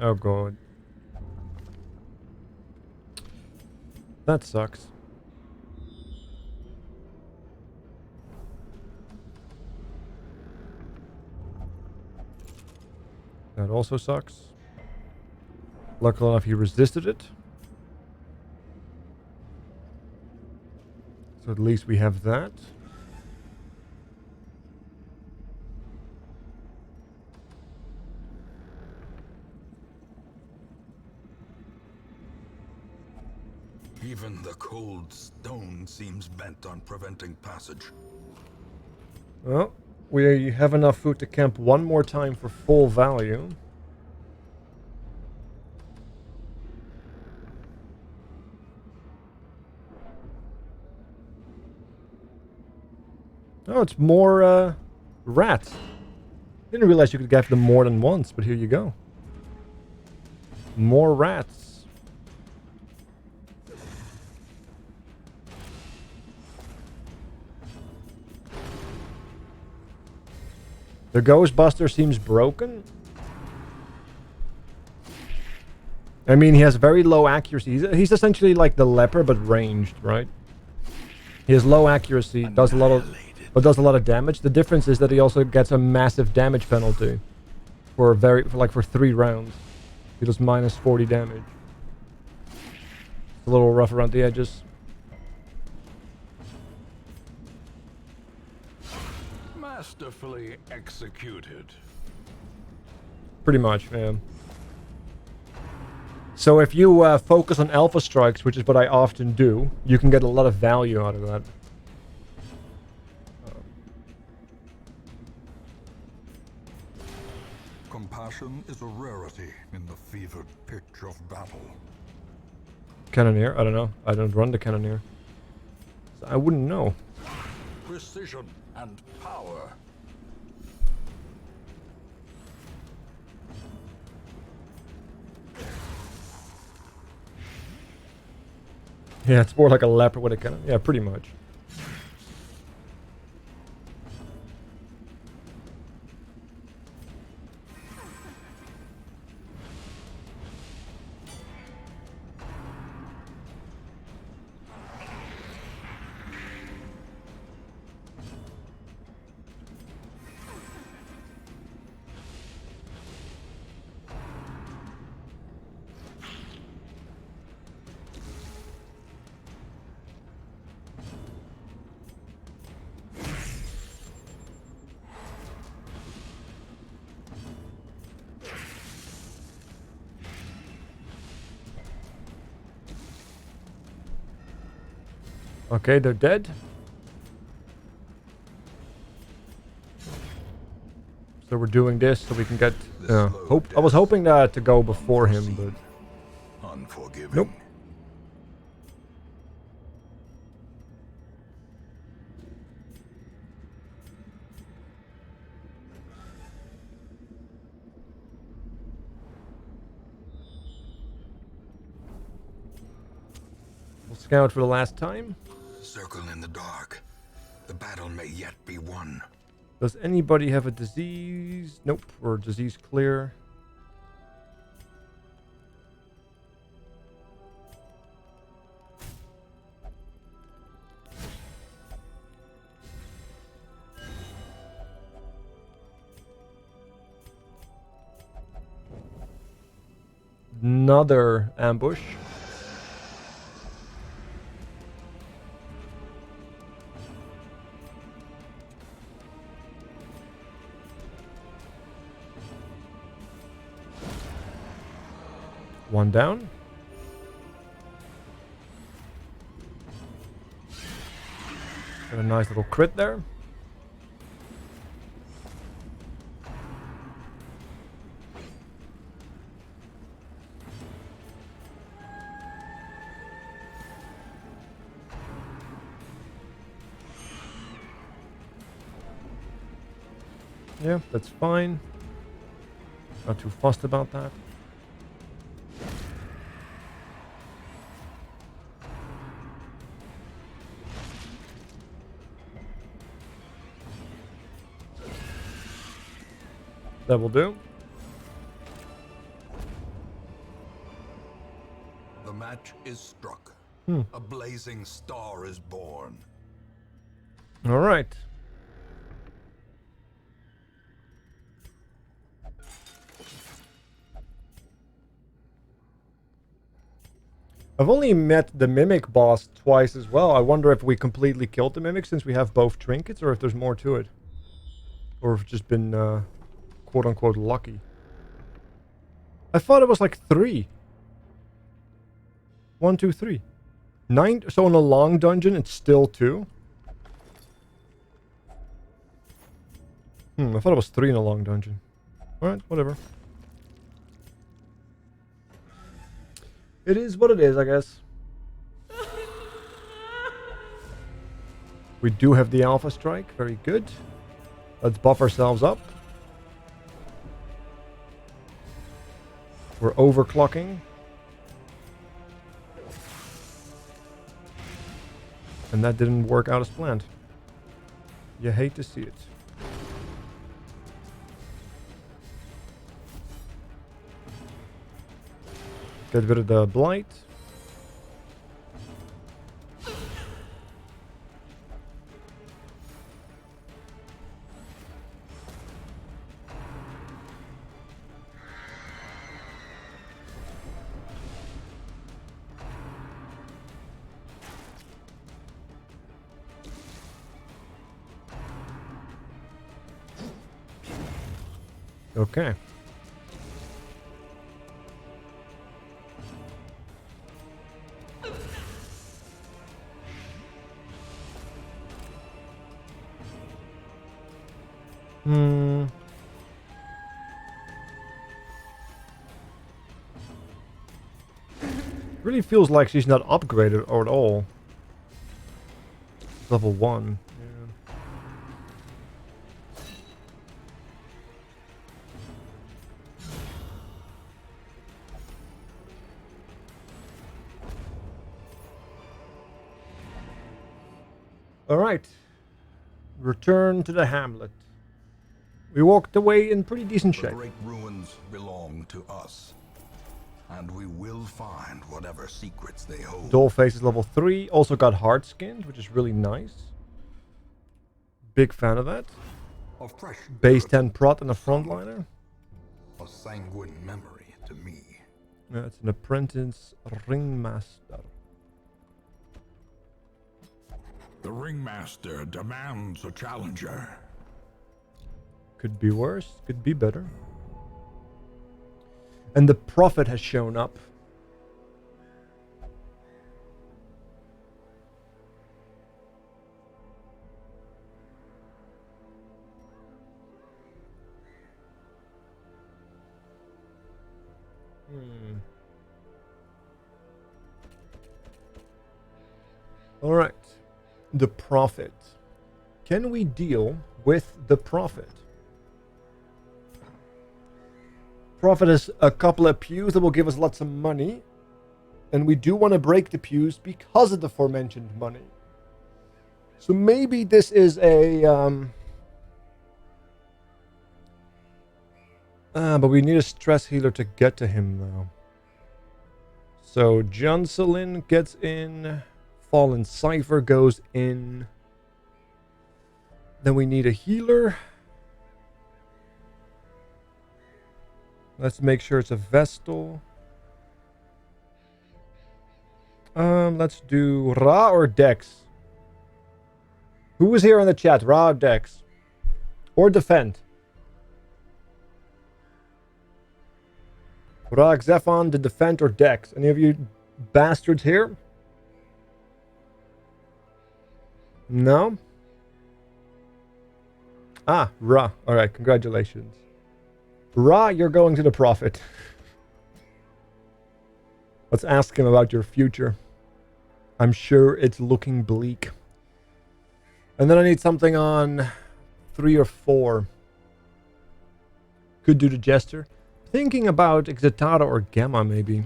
Oh god. That sucks. That also sucks. Luckily enough he resisted it. So at least we have that. Even the cold stone seems bent on preventing passage. Well, we have enough food to camp one more time for full value. Oh, it's more rats. Didn't realize you could get them more than once, but here you go. More rats. The Ghostbuster seems broken. I mean, he has very low accuracy. He's essentially like the leper, but ranged, right? He has low accuracy, does a lot of damage. The difference is that he also gets a massive damage penalty for 3 rounds. He does minus 40 damage. It's a little rough around the edges. Masterfully executed. Pretty much, yeah. So if you focus on alpha strikes, which is what I often do, you can get a lot of value out of that. Compassion is a rarity in the fevered pitch of battle. Cannoneer? I don't know. I don't run the Cannoneer. So I wouldn't know. Precision and power. Yeah, it's more like a leper with a cannon. Yeah, pretty much. Okay, they're dead. So we're doing this so we can get... I was hoping to go before him, but... Unforgiving. Nope. We'll scout for the last time. Circle in the dark. The battle may yet be won. Does anybody have a disease? Nope, we're disease clear. Another ambush. One down. Got a nice little crit there. Yeah, that's fine. Not too fussed about that. That will do. The match is struck. A blazing star is born. All right. I've only met the Mimic boss twice as well. I wonder if we completely killed the Mimic since we have both trinkets, or if there's more to it. Or if it's just been, quote-unquote, lucky. I thought it was like 3. 1, 2, 3. 9, so in a long dungeon, it's still 2. I thought it was 3 in a long dungeon. Alright, whatever. It is what it is, I guess. We do have the Alpha Strike. Very good. Let's buff ourselves up. We're overclocking. And that didn't work out as planned. You hate to see it. Get rid of the blight. Okay. Really feels like she's not upgraded or at all. Level 1. Yeah. Alright. Return to the hamlet. We walked away in pretty decent The shape. great ruins belong to us, and we will find whatever secrets they hold. Dollface is level 3. Also got hard skinned, which is really nice. Big fan of that. A fresh Base earth, 10 prot and a frontliner. a sanguine memory to me. Yeah, it's an apprentice ringmaster. The ringmaster demands a challenger. Could be worse, could be better. And the prophet has shown up. All right. The prophet. Can we deal with the prophet? Prophet has a couple of pews that will give us lots of money. And we do want to break the pews because of the aforementioned money. So maybe this is a... but we need a stress healer to get to him now. So Jocelyn gets in. Fallen Cypher goes in. Then we need a healer. Let's make sure it's a Vestal. Let's do Ra or Dex. Who is here in the chat? Ra or Dex? Or Defend? Ra, Xephon, the Defend or Dex? Any of you bastards here? No? Ah, Ra. Alright, congratulations. Ra, you're going to the Prophet. Let's ask him about your future. I'm sure it's looking bleak. And then I need something on 3 or 4. Could do the Jester. Thinking about Exitata or Gamma, maybe.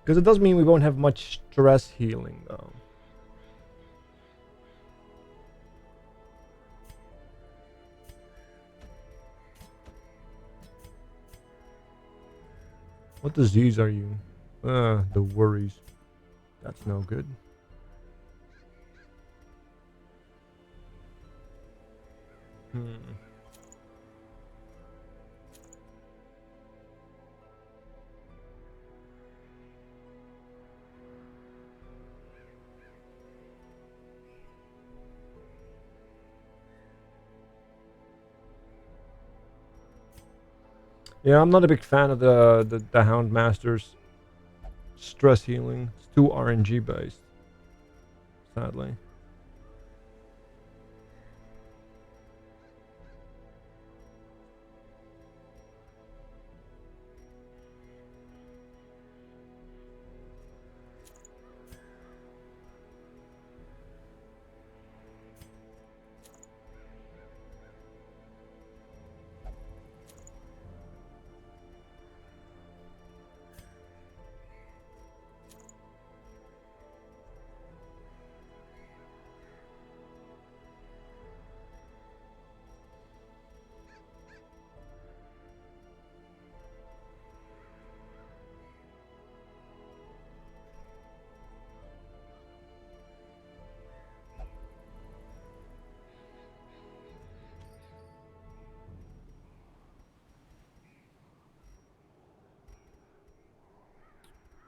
Because it does mean we won't have much stress healing, though. What disease are you? The worries. That's no good. Yeah, I'm not a big fan of the Houndmaster's stress healing. It's too RNG based, sadly.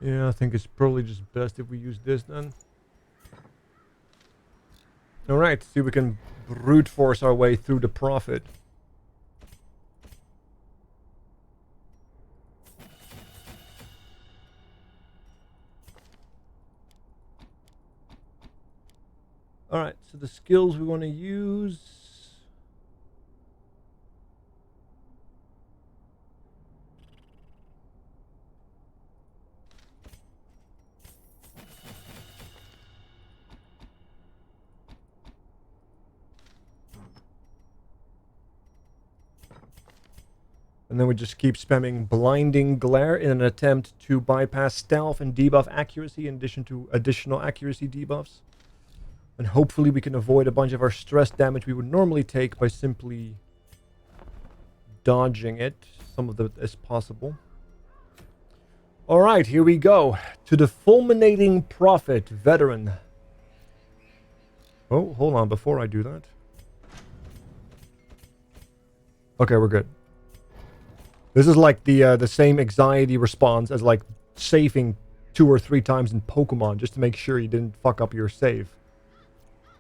Yeah, I think it's probably just best if we use this then. Alright, see if we can brute force our way through the profit. Alright, so the skills we want to use. And then we just keep spamming Blinding Glare in an attempt to bypass stealth and debuff accuracy in addition to additional accuracy debuffs. And hopefully we can avoid a bunch of our stress damage we would normally take by simply dodging it. Some of it is possible. Alright, here we go. To the Fulminating Prophet Veteran. Oh, hold on, before I do that. Okay, we're good. This is like the same anxiety response as like saving 2 or 3 times in Pokemon just to make sure you didn't fuck up your save.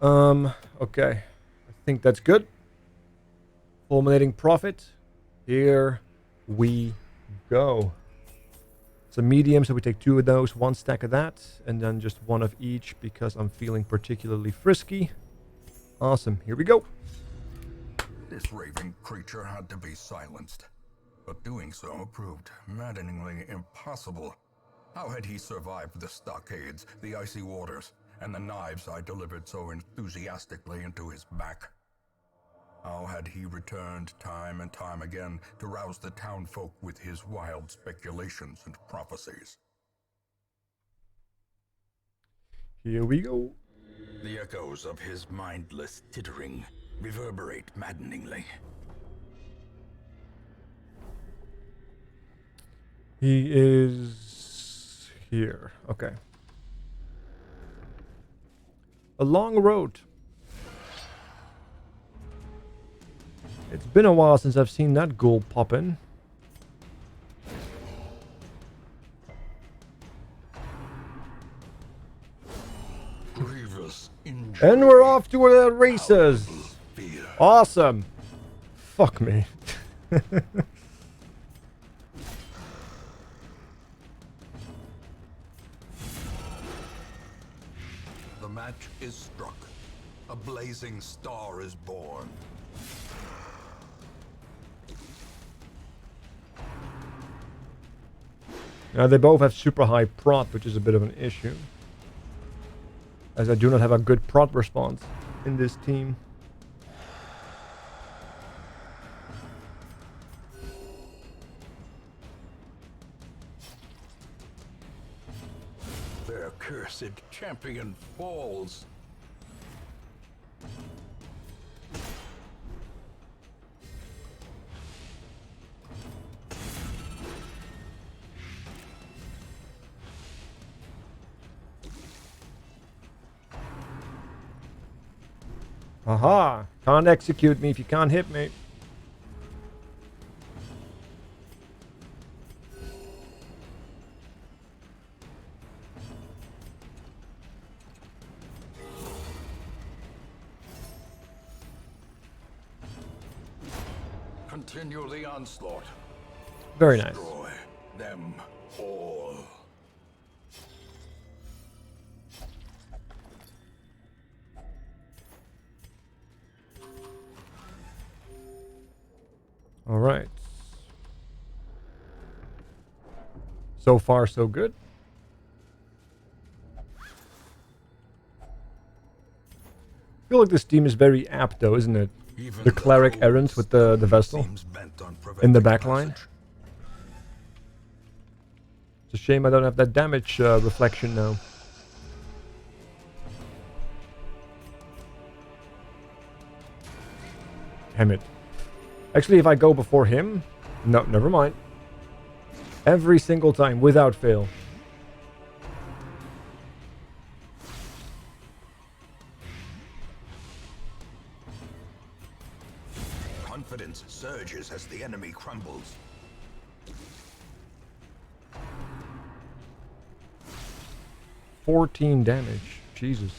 Okay. I think that's good. Fulminating Prophet. Here we go. It's a medium, so we take 2 of those, 1 stack of that, and then just 1 of each because I'm feeling particularly frisky. Awesome. Here we go. This raving creature had to be silenced. But doing so proved maddeningly impossible. How had he survived the stockades, the icy waters, and the knives I delivered so enthusiastically into his back? How had he returned time and time again to rouse the townfolk with his wild speculations and prophecies? Here we go. The echoes of his mindless tittering reverberate maddeningly. He is here. Okay. A long road. It's been a while since I've seen that ghoul pop in. Grievous injury. And we're off to the races. Awesome. Fuck me. The match is struck. A blazing star is born. Now they both have super high prot, which is a bit of an issue, as I do not have a good prot response in this team. Their cursed champion falls. Aha! Can't execute me if you can't hit me. Continue the onslaught. Very nice. Destroy them all. All right. So far, so good. I feel like this team is very apt, though, isn't it? Even The cleric cold errant with the vessel seems bent on in the preventing back line. passage. It's a shame I don't have that damage reflection now. Damn it. Actually, if I go before him... No, never mind. Every single time, without fail. Confidence surges as the enemy crumbles. $14 damage. Jesus.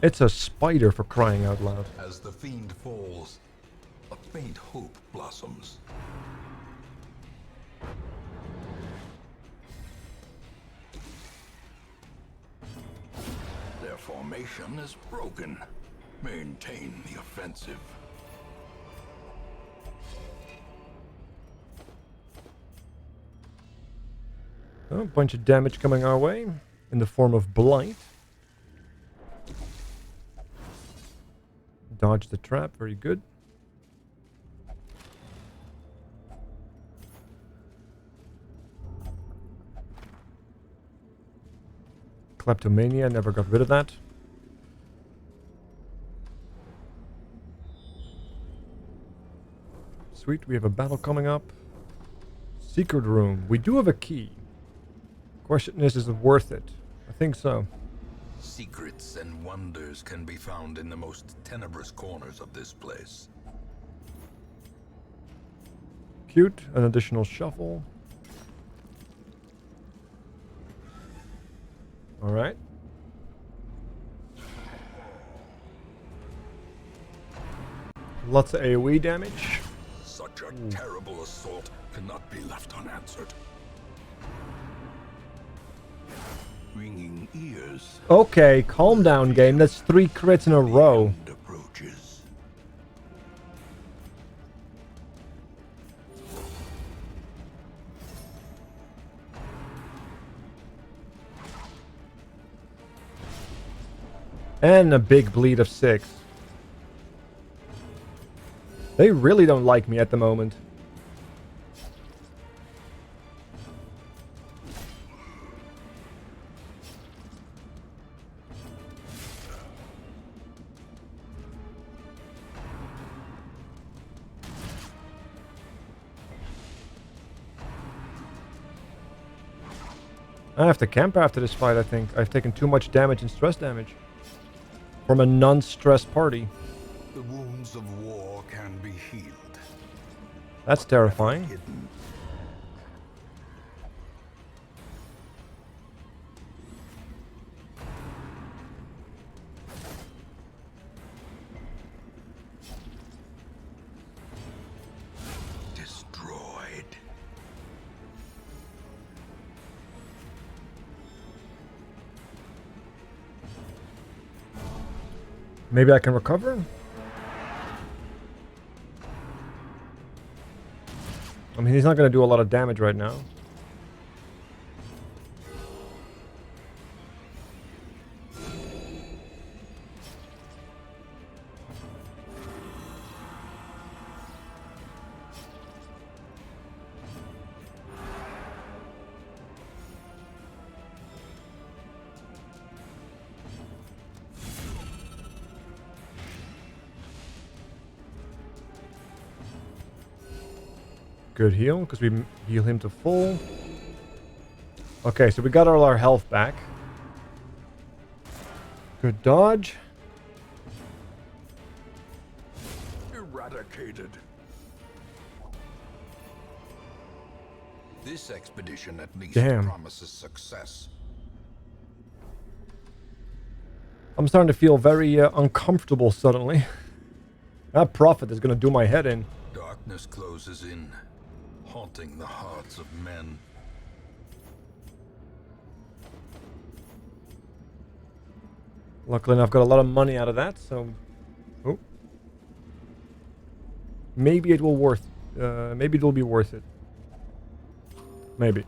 It's a spider, for crying out loud. As the fiend falls, a faint hope blossoms. Their formation is broken. Maintain the offensive. Oh, a bunch of damage coming our way in the form of blight. Dodge the trap, very good. Kleptomania, never got rid of that. Sweet, we have a battle coming up. Secret room. We do have a key. Question is it worth it? I think so. Secrets and wonders can be found in the most tenebrous corners of this place. Cute. An additional shuffle. Alright. Lots of AoE damage. Such a terrible assault cannot be left unanswered. Ringing ears. Okay, calm down, game. That's 3 crits in a row. And approaches. And a big bleed of 6. They really don't like me at the moment. I have to camp after this fight, I think. I've taken too much damage and stress damage. From a non-stressed party. The wounds of war can be healed. That's terrifying. Hidden. Destroyed. Maybe I can recover? I mean, he's not going to do a lot of damage right now. Good heal, because we heal him to full. Okay, so we got all our health back. Good dodge. eradicated. This expedition at least Damn. promises success. I'm starting to feel very uncomfortable suddenly. That prophet is going to do my head in. Darkness closes in, haunting the hearts of men. Luckily, I've got a lot of money out of that, so... Oh. Maybe it will maybe it will be worth it. Maybe.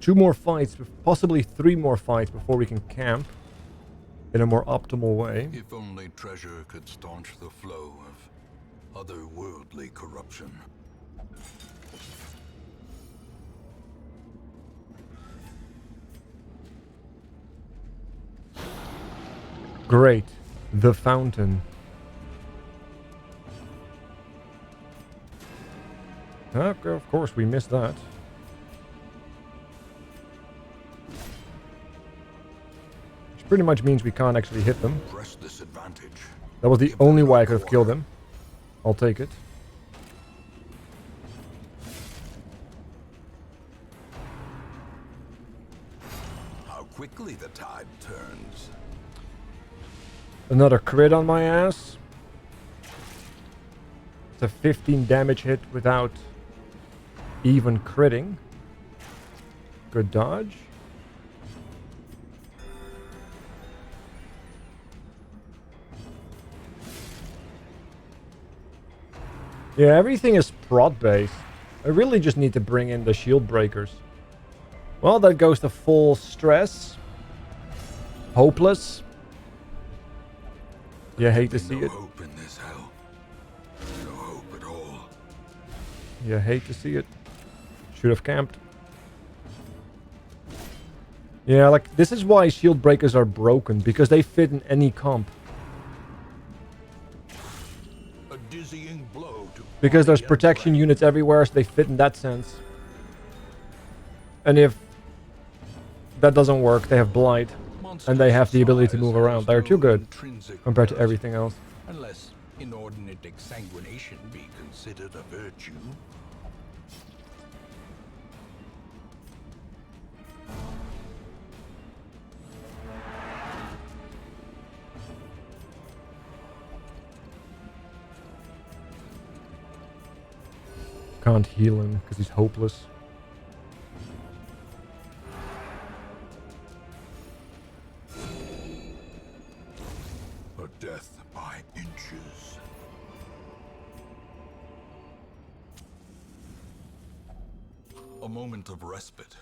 Two more fights, possibly 3 more fights before we can camp in a more optimal way. If only treasure could staunch the flow of otherworldly corruption. Great. The fountain. Okay, of course, we missed that. Which pretty much means we can't actually hit them. Press this advantage. That was the only way I could have killed him. I'll take it. How quickly the tide turns. Another crit on my ass. It's a 15 damage hit without even critting. Good dodge. Yeah, everything is prot based. I really just need to bring in the shield breakers. Well, that goes to full stress. Hopeless. You hate to see No it. hope in this hell. No hope at all. You hate to see it. Should have camped. Yeah, like, this is why shield breakers are broken, because they fit in any comp. A dizzying blow to Because there's body and protection brain. units everywhere, so they fit in that sense. And if that doesn't work, they have blight. And they have the ability to move around. They're too good compared to everything else. Unless inordinate exsanguination be considered a virtue. Can't heal him because he's hopeless. A death by inches. A moment of respite.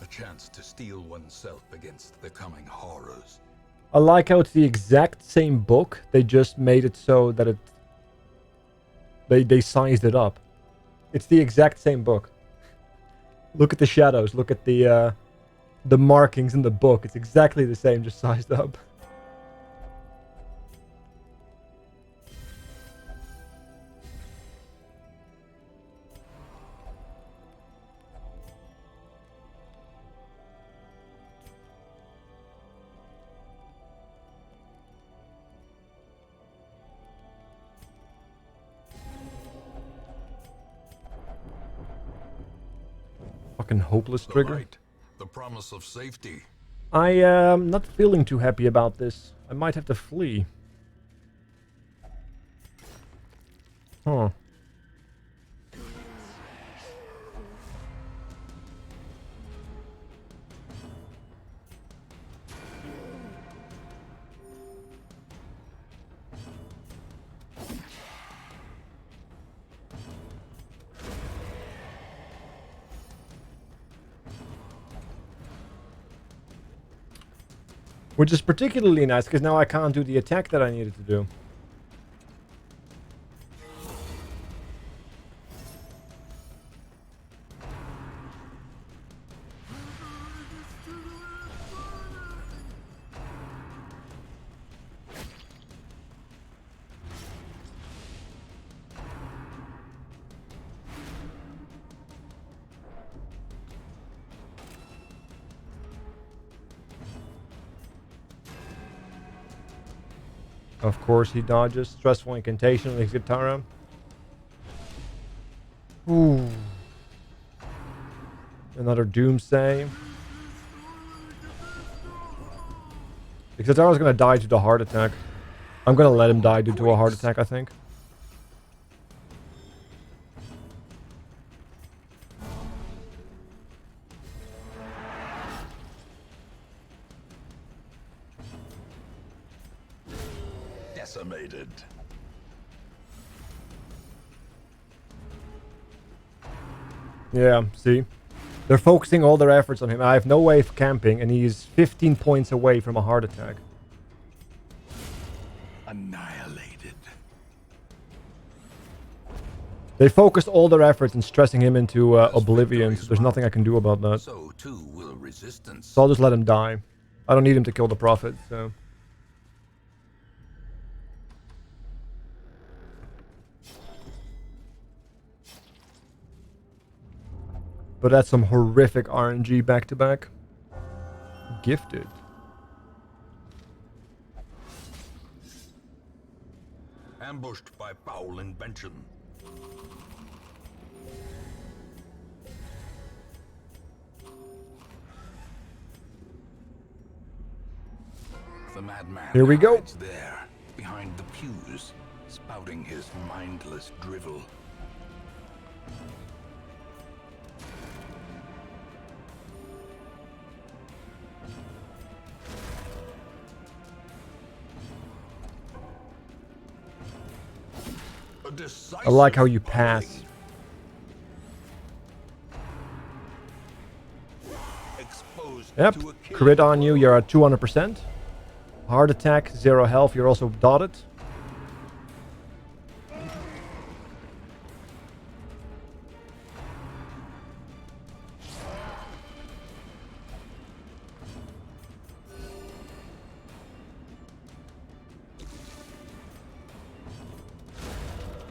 A chance to steel oneself against the coming horrors. I like how it's the exact same book. They just made it so that it... They sized it up. It's the exact same book. Look at the shadows. Look at the markings in the book. It's exactly the same, just sized up. Fucking hopeless The trigger. light, the promise of safety. I am not feeling too happy about this. I might have to flee. Huh. Which is particularly nice, because now I can't do the attack that I needed to do. Of course he dodges. Stressful incantation on his Gitara. Ooh. Another Doomsday. Because Gitara's gonna die due to a heart attack. I'm gonna let him die due to a heart attack, I think. Decimated. Yeah, see? They're focusing all their efforts on him. I have no way of camping, and he's 15 points away from a heart attack. Annihilated. They focused all their efforts in stressing him into oblivion, so there's nothing I can do about that. So too will resistance. So I'll just let him die. I don't need him to kill the Prophet, so... But that's some horrific RNG back-to-back. Gifted. Ambushed by foul invention. The madman Here we go. hides there, behind the pews, spouting his mindless drivel. I like how you pass. Yep, crit on you, you're at 200%. Heart attack, 0 health, you're also dotted.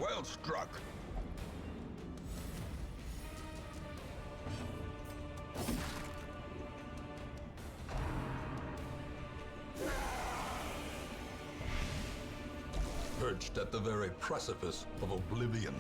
Well struck. Perched at the very precipice of oblivion.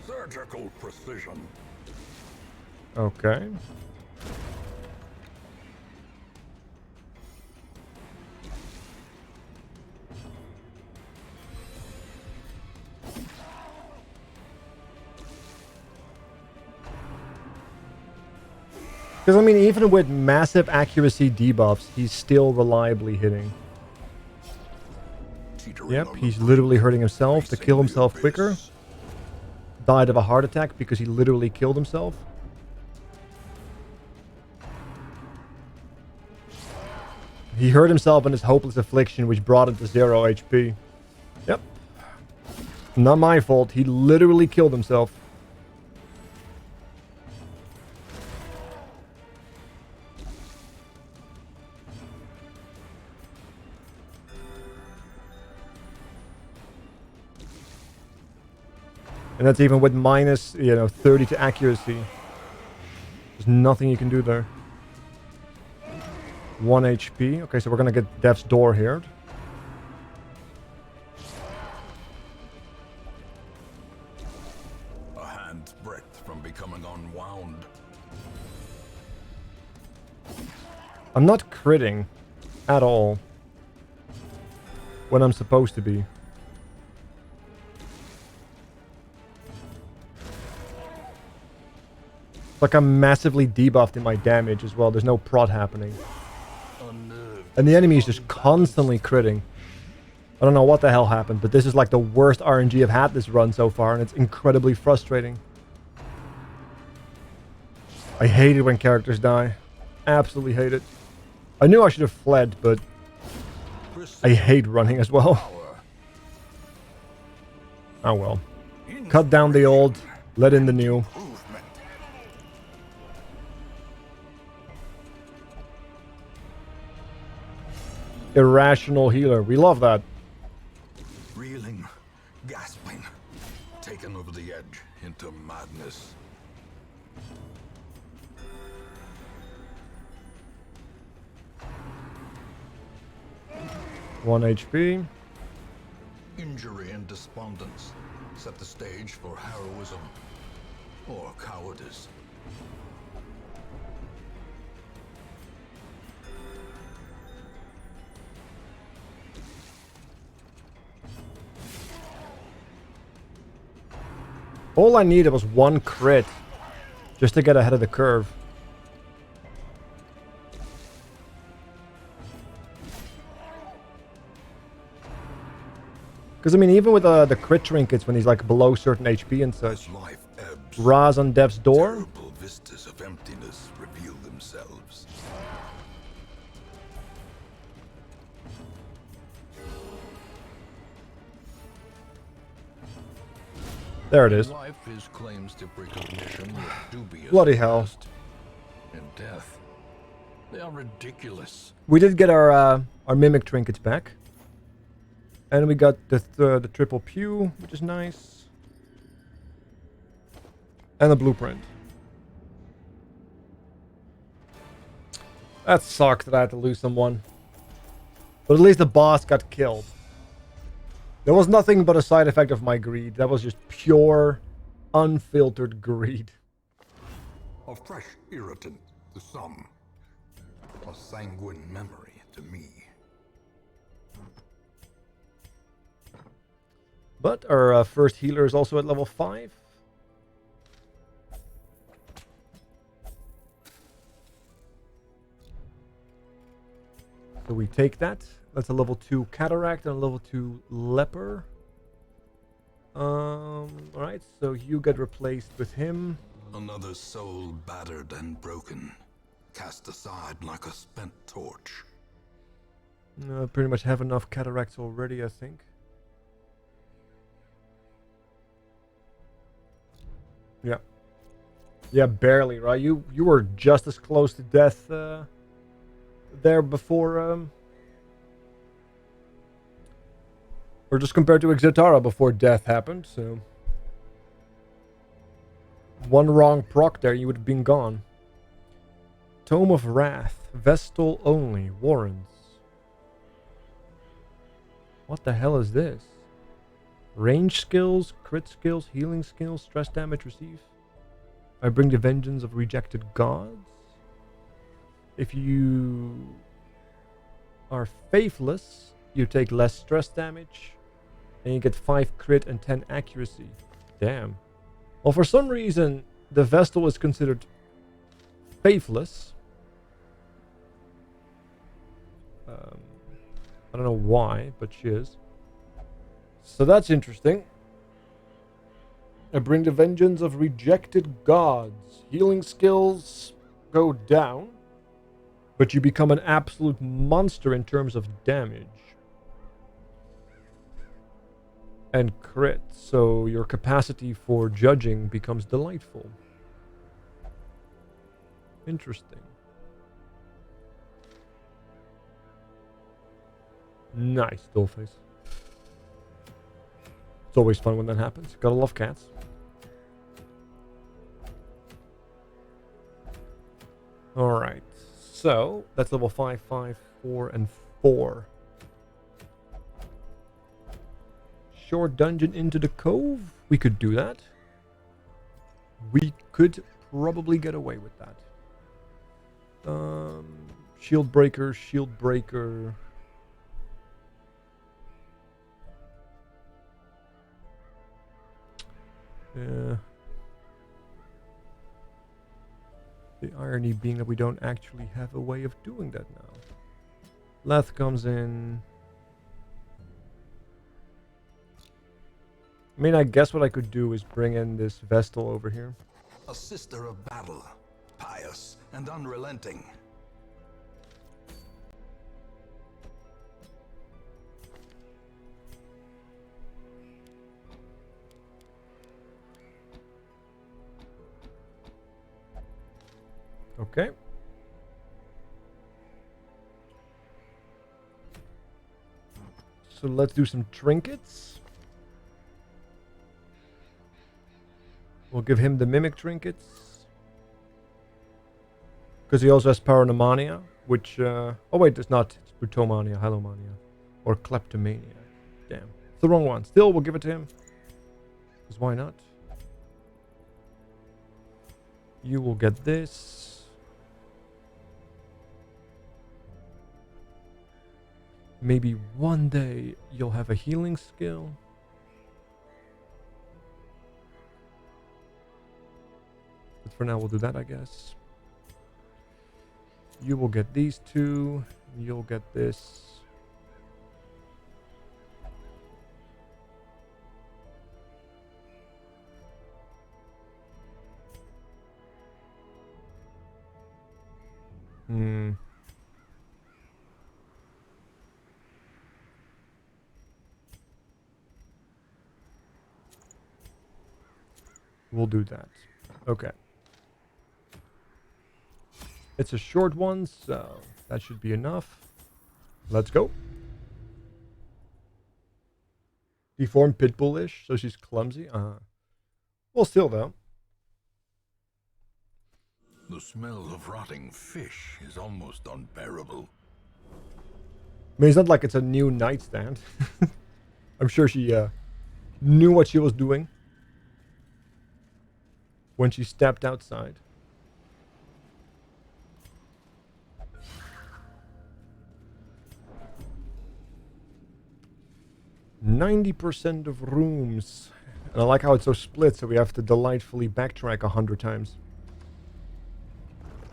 Surgical precision. Okay. Because, I mean, even with massive accuracy debuffs, he's still reliably hitting. Yep, he's literally hurting himself to kill himself quicker. Died of a heart attack because he literally killed himself. He hurt himself in his hopeless affliction, which brought him to 0 HP. Yep. Not my fault. He literally killed himself. And that's even with minus, 30 to accuracy. There's nothing you can do there. 1 HP. Okay, so we're gonna get Death's Door here. A hand's breadth from becoming unwound. I'm not critting at all when I'm supposed to be. Like I'm massively debuffed in my damage as well. There's no prod happening. And the enemy is just constantly critting. I don't know what the hell happened, but this is like the worst RNG I've had this run so far, and it's incredibly frustrating. I hate it when characters die. Absolutely hate it. I knew I should have fled, but I hate running as well. Oh well. Cut down the old, let in the new. irrational healer. We love that. Reeling, gasping, taken over the edge into madness. One HP. Injury and despondence set the stage for heroism or cowardice. All I needed was one crit just to get ahead of the curve. Because, I mean, even with the crit trinkets, when he's like below certain HP and such, As life ebbs, Raz on Death's Door. terrible vistas of emptiness reveal themselves. There it is. Life is claims to recognition with dubious Bloody hell. past. And death, they are ridiculous. We did get our Mimic trinkets back. And we got the triple pew, which is nice. And the blueprint. That sucked that I had to lose someone. But at least the boss got killed. There was nothing but a side effect of my greed. That was just pure, unfiltered greed. A fresh irritant to some. A sanguine memory to me. But our first healer is also at level 5. So we take that. That's a level 2 Cataract and a level 2 Leper. Alright, so you get replaced with him. Another soul battered and broken. Cast aside like a spent torch. Pretty much have enough Cataracts already, I think. Yeah. Yeah, barely, right? You were just as close to death there before... or just compared to Exotara before death happened, so... One wrong proc there, you would have been gone. Tome of Wrath. Vestal only. Warrens. What the hell is this? Range skills, crit skills, healing skills, stress damage received. I bring the vengeance of rejected gods. If you are faithless, you take less stress damage. And you get 5 crit and 10 accuracy. Damn. Well, for some reason, the Vestal is considered faithless. I don't know why, but she is. So that's interesting. I bring the vengeance of rejected gods. Healing skills go down, but you become an absolute monster in terms of damage. And crit, so your capacity for judging becomes delightful. Interesting. Nice, Dollface. It's always fun when that happens. Gotta love cats. Alright, so that's level 5, 5, 4, and 4. Short dungeon into the cove. We could do that. We could probably get away with that. Shield breaker, shield breaker. Yeah. The irony being that we don't actually have a way of doing that now. Leth comes in. I mean, I guess what I could do is bring in this Vestal over here. A sister of battle, pious and unrelenting. Okay. So let's do some trinkets. We'll give him the mimic trinkets. Because he also has Paranomania, which... oh wait, it's not. It's Brutomania, Halomania. Or Kleptomania. Damn. It's the wrong one. Still, we'll give it to him. Because why not? You will get this. Maybe one day you'll have a healing skill. But for now, we'll do that, I guess. You will get these two. You'll get this. We'll do that. Okay. It's a short one, so that should be enough. Let's go. Deformed pitbullish, so she's clumsy. Well, still though. The smell of rotting fish is almost unbearable. I mean, it's not like it's a new nightstand. I'm sure she knew what she was doing when she stepped outside. %90 of rooms. And I like how it's so split, so we have to delightfully backtrack 100 times.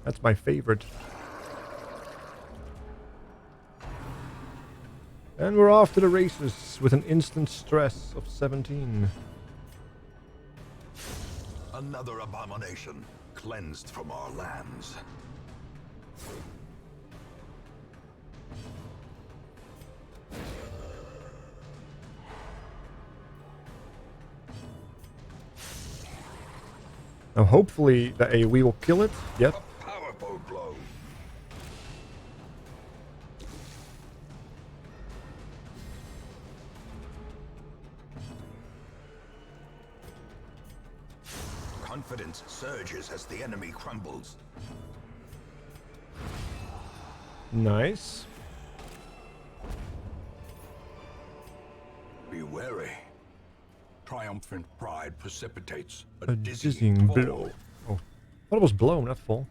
That's my favorite. And we're off to the races with an instant stress of 17. Another abomination cleansed from our lands. Now hopefully the AoE will kill it. Yep. A powerful blow. Confidence surges as the enemy crumbles. Nice. Be wary. Triumphant pride precipitates A dizzying blow. Oh, thought it was blow, not fall.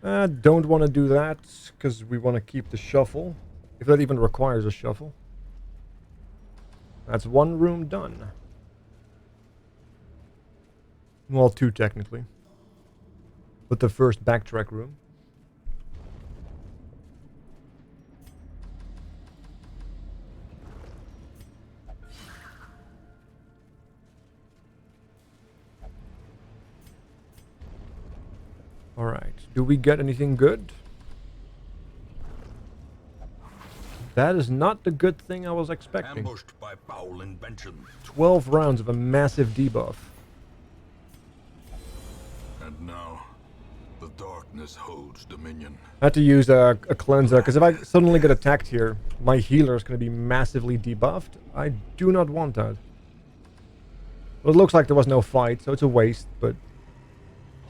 Don't want to do that, because we want to keep the shuffle. If that even requires a shuffle. That's one room done. Well, two technically. But the first backtrack room. Alright, do we get anything good? That is not the good thing I was expecting. Ambushed by foul invention. 12 rounds of a massive debuff. And now, the darkness holds dominion. I had to use a cleanser, because if I suddenly get attacked here, my healer is going to be massively debuffed. I do not want that. Well, it looks like there was no fight, so it's a waste, but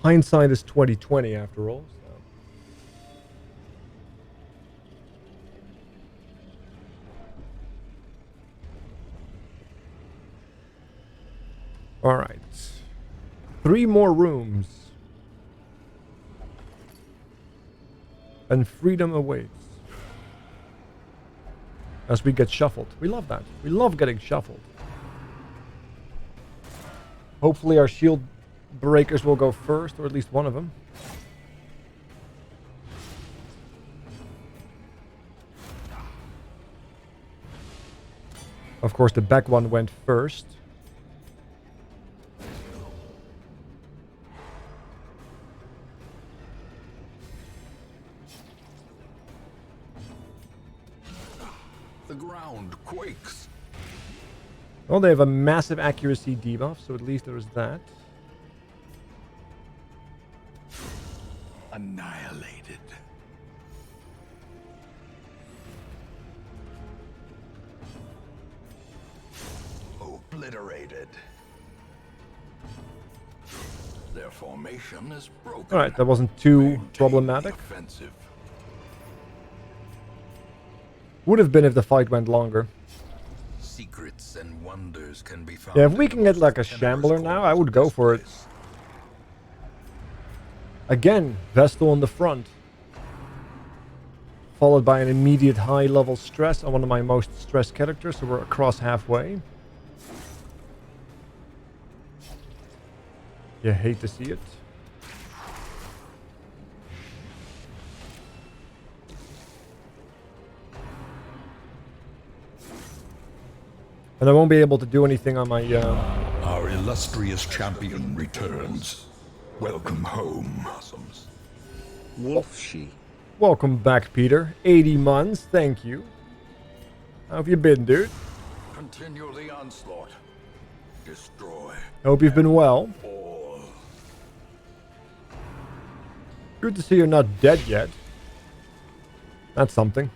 hindsight is 20/20 after all. So. Alright. 3 more rooms. And freedom awaits. As we get shuffled. We love that. We love getting shuffled. Hopefully our shield breakers will go first, or at least one of them. Of course, the back one went first. The ground quakes. Well, they have a massive accuracy debuff, so at least there is that. Annihilated. obliterated. Their formation is broken. Alright, that wasn't too Maintain problematic. the offensive. Would have been if the fight went longer. Secrets and wonders can be found. Yeah, if we in can get most like a tenuous shambler now, corners I of would go this for it. place. Again, Vestal in the front. Followed by an immediate high level stress on one of my most stressed characters, so we're across halfway. You hate to see it. And I won't be able to do anything on my... Our illustrious champion returns. Welcome home. Blossoms. Wolfshe. Welcome back, Peter. 80 months, thank you. How have you been, dude? Continue the onslaught. Destroy Hope you've been well. all. Good to see you're not dead yet. That's something.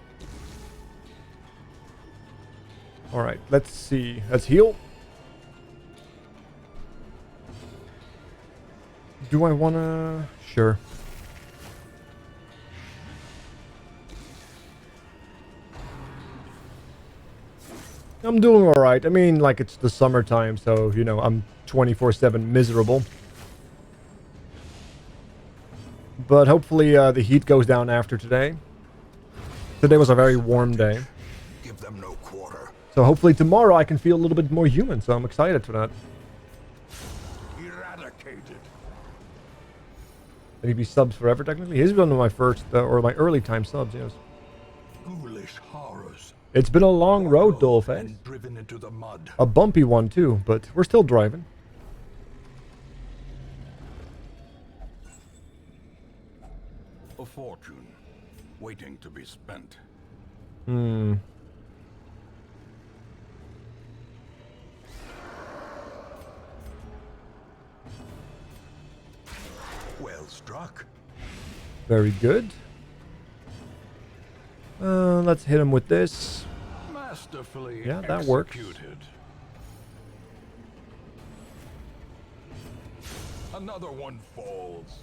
Alright, let's see. Let's heal. Do I wanna... Sure. I'm doing alright. I mean, like, it's the summertime, so, you know, I'm 24/7 miserable. But hopefully the heat goes down after today. Today was a very warm day. Give them no quarter. So hopefully tomorrow I can feel a little bit more human, so I'm excited for that. Eradicated. And he'd be subs forever, technically. He's one of my first, or my early time subs, yes. Ghoulish horrors. It's been a long road, Dollface. And driven into the mud. A bumpy one, too, but we're still driving. A fortune waiting to be spent. Hmm. Well struck. Very good. Let's hit him with this. Masterfully Yeah, that works. executed. Another one falls.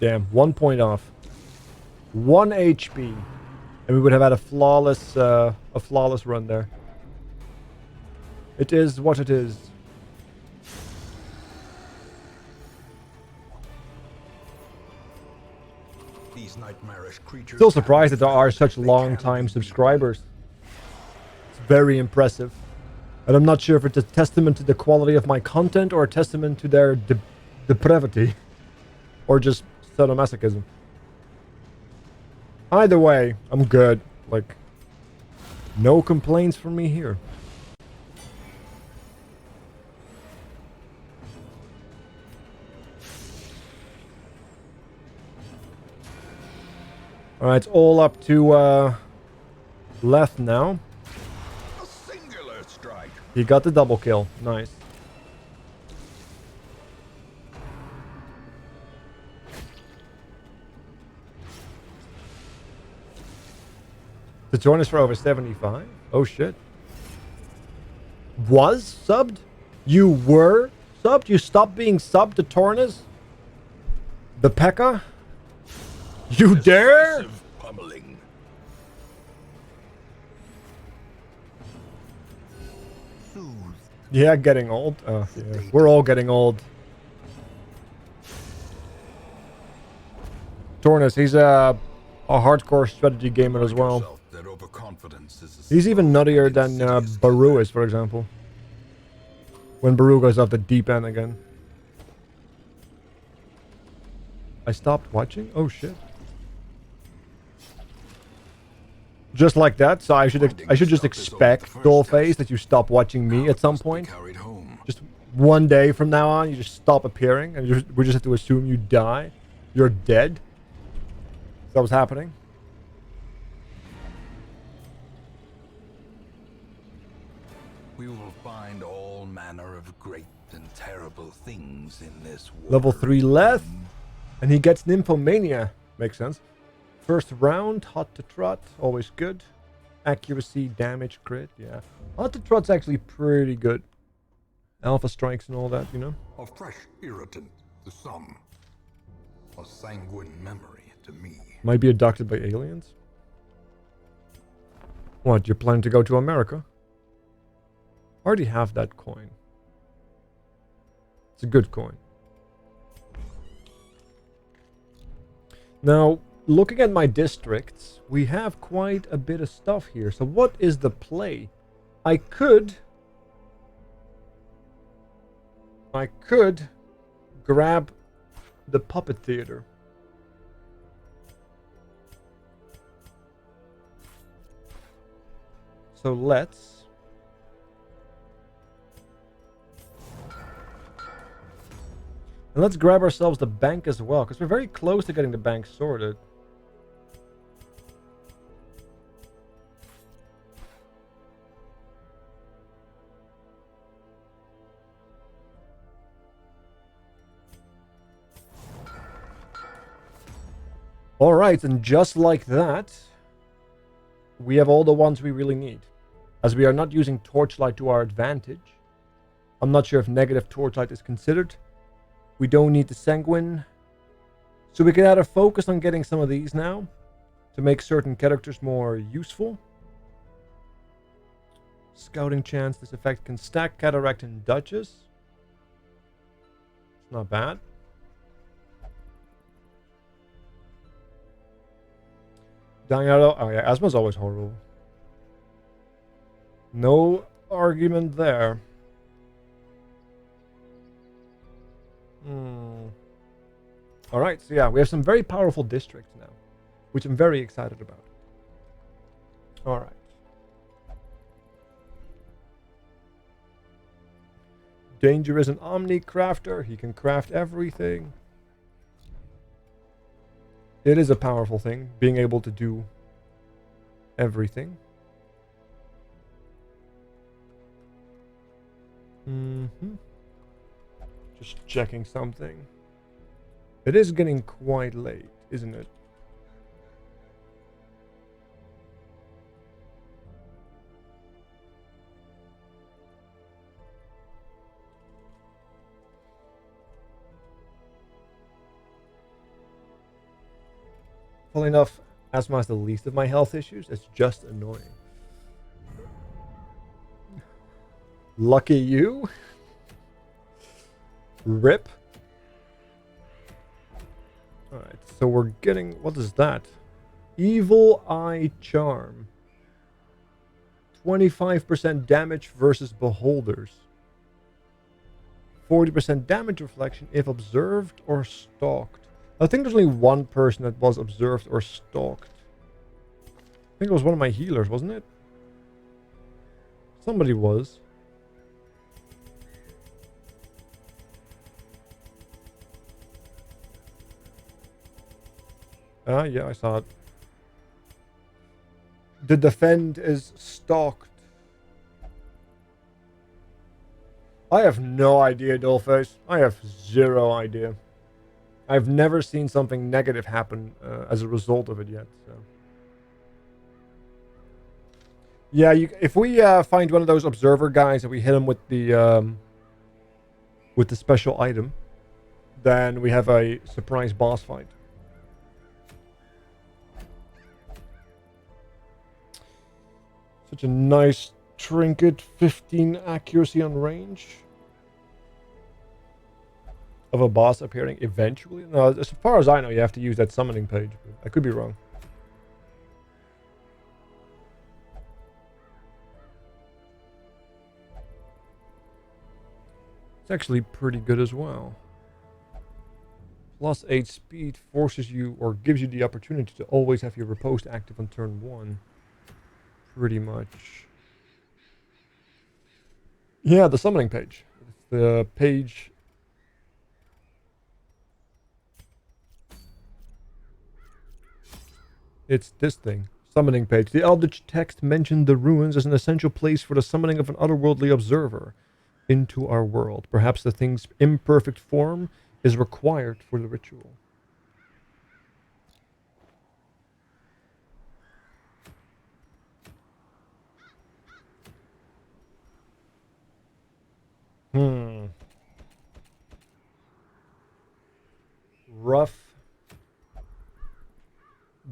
Damn, 1 point off. 1 HP. And we would have had a flawless run there. It is what it is. These nightmarish creatures. Still surprised that there are such long-time subscribers. It's very impressive. And I'm not sure if it's a testament to the quality of my content or a testament to their depravity. Or just sadomasochism. Either way, I'm good. Like, no complaints from me here. Alright, it's all up to left now. A singular strike. He got the double kill. Nice. The join is for over 75. Oh shit. Was subbed? You were subbed? You stopped being subbed to Tornas? The P.E.K.K.A.? You dare? Decisive pummeling. Yeah, getting old. Oh, yeah. We're all getting old. Tornas, he's a hardcore strategy gamer as well. That overconfidence is a He's even nuttier than Baru is, for example. When Baru goes off the deep end again. I stopped watching? Oh shit. Just like that, so I should just expect, Dollface, that you stop watching me at some point. carried home. Just one day from now on, you just stop appearing, and we just have to assume you die. You're dead. Is that what's happening? We will find all manner of great and terrible things in this world. Level 3 left, and he gets Nymphomania. Makes sense. First round, hot to trot, always good. accuracy, damage, crit. Yeah. Alta Trot's actually pretty good. Alpha strikes and all that, you know? A fresh irritant to some. A sanguine memory to me. Might be abducted by aliens. What, you're planning to go to America? Already have that coin. It's a good coin. Now, looking at my districts, we have quite a bit of stuff here. So what is the play? I could grab the puppet theater. So let's grab ourselves the bank as well, because we're very close to getting the bank sorted. Alright, and just like that, we have all the ones we really need. As we are not using Torchlight to our advantage. I'm not sure if negative Torchlight is considered. We don't need the Sanguine. So we can either focus on getting some of these now to make certain characters more useful. Scouting chance, this effect can stack Cataract and Duchess. It's not bad. Dying out of... Oh yeah, Asthma's always horrible. No argument there. Alright, so yeah, we have some very powerful districts now, which I'm very excited about. Alright. Danger is an Omni-Crafter. He can craft everything. It is a powerful thing, being able to do everything. Just checking something. It is getting quite late, isn't it? Funnily enough, asthma is the least of my health issues. It's just annoying. Lucky you. Rip. Alright, so we're getting... What is that? Evil Eye Charm. 25% damage versus beholders. 40% damage reflection if observed or stalked. I think there's only one person that was observed or stalked. I think it was one of my healers, wasn't it? Somebody was. Yeah, I saw it. The defend is stalked. I have no idea, Dollface. I have zero idea. I've never seen something negative happen as a result of it yet. So. Yeah, if we find one of those observer guys and we hit him with the special item, then we have a surprise boss fight. Such a nice trinket, 15 accuracy on range. Of a boss appearing eventually? No, as far as I know, you have to use that summoning page. I could be wrong. It's actually pretty good as well. Plus 8 speed forces you or gives you the opportunity to always have your riposte active on turn 1. Pretty much. Yeah, the summoning page. It's the page... It's this thing. Summoning page. The Eldritch text mentioned the ruins as an essential place for the summoning of an otherworldly observer into our world. Perhaps the thing's imperfect form is required for the ritual.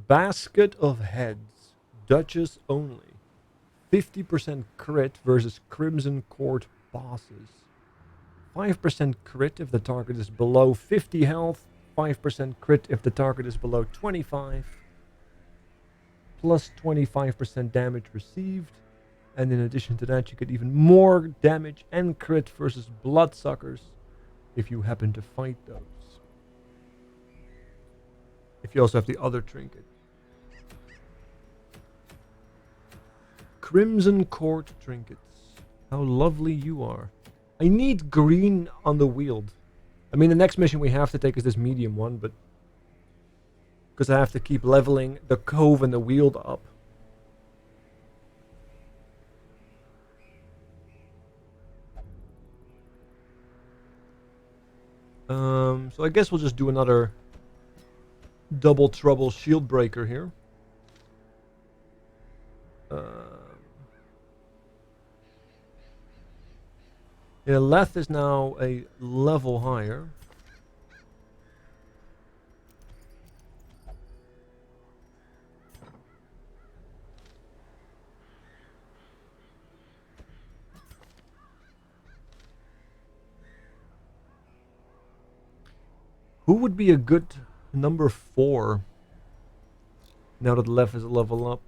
Basket of Heads. Duchess only. 50% crit versus Crimson Court bosses. 5% crit if the target is below 50 health. 5% crit if the target is below 25. Plus 25% damage received. And in addition to that, you get even more damage and crit versus Bloodsuckers if you happen to fight those. If you also have the other trinket. Crimson Court trinkets. How lovely you are. I need green on the wield. I mean, the next mission we have to take is this medium one, but... because I have to keep leveling the cove and the wield up. So I guess we'll just do another double trouble shield breaker here. Yeah, Leth is now a level higher. Who would be a good number 4 now that Leth is a level up?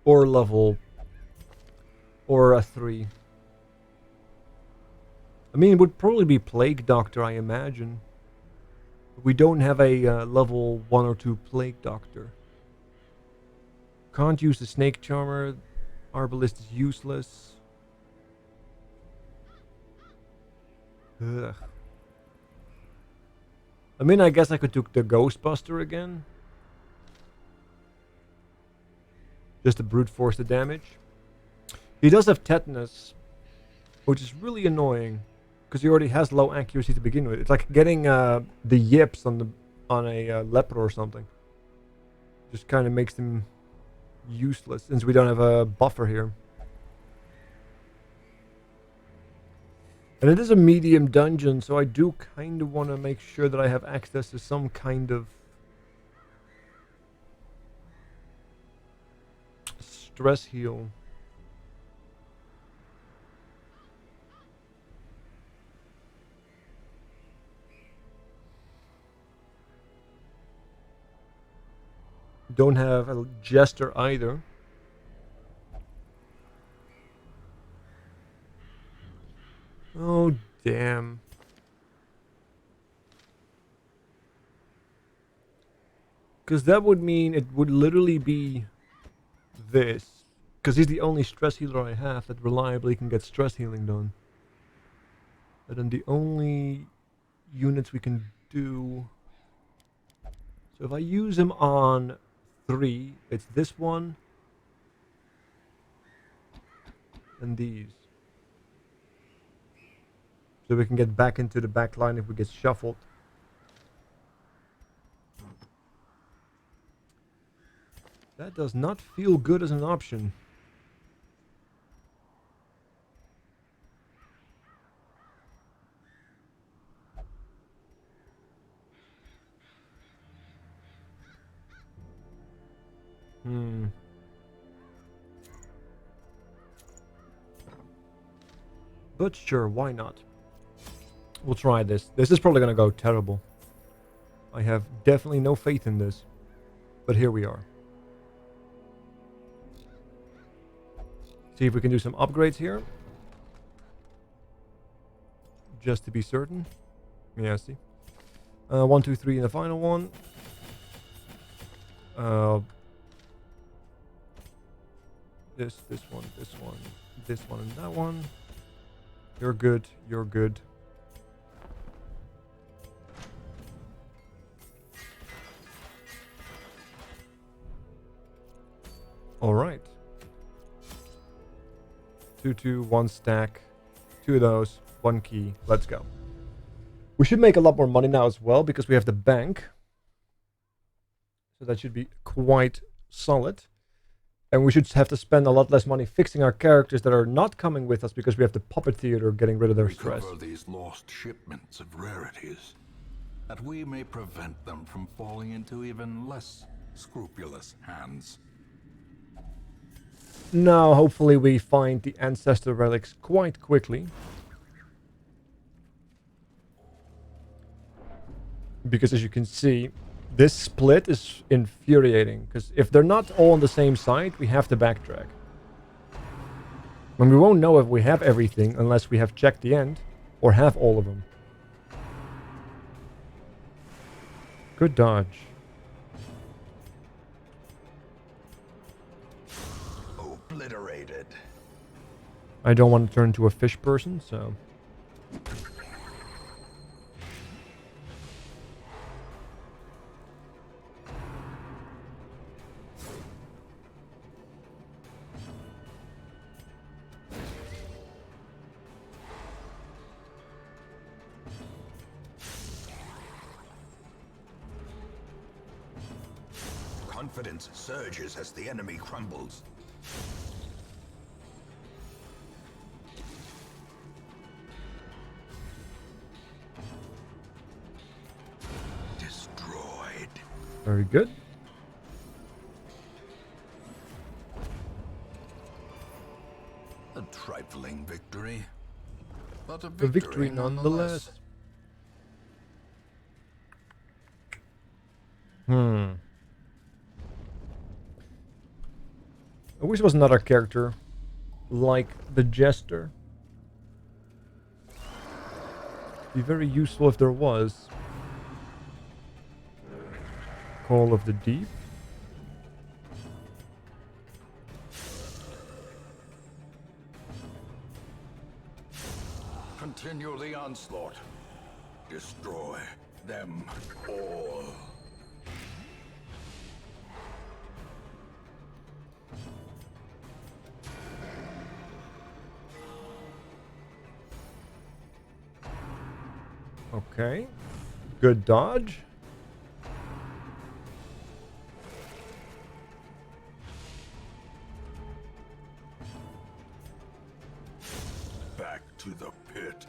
Or level... or a 3. I mean, it would probably be Plague Doctor, I imagine. We don't have a level 1 or 2 Plague Doctor. Can't use the Snake Charmer. Arbalist is useless. Ugh. I mean, I guess I could do the Ghostbuster again. Just to brute force the damage. He does have tetanus, which is really annoying because he already has low accuracy to begin with. It's like getting the yips on a leper or something. Just kind of makes them useless since we don't have a buffer here. And it is a medium dungeon, so I do kind of want to make sure that I have access to some kind of stress heal. Don't have a jester either. Oh, damn. Because that would mean it would literally be this. Because he's the only stress healer I have that reliably can get stress healing done. And then the only units we can do... So if I use him on 3, it's this one. And these. So we can get back into the back line if we get shuffled. That does not feel good as an option. But sure, why not? We'll try this. This is probably going to go terrible. I have definitely no faith in this. But here we are. See if we can do some upgrades here. Just to be certain. Yeah, see. 1, 2, 3 in the final one. This one, and that one. You're good, you're good. Alright. 2, 2, 1 stack. 2 of those, 1 key. Let's go. We should make a lot more money now as well because we have the bank. So that should be quite solid. And we should have to spend a lot less money fixing our characters that are not coming with us because we have the puppet theater getting rid of their stress. Recover these lost shipments of rarities, that we may prevent them from falling into even less scrupulous hands. Now, hopefully we find the ancestor relics quite quickly. Because as you can see, this split is infuriating. Because if they're not all on the same side, we have to backtrack. And we won't know if we have everything unless we have checked the end. Or have all of them. Good dodge. Obliterated. I don't want to turn into a fish person, so... Confidence surges as the enemy crumbles. Destroyed. Very good. A trifling victory, but a A victory nonetheless. I wish there was another character like the Jester. Be very useful if there was. Call of the Deep. Continue the onslaught. Destroy them all. Okay. Good dodge. Back to the pit.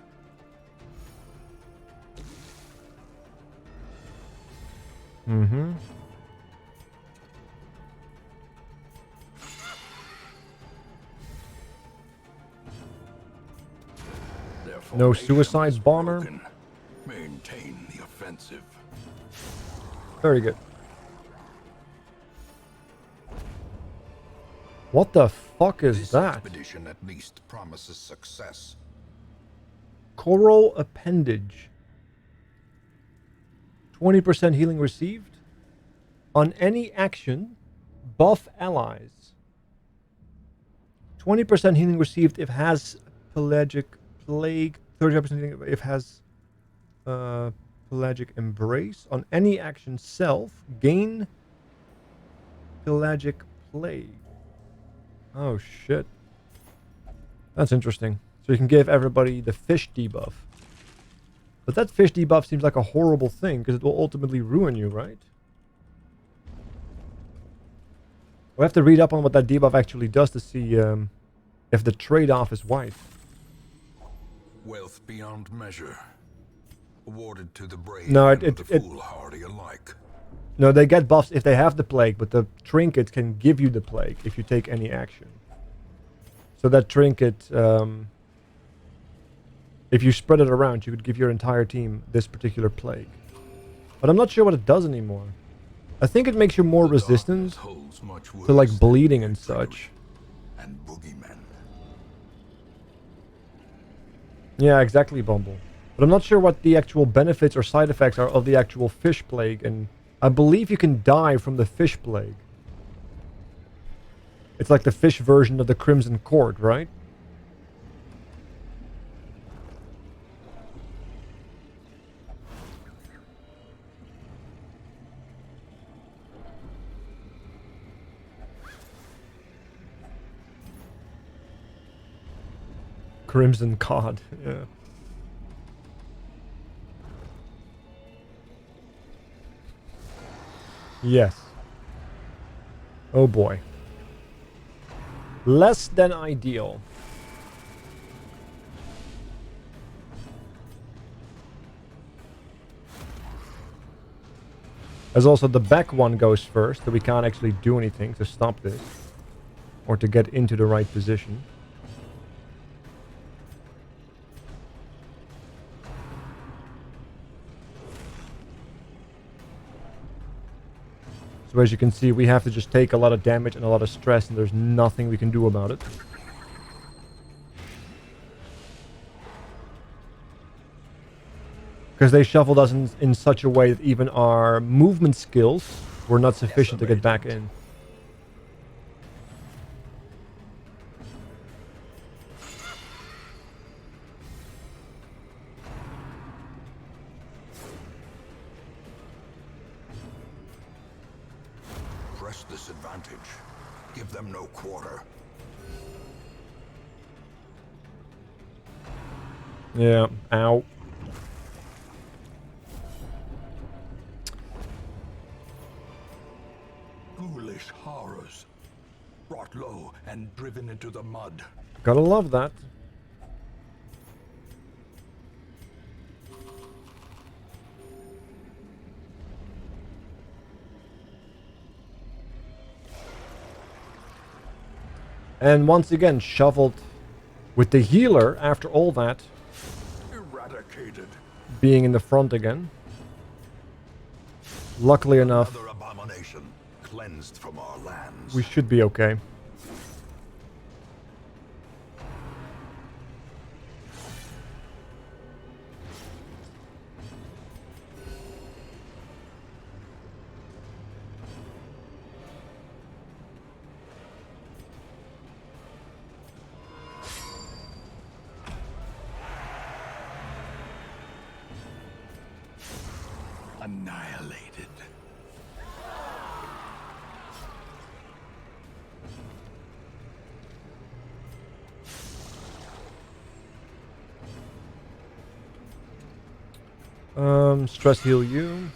Mm-hmm. No suicide bomber. Broken. Maintain the offensive. Very good. What the fuck is This that? expedition at least promises success. Coral appendage. 20% healing received. On any action, buff allies. 20% healing received if has pelagic plague. 35% healing if has pelagic embrace. On any action self, gain pelagic plague. Oh shit. That's interesting. So you can give everybody the fish debuff. But that fish debuff seems like a horrible thing, because it will ultimately ruin you, right? We'll have to read up on what that debuff actually does to see if the trade-off is right. Wealth beyond measure. Awarded to the brave No, and the foolhardy alike. No, they get buffs if they have the plague, but the trinket can give you the plague if you take any action. So that trinket, if you spread it around, you could give your entire team this particular plague. But I'm not sure what it does anymore. I think it makes you more resistant to like bleeding and such. And boogeymen. Yeah, exactly, Bumble. But I'm not sure what the actual benefits or side effects are of the actual fish plague, and I believe you can die from the fish plague. It's like the fish version of the Crimson Court, right? Crimson Cod, yeah. Yes. Oh boy. Less than ideal. As also the back one goes first, so we can't actually do anything to stop this. Or to get into the right position. So as you can see, we have to just take a lot of damage and a lot of stress, and there's nothing we can do about it. Because they shuffled us in such a way that even our movement skills were not sufficient to get back in. Press this advantage. Give them no quarter. Yeah, ow. Ghoulish horrors, brought low and driven into the mud. Gotta love that. And once again, shoveled with the healer after all that. Eradicated. Being in the front again. Luckily enough, Another abomination cleansed from our lands. we should be okay. Annihilated. Stress heal you.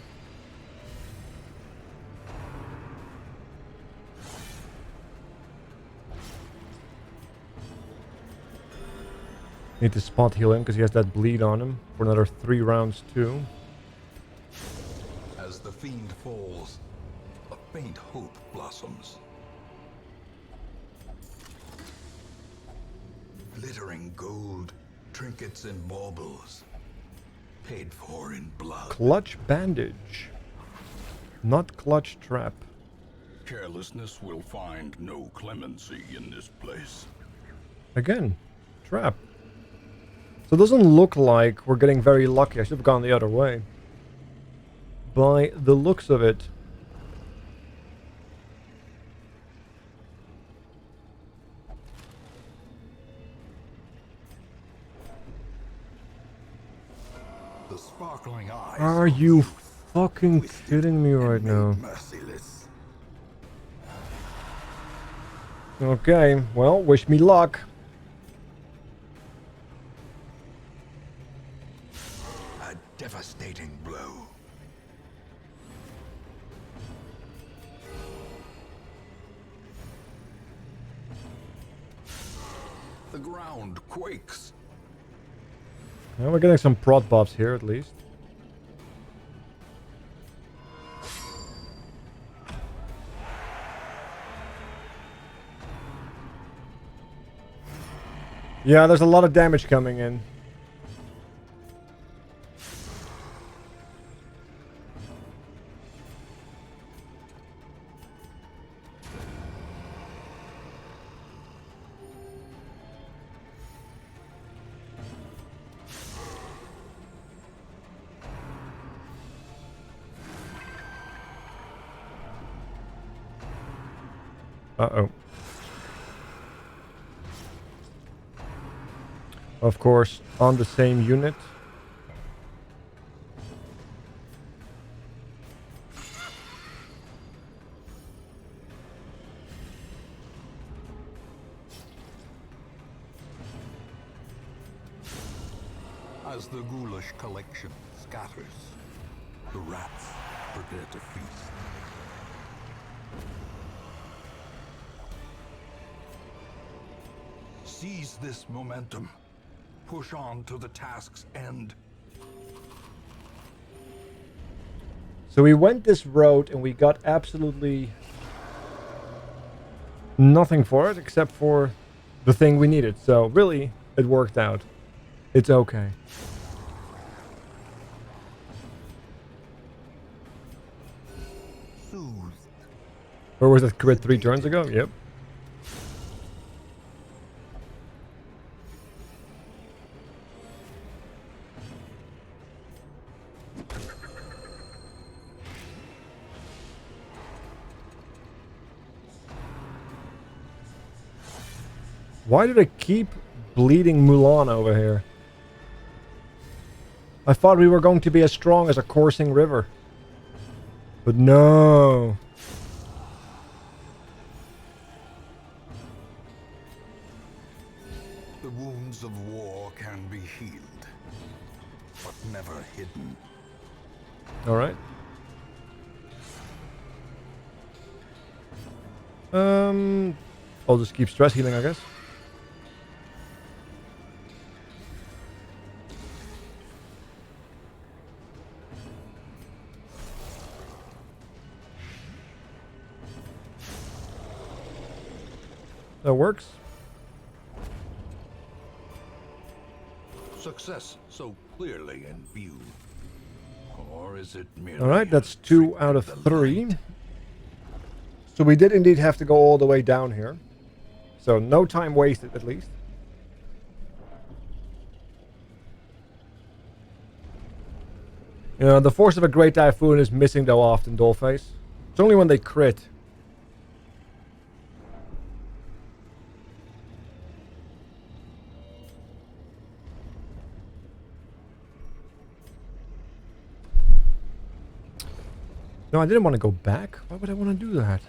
Need to spot heal him because he has that bleed on him for another 3 rounds too. As the fiend falls, a faint hope blossoms. Glittering gold, trinkets and baubles, paid for in blood. Clutch bandage. Not clutch trap. Carelessness will find no clemency in this place. Again, trap. So it doesn't look like we're getting very lucky. I should have gone the other way. By the looks of it. The sparkling eyes Are of you youth, fucking twisted kidding me and right made now? merciless. Okay, well, wish me luck. A devastating blow. The ground quakes. Well, we're getting some prot buffs here at least. Yeah, there's a lot of damage coming in. Uh-oh. Of course, on the same unit. As the ghoulish collection scatters, the rats prepare to feast. Seize this momentum. Push on to the task's end. So we went this road and we got absolutely nothing for it except for the thing we needed. So really, it worked out. It's okay. Soothed. Or was it crit 3 turns ago? Yep. Why did I keep bleeding Mulan over here? I thought we were going to be as strong as a coursing river. But no. The wounds of war can be healed, but never hidden. Alright. I'll just keep stress healing, I guess. That works. Success so clearly in view. Or is it merely Alright, that's a 2 trick out of of the 3. light? So we did indeed have to go all the way down here. So no time wasted, at least. You know, the force of a great typhoon is missing though often, Dollface. It's only when they crit. No, I didn't want to go back. Why would I want to do that?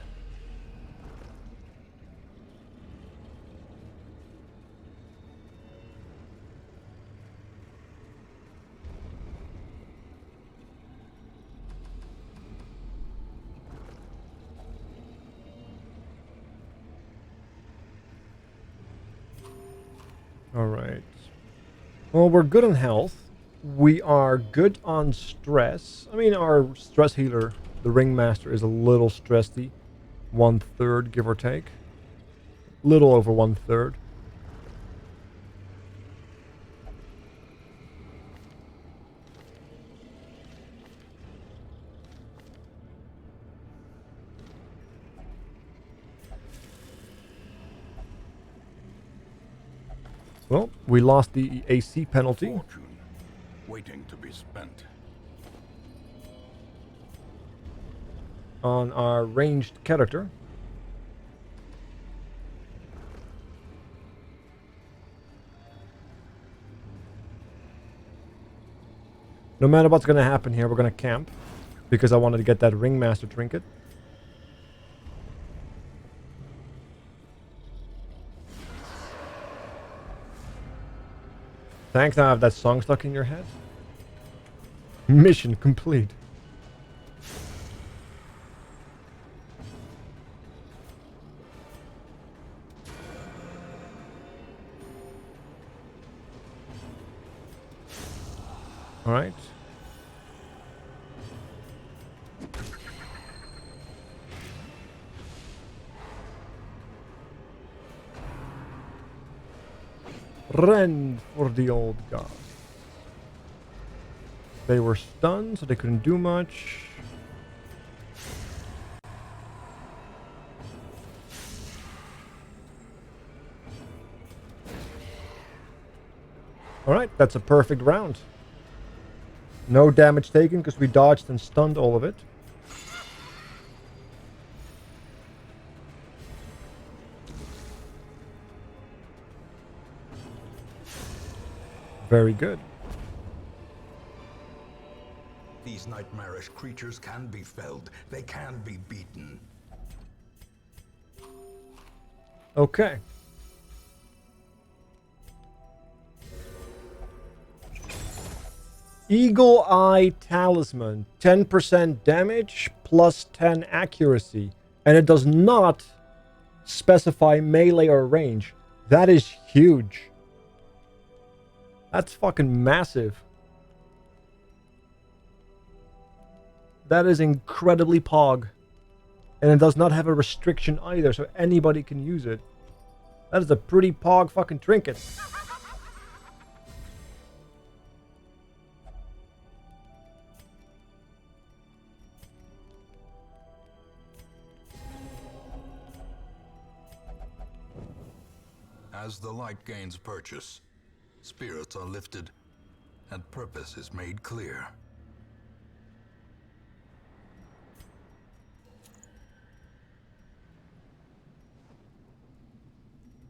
Alright. Well, we're good on health. We are good on stress. I mean, our stress healer, the Ringmaster, is a little stressy. 1/3, give or take. Little over 1/3. Well, we lost the AC penalty. Fortune waiting to be spent. On our ranged character. No matter what's going to happen here, we're going to camp. Because I wanted to get that Ringmaster trinket. Thanks, now I have that song stuck in your head. Mission complete. All right. Run for the old god. They were stunned, so they couldn't do much. Alright, that's a perfect round. No damage taken because we dodged and stunned all of it. Very good. These nightmarish creatures can be felled. They can be beaten. Okay. Eagle Eye Talisman. 10% damage plus 10 accuracy. And it does not specify melee or range. That is huge. That's fucking massive. That is incredibly pog. And it does not have a restriction either, so anybody can use it. That is a pretty pog fucking trinket. As the light gains purchase, spirits are lifted, and purpose is made clear.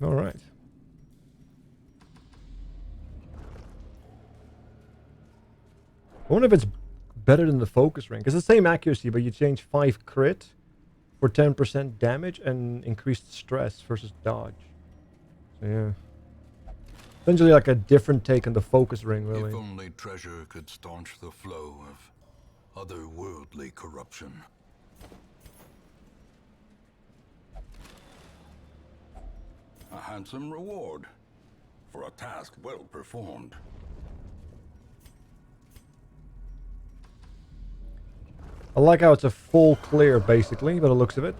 All right. I wonder if it's better than the focus ring. It's the same accuracy, but you change 5 crit for 10% damage and increased stress versus dodge. So yeah. Essentially like a different take on the focus ring, really. If only treasure could staunch the flow of otherworldly corruption. A handsome reward for a task well performed. I like how it's a full clear, basically, by the looks of it.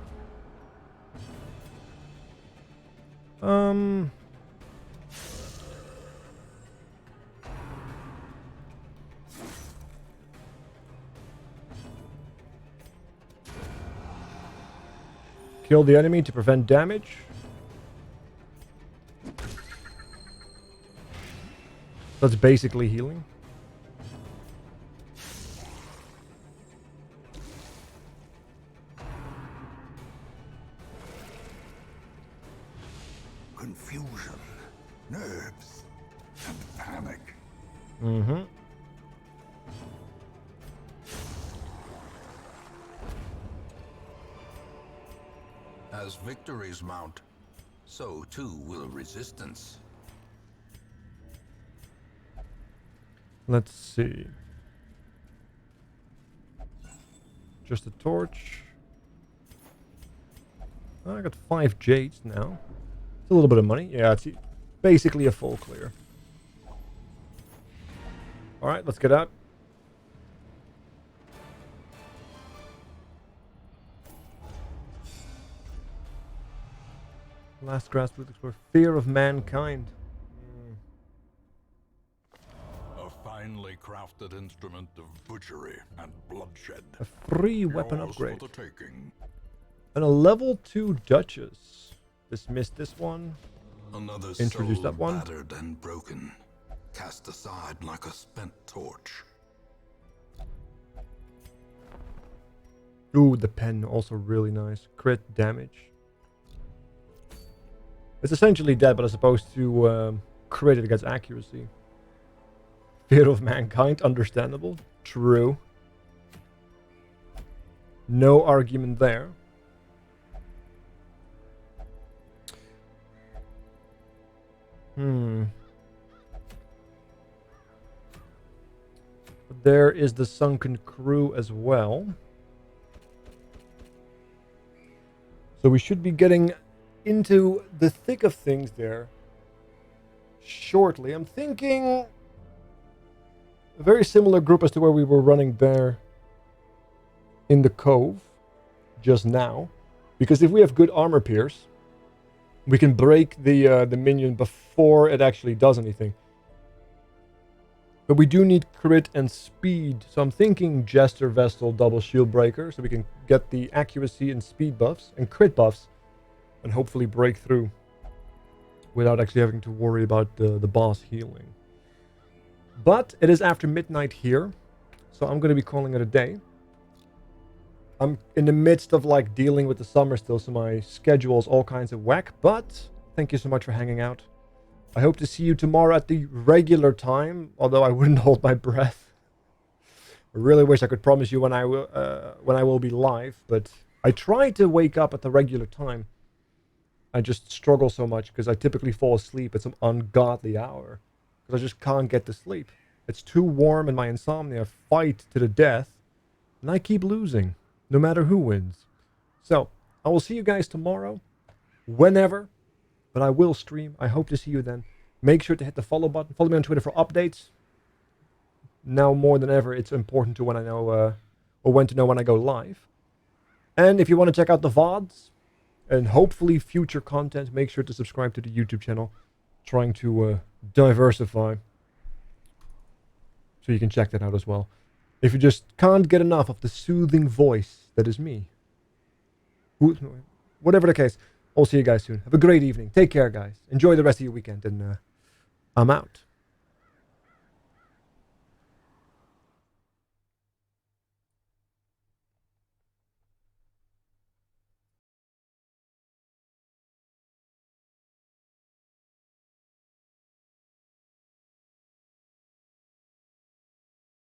Kill the enemy to prevent damage. That's basically healing. Confusion, nerves, and panic. Mm-hmm. As victories mount, so too will resistance. Let's see. Just a torch. I got 5 jades now. It's a little bit of money. Yeah, it's basically a full clear. Alright, let's get out. Last grassroots explore. Fear of mankind. A finely crafted instrument of butchery and bloodshed. A free weapon Yours upgrade. for the taking. And a level 2 Duchess. Dismissed this one. Another Introduce soul that one. battered and broken, cast aside like a spent torch. Ooh, the pen, also really nice. Crit damage. It's essentially dead, but as opposed to crit, it gets accuracy. Fear of mankind, understandable. True. No argument there. But there is the sunken crew as well. So we should be getting into the thick of things there shortly. I'm thinking a very similar group as to where we were running there in the cove just now. Because if we have good armor pierce, we can break the minion before it actually does anything. But we do need crit and speed. So I'm thinking Jester Vestal double shield breaker, so we can get the accuracy and speed buffs and crit buffs and hopefully break through without actually having to worry about the boss healing. But it is after midnight here, so I'm going to be calling it a day. I'm in the midst of like dealing with the summer still, so my schedule is all kinds of whack, but thank you so much for hanging out. I hope to see you tomorrow at the regular time, although I wouldn't hold my breath. I really wish I could promise you when I will be live, but I try to wake up at the regular time. I just struggle so much because I typically fall asleep at some ungodly hour because I just can't get to sleep. It's too warm and my insomnia fight to the death, and I keep losing, no matter who wins. So, I will see you guys tomorrow, whenever. But I will stream. I hope to see you then. Make sure to hit the follow button. Follow me on Twitter for updates. Now more than ever, it's important to when I know, or when to know when I go live. And if you want to check out the VODs and hopefully future content, make sure to subscribe to the YouTube channel. Trying to diversify. So you can check that out as well. If you just can't get enough of the soothing voice that is me. Whatever the case, I'll see you guys soon. Have a great evening. Take care, guys. Enjoy the rest of your weekend, and I'm out.